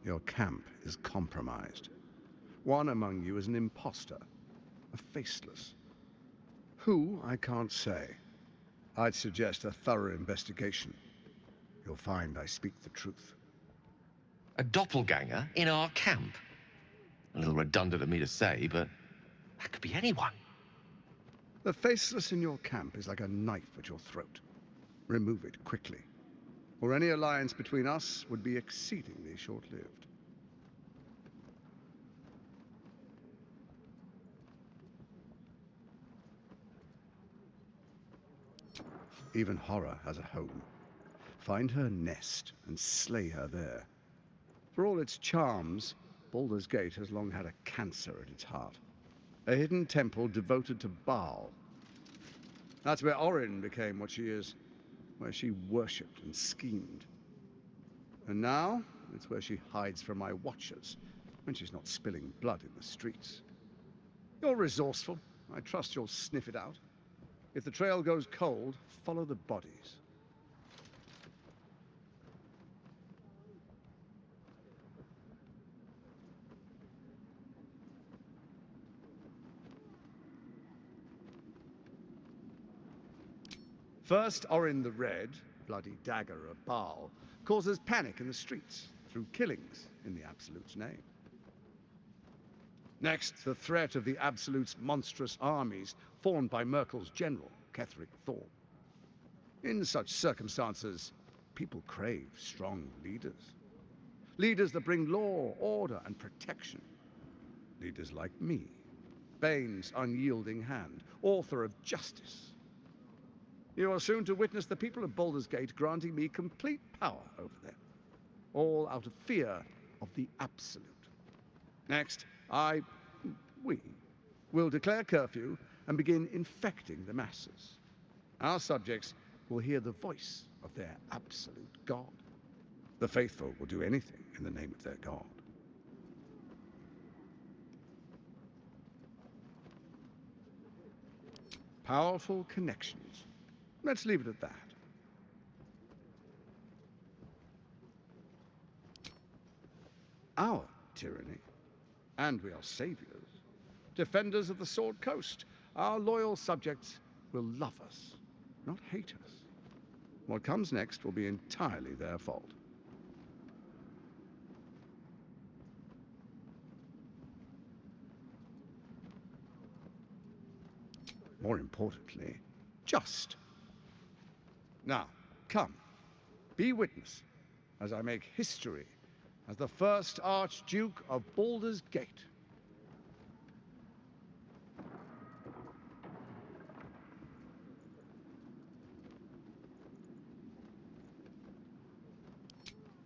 Your camp is compromised. One among you is an imposter, a faceless. Who, I can't say. I'd suggest a thorough investigation. You'll find I speak the truth. A doppelganger in our camp? A little redundant of me to say, but that could be anyone. The faceless in your camp is like a knife at your throat. Remove it quickly, or any alliance between us would be exceedingly short-lived. Even horror has a home. Find her nest and slay her there. For all its charms, Baldur's Gate has long had a cancer at its heart. A hidden temple devoted to Baal. That's where Orin became what she is, where she worshipped and schemed. And now, it's where she hides from my watchers, when she's not spilling blood in the streets. You're resourceful. I trust you'll sniff it out. If the trail goes cold, follow the bodies. First, Orin the Red, bloody dagger of Baal, causes panic in the streets through killings in the Absolute's name. Next, the threat of the Absolute's monstrous armies formed by Merkel's general, Ketheric Thorpe. In such circumstances, people crave strong leaders. Leaders that bring law, order, and protection. Leaders like me, Bane's unyielding hand, author of justice. You are soon to witness the people of Baldur's Gate granting me complete power over them, all out of fear of the Absolute. Next, we will declare curfew and begin infecting the masses. Our subjects will hear the voice of their absolute God. The faithful will do anything in the name of their God. Powerful connections. Let's leave it at that. Our tyranny, and we are saviors, defenders of the Sword Coast. Our loyal subjects will love us, not hate us. What comes next will be entirely their fault. More importantly, just. Now, come, be witness as I make history as the first Archduke of Baldur's Gate.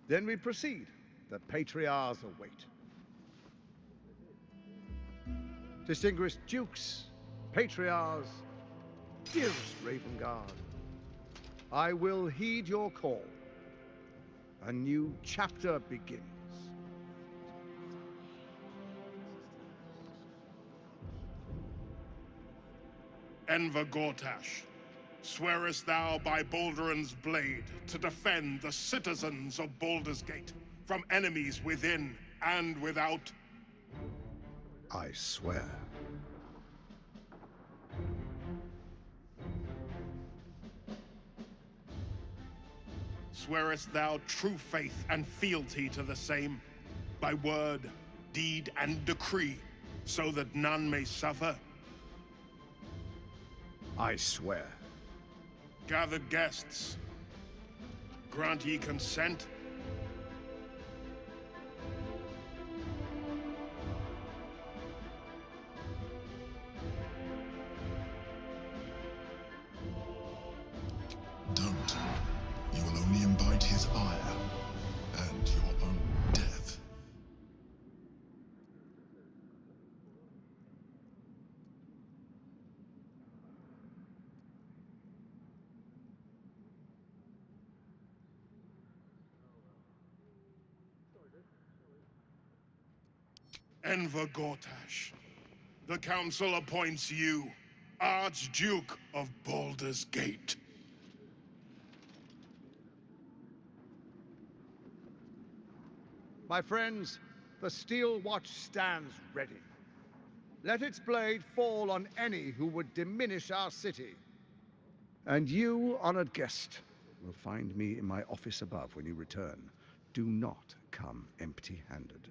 Then we proceed. The patriarchs await. Distinguished dukes, patriarchs, dearest Ravengard, I will heed your call. A new chapter begins. Enver Gortash, swearest thou by Balduran's blade to defend the citizens of Baldur's Gate from enemies within and without? I swear. Swearest thou true faith and fealty to the same, by word, deed, and decree, so that none may suffer? I swear. Gathered guests, grant ye consent? Don't. You will only invite his ire and your own death. Enver Gortash, the Council appoints you Archduke of Baldur's Gate. My friends, the Steel Watch stands ready. Let its blade fall on any who would diminish our city. And you, honored guest, will find me in my office above when you return. Do not come empty-handed.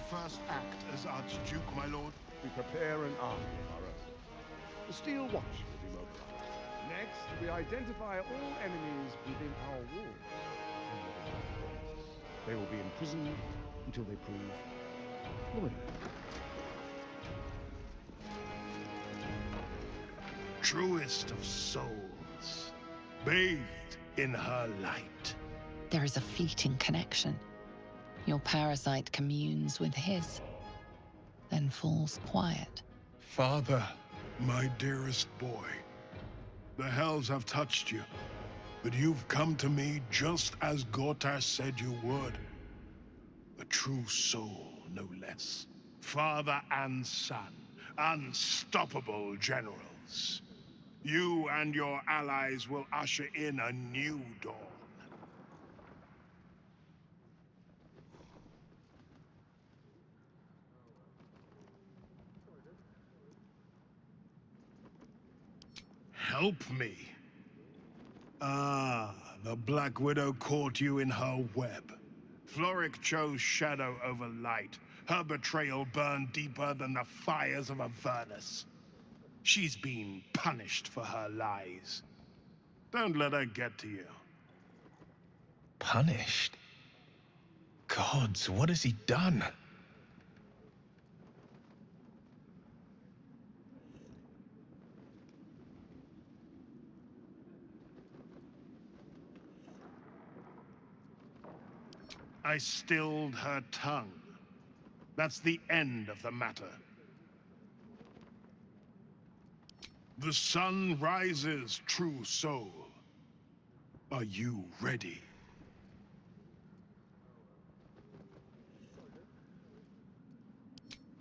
First act as Archduke, my lord. We prepare an army of our own. The Steel Watch will be mobilized. Next, we identify all enemies within our walls. They will be imprisoned until they prove loyal. Truest of souls, bathed in her light. There is a fleeting connection. Your parasite communes with his, then falls quiet. Father, my dearest boy, the hells have touched you, but you've come to me just as Gortash said you would. A true soul, no less. Father and son, unstoppable generals. You and your allies will usher in a new dawn. Help me. Ah, the Black Widow caught you in her web. Floric chose shadow over light. Her betrayal burned deeper than the fires of Avernus. She's been punished for her lies. Don't let her get to you. Punished? Gods, what has he done? I stilled her tongue. That's the end of the matter. The sun rises, true soul. Are you ready?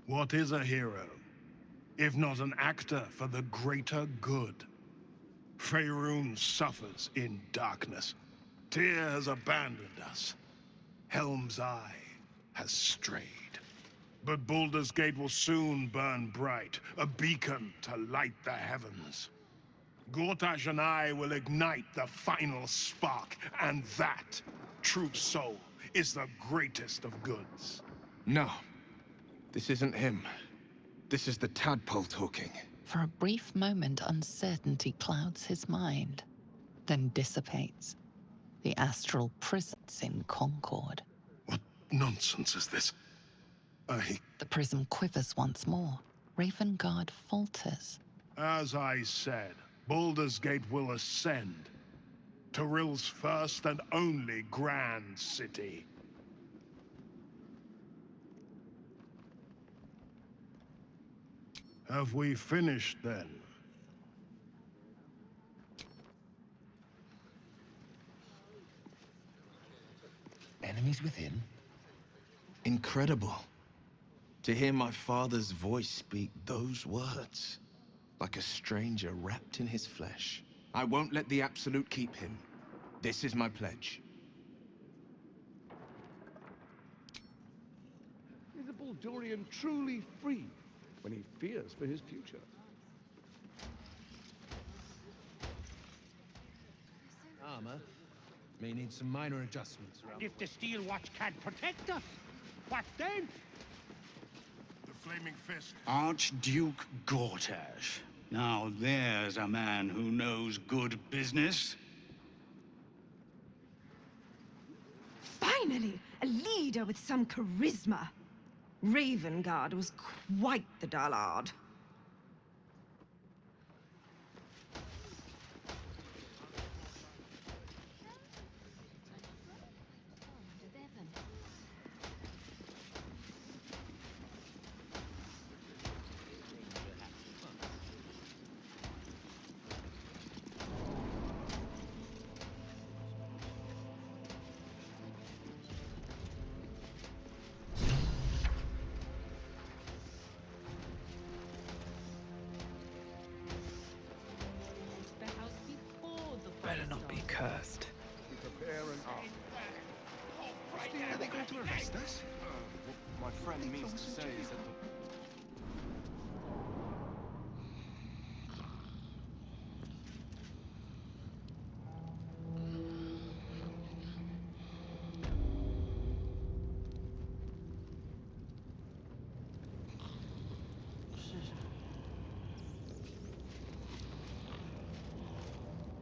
What is a hero, if not an actor for the greater good? Faerun suffers in darkness. Tyr has abandoned us. Helm's Eye has strayed. But Baldur's Gate will soon burn bright, a beacon to light the heavens. Gortash and I will ignite the final spark, and that, true soul, is the greatest of goods. No. This isn't him. This is the tadpole talking. For a brief moment, uncertainty clouds his mind, then dissipates. The astral prisms in concord. What nonsense is this? The prism quivers once more. Ravengard falters. As I said, Baldur's Gate will ascend. Torill's first and only grand city. Have we finished then? Enemies within? Incredible. To hear my father's voice speak those words. Like a stranger wrapped in his flesh. I won't let the Absolute keep him. This is my pledge. Is a Baldurian truly free when he fears for his future? Armor may need some minor adjustments. If the Steel Watch can't protect us, what then? The Flaming Fist. Archduke Gortash. Now there's a man who knows good business. Finally, a leader with some charisma. Ravengard was quite the dullard. Better not be cursed. Prepare an army. Are they going to arrest us? What my friend means to say is that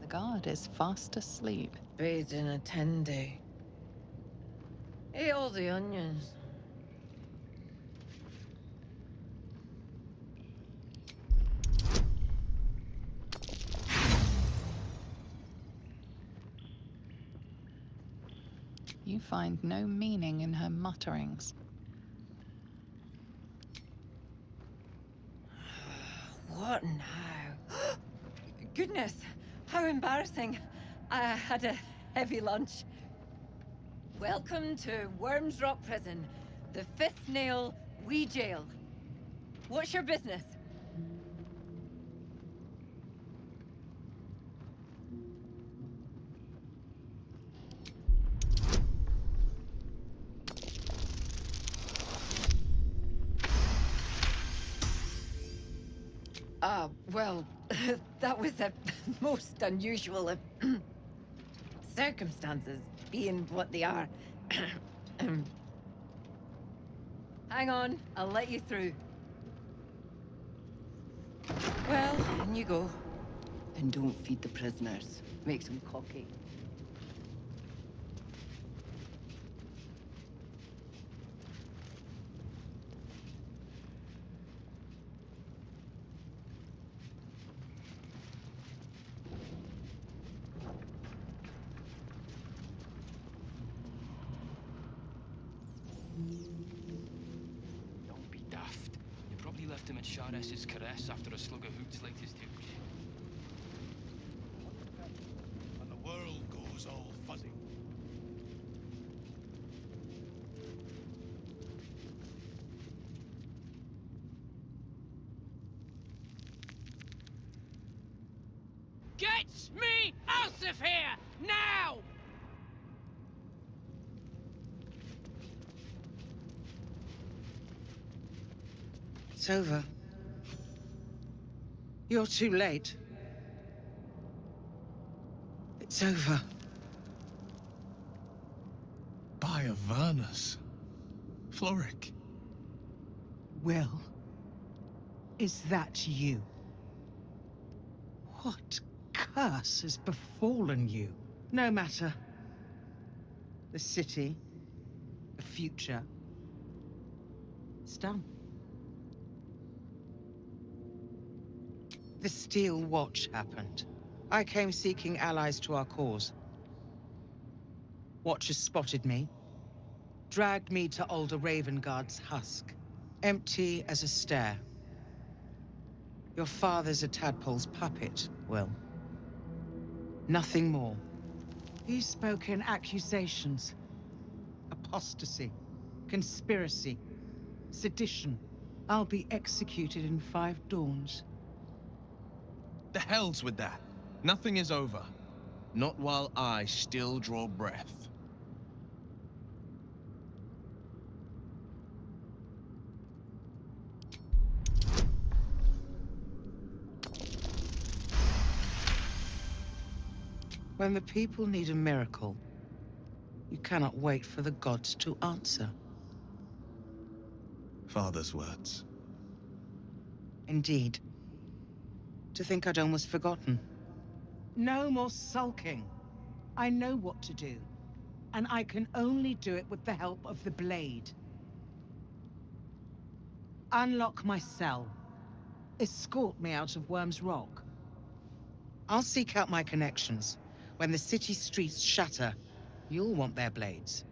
The guard is fast asleep. Bathing a tendy. Eat all the onions. You find no meaning in her mutterings. What now? Goodness, how embarrassing. I had a heavy lunch. Welcome to Worms Rock Prison, the fifth nail, we jail. What's your business? Well, that was a most unusual of circumstances, being what they are. Hang on, I'll let you through. Well, in you go. And don't feed the prisoners. Makes them cocky. Don't be daft. You probably left him at Shares's caress after a slug of hoots like his douche. And the world goes all fuzzy. Get me out of here! Now! It's over. You're too late. It's over. By Avernus. Floric. Will, is that you? What curse has befallen you? No matter. The city, the future, it's done. The Steel Watch happened. I came seeking allies to our cause. Watchers spotted me, dragged me to Alder Ravengard's husk, empty as a stare. Your father's a tadpole's puppet, Will. Nothing more. He spoke in accusations. Apostasy, conspiracy, sedition. I'll be executed in 5 dawns. The hell's with that. Nothing is over. Not while I still draw breath. When the people need a miracle, you cannot wait for the gods to answer. Father's words. Indeed. To think I'd almost forgotten. No more sulking. I know what to do. And I can only do it with the help of the blade. Unlock my cell. Escort me out of Worm's Rock. I'll seek out my connections. When the city streets shatter, you'll want their blades.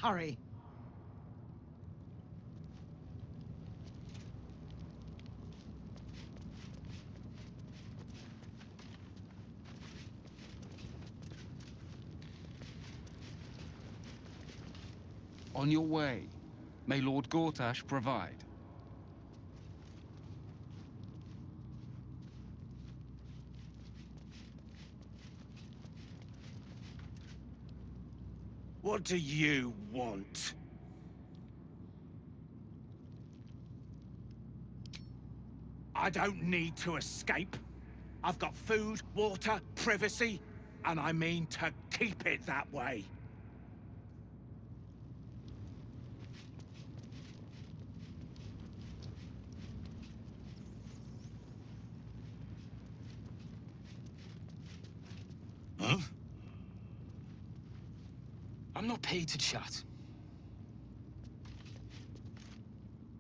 Hurry. On your way. May Lord Gortash provide. What do you want? I don't need to escape. I've got food, water, privacy, and I mean to keep it that way. Huh? I'm not paid to chat.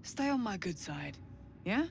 Stay on my good side, yeah?